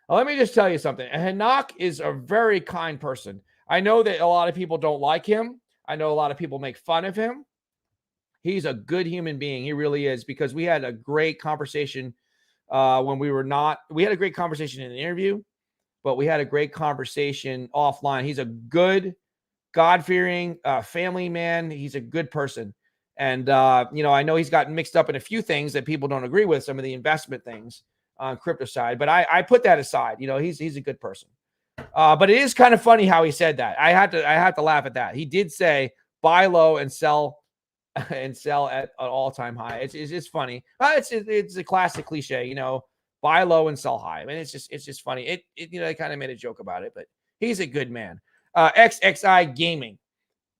Speaker 1: Now, let me just tell you something. Hanak is a very kind person. I know that a lot of people don't like him. I know a lot of people make fun of him. He's a good human being. He really is, because we had a great conversation when we had a great conversation in the interview, but we had a great conversation offline. He's a good, God-fearing family man. He's a good person. And, I know he's gotten mixed up in a few things that people don't agree with, some of the investment things on crypto side, but I put that aside. He's a good person. But it is kind of funny how he said that. I had to laugh at that. He did say buy low and sell at an all-time high. It's funny. It's a classic cliche, buy low and sell high. I mean, it's just funny. I kind of made a joke about it, but he's a good man. XXI Gaming.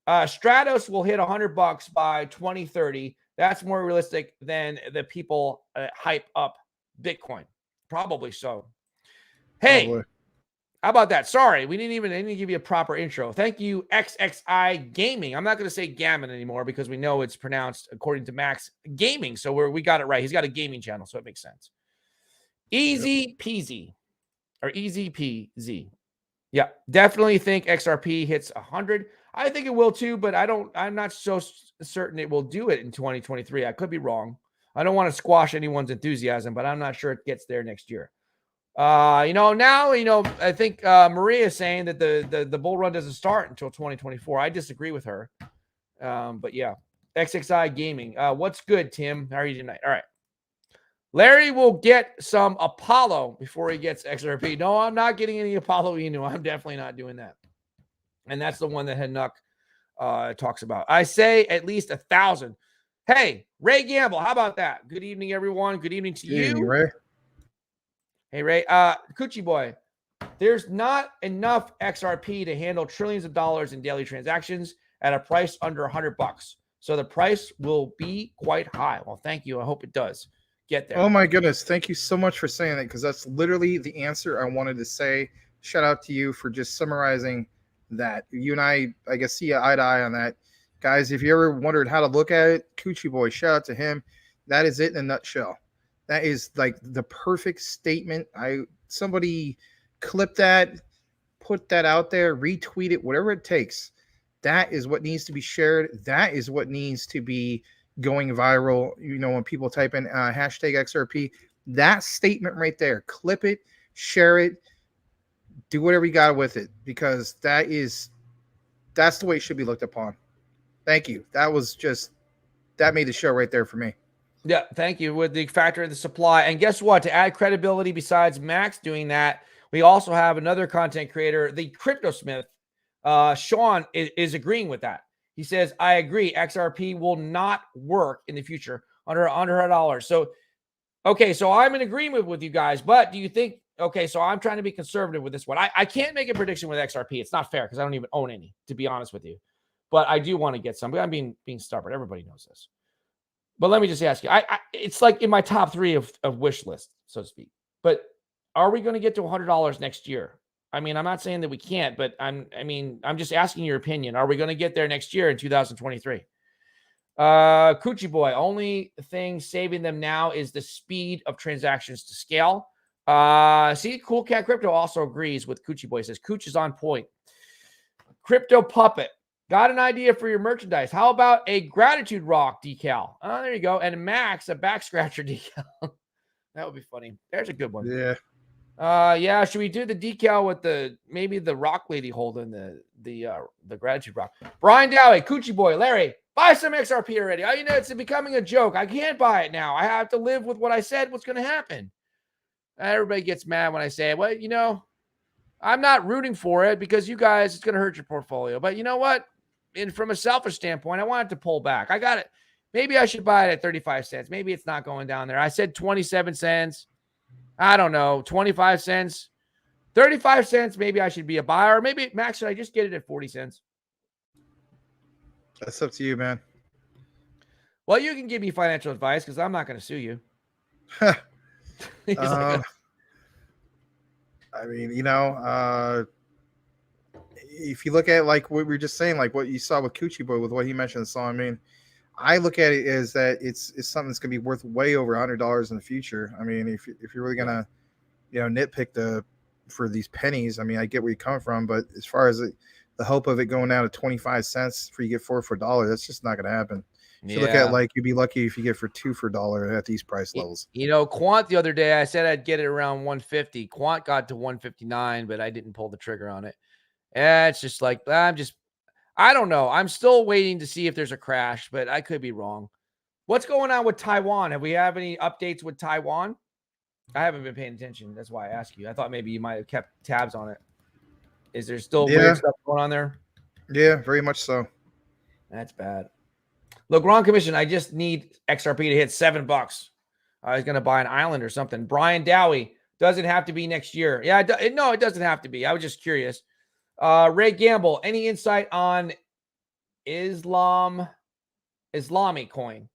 Speaker 1: Stratos will hit $100 by 2030. That's more realistic than the people hype up Bitcoin. Probably so. Hey,
Speaker 2: Probably.
Speaker 1: How about that? Sorry, I didn't give you a proper intro. Thank you, XXI Gaming. I'm not going to say Gammon anymore because we know it's pronounced, according to Max, gaming. So we got it right. He's got a gaming channel, so it makes sense. Easy peasy, or easy peasy. Yeah, definitely think XRP hits 100. I think it will too, but I'm not so certain it will do it in 2023. I could be wrong. I don't want to squash anyone's enthusiasm, but I'm not sure it gets there next year. I think Maria is saying that the bull run doesn't start until 2024. I disagree with her. But yeah, XXI Gaming. What's good, Tim? How are you tonight? All right. Larry will get some Apollo before he gets XRP. No, I'm not getting any Apollo Inu. I'm definitely not doing that. And that's the one that Hanuk talks about. I say at least 1,000. Hey, Ray Gamble, how about that? Good evening, everyone. Good evening to you.
Speaker 2: Evening, Ray.
Speaker 1: Hey, Ray. Coochie Boy, there's not enough XRP to handle trillions of dollars in daily transactions at a price under $100. So the price will be quite high. Well, thank you. I hope it does get there.
Speaker 2: Oh my goodness. Thank you so much for saying that, because that's literally the answer I wanted to say. Shout out to you for just summarizing that. You and I guess, see eye to eye on that. Guys, if you ever wondered how to look at it, Coochie Boy, shout out to him. That is it in a nutshell. That is like the perfect statement. Somebody clip that, put that out there, retweet it, whatever it takes. That is what needs to be shared. That is what needs to be going viral. When people type in hashtag XRP, that statement right there, clip it, share it, do whatever you got with it, because that's the way it should be looked upon. Thank you. That made the show right there for me.
Speaker 1: Yeah, thank you. With the factor of the supply. And guess what? To add credibility, besides Max doing that, we also have another content creator, the Cryptosmith. Sean is agreeing with that. He says, I agree. XRP will not work in the future under $100. So I'm in agreement with you guys. But do you think, so I'm trying to be conservative with this one. I can't make a prediction with XRP. It's not fair because I don't even own any, to be honest with you. But I do want to get some. But I'm being stubborn. Everybody knows this. But let me just ask you, it's like in my top 3 of wish list, so to speak. But are we going to get to $100 next year? I mean, I'm not saying that we can't, but I'm just asking your opinion. Are we going to get there next year in 2023? Coochie Boy, only thing saving them now is the speed of transactions to scale. See, Cool Cat Crypto also agrees with Coochie Boy. Says Cooch is on point. Crypto Puppet, got an idea for your merchandise. How about a gratitude rock decal? Oh, there you go. And Max, a back scratcher decal. That would be funny. There's a good one.
Speaker 2: Yeah.
Speaker 1: Yeah. Should we do the decal with maybe the rock lady holding the gratitude rock? Brian Dowie, Coochie Boy, Larry, buy some XRP already. You know, it's becoming a joke. I can't buy it now. I have to live with what I said. What's going to happen? Everybody gets mad when I say, well, you know, I'm not rooting for it because you guys, it's going to hurt your portfolio. But you know what? And from a selfish standpoint, I wanted to pull back. I got it. Maybe I should buy it at 35 cents. Maybe it's not going down there. I said 27 cents. I don't know, 25 cents, 35 cents. Maybe I should be a buyer. Maybe, Max, should I just get it at 40 cents?
Speaker 2: That's up to you, man.
Speaker 1: Well, you can give me financial advice because I'm not going to sue you.
Speaker 2: I mean, you know, if you look at like what we were just saying, like what you saw with Coochie Boy, with what he mentioned, so I mean, I look at it as that it's something that's gonna be worth way over $100 in the future. I mean, if you're really gonna, you know, nitpick for these pennies, I mean, I get where you're coming from, but as far as the hope of it going down to 25 cents for you get 4 for $1, that's just not gonna happen. If you look at like, you'd be lucky if you get for 2 for $1 at these price levels.
Speaker 1: You know, Quant the other day, I said I'd get it around 150. Quant got to 159, but I didn't pull the trigger on it. And it's just like, I don't know. I'm still waiting to see if there's a crash, but I could be wrong. What's going on with Taiwan? Have we have any updates with Taiwan? I haven't been paying attention. That's why I asked you. I thought maybe you might have kept tabs on it. Is there still weird stuff going on there?
Speaker 2: Yeah, very much so.
Speaker 1: That's bad. Look, wrong commission. I just need XRP to hit $7. I was going to buy an island or something. Brian Dowie, doesn't have to be next year. Yeah, no, it doesn't have to be. I was just curious. Ray Gamble, any insight on Islamic coin?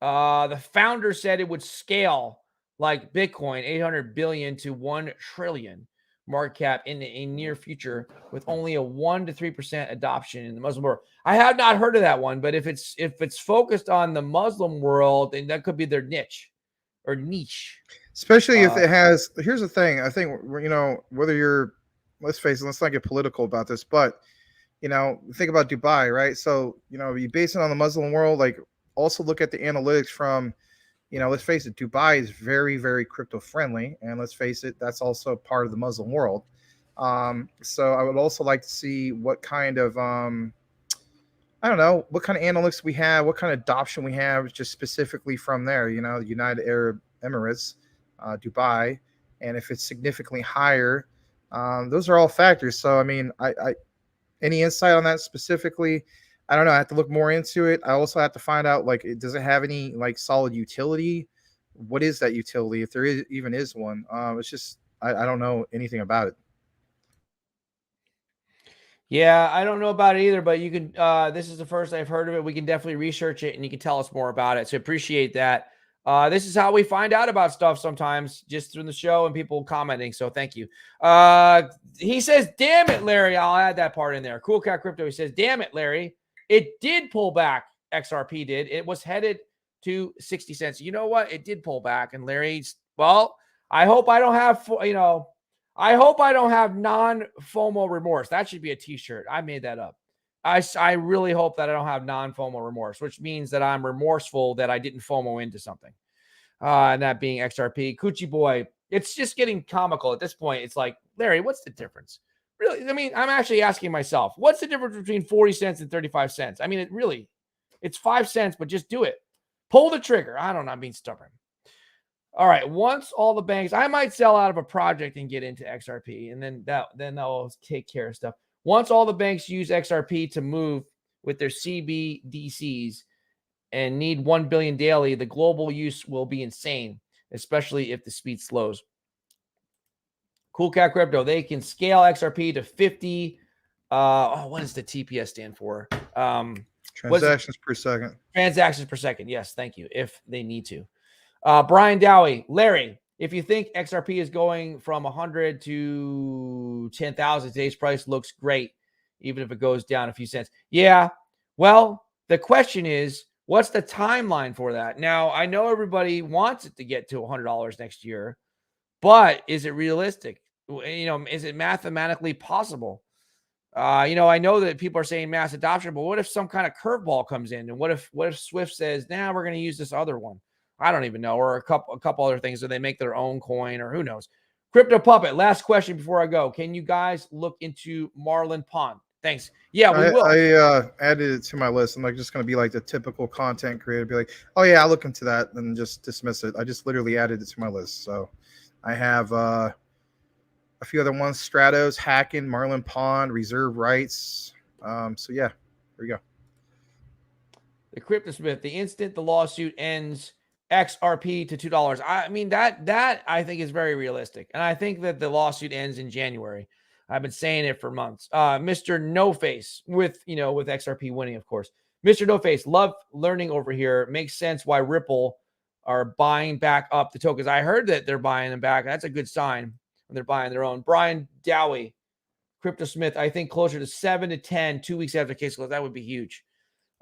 Speaker 1: The founder said it would scale like Bitcoin, 800 billion to 1 trillion market cap in a near future with only a 1 to 3% adoption in the Muslim world. I have not heard of that one, but if it's focused on the Muslim world, then that could be their niche.
Speaker 2: Especially if it has, here's the thing. I think, you know, whether you're, let's face it, let's not get political about this, but, you know, think about Dubai, right? So, you know, you base it on the Muslim world, like also look at the analytics from, you know, let's face it, Dubai is very, very crypto friendly. And let's face it, that's also part of the Muslim world. So I would also like to see what kind of, I don't know, what kind of analytics we have, what kind of adoption we have just specifically from there, you know, the United Arab Emirates, Dubai, and if it's significantly higher, those are all factors. So, I mean, I any insight on that specifically? I don't know. I have to look more into it. I also have to find out, like, does it have any like solid utility? What is that utility? If there even is one, it's just, I don't know anything about it.
Speaker 1: Yeah, I don't know about it either, but you can, this is the first I've heard of it. We can definitely research it and you can tell us more about it. So appreciate that. This is how we find out about stuff sometimes, just through the show and people commenting. So thank you. He says, damn it, Larry. I'll add that part in there. Cool Cat Crypto. He says, damn it, Larry. It did pull back. XRP did. It was headed to 60 cents. You know what? It did pull back. And Larry's, well, I hope I don't have, I hope I don't have non-FOMO remorse. That should be a t-shirt. I made that up. I really hope that I don't have non-FOMO remorse, which means that I'm remorseful that I didn't FOMO into something. And that being XRP. Coochie Boy, it's just getting comical at this point. It's like, Larry, what's the difference? Really, I mean, I'm actually asking myself, what's the difference between 40 cents and 35 cents? I mean, it's 5 cents, but just do it. Pull the trigger. I don't know. I'm being stubborn. All right. Once all the banks, I might sell out of a project and get into XRP, and then that'll take care of stuff. Once all the banks use XRP to move with their CBDCs and need 1 billion daily, the global use will be insane, especially if the speed slows. Cool Cat Crypto, they can scale XRP to 50. What does the TPS stand for?
Speaker 2: Transactions per second.
Speaker 1: Transactions per second. Yes, thank you. If they need to. Brian Dowie, Larry, if you think XRP is going from 100 to 10,000, today's price looks great, even if it goes down a few cents. Yeah. Well, the question is, What's the timeline for that? Now, I know everybody wants it to get to $100 next year, but is it realistic? Is it mathematically possible? I know that people are saying mass adoption, but what if some kind of curveball comes in? And what if Swift says, "Nah, we're going to use this other one"? I don't even know, or a couple other things, so they make their own coin, or who knows? Crypto Puppet, last question before I go. Can you guys look into Marlin Pond? Thanks. Yeah, we will.
Speaker 2: I added it to my list. I'm like just going to be like the typical content creator, be like, oh yeah, I'll look into that, and just dismiss it. I just literally added it to my list. So I have a few other ones: Stratos, Hacking, Marlin Pond, Reserve Rights. So yeah, there you go.
Speaker 1: The Cryptosmith, the instant the lawsuit ends, XRP to $2. I mean, that I think is very realistic. And I think that the lawsuit ends in January. I've been saying it for months. Mr. No Face with XRP winning, of course. Mr. No Face, love learning over here. Makes sense why Ripple are buying back up the tokens. I heard that they're buying them back. That's a good sign when they're buying their own. Brian Dowie, Cryptosmith, I think closer to 7 to 10, 2 weeks after case close. That would be huge.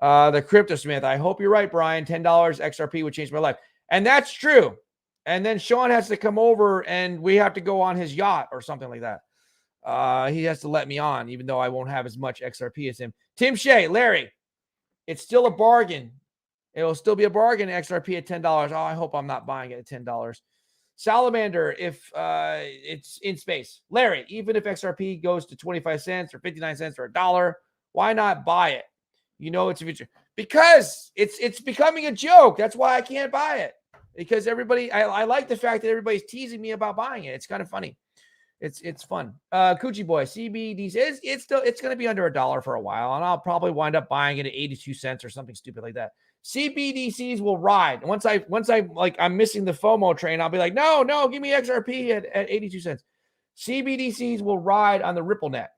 Speaker 1: The Cryptosmith, I hope you're right, Brian. $10 XRP would change my life. And that's true. And then Sean has to come over and we have to go on his yacht or something like that. He has to let me on, even though I won't have as much XRP as him. Tim Shea, Larry, it's still a bargain. It will still be a bargain, XRP at $10. Oh, I hope I'm not buying it at $10. Salamander, if it's in space. Larry, even if XRP goes to 25 cents or 59 cents or $1, why not buy it? It's a future because it's becoming a joke. That's why I can't buy it, because everybody, I like the fact that everybody's teasing me about buying it. It's kind of funny. It's fun. Coochie Boy, CBDC, it's going to be under $1 for a while, and I'll probably wind up buying it at 82 cents or something stupid like that. CBDCs will ride. Once I'm missing the FOMO train, I'll be like, no, give me XRP at 82 cents. CBDCs will ride on the Ripple net,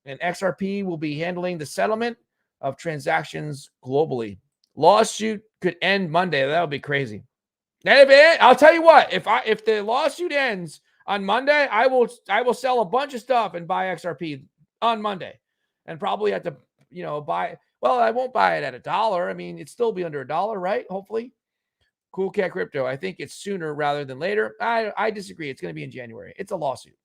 Speaker 1: and XRP will be handling the settlement of transactions globally. Lawsuit could end Monday. That would be crazy. And I'll tell you what, if the lawsuit ends on Monday, I will sell a bunch of stuff and buy XRP on Monday, and probably have to buy. Well, I won't buy it at $1. I mean, it'd still be under $1, right? Hopefully. Cool Cat Crypto, I think it's sooner rather than later. I disagree. It's going to be in January. It's a lawsuit.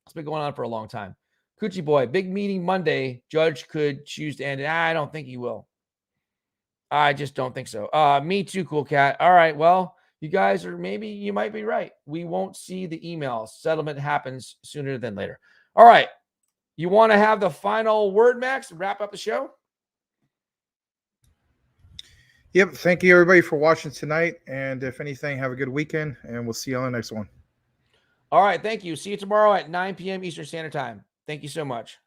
Speaker 1: It's been going on for a long time. Coochie Boy, big meeting Monday. Judge could choose to end it. I don't think he will. I just don't think so. Me too, Cool Cat. All right, well, you guys you might be right. We won't see the emails. Settlement happens sooner than later. All right. You want to have the final word, Max, and wrap up the show?
Speaker 2: Yep. Thank you, everybody, for watching tonight. And if anything, have a good weekend, and we'll see you on the next one.
Speaker 1: All right. Thank you. See you tomorrow at 9 p.m. Eastern Standard Time. Thank you so much.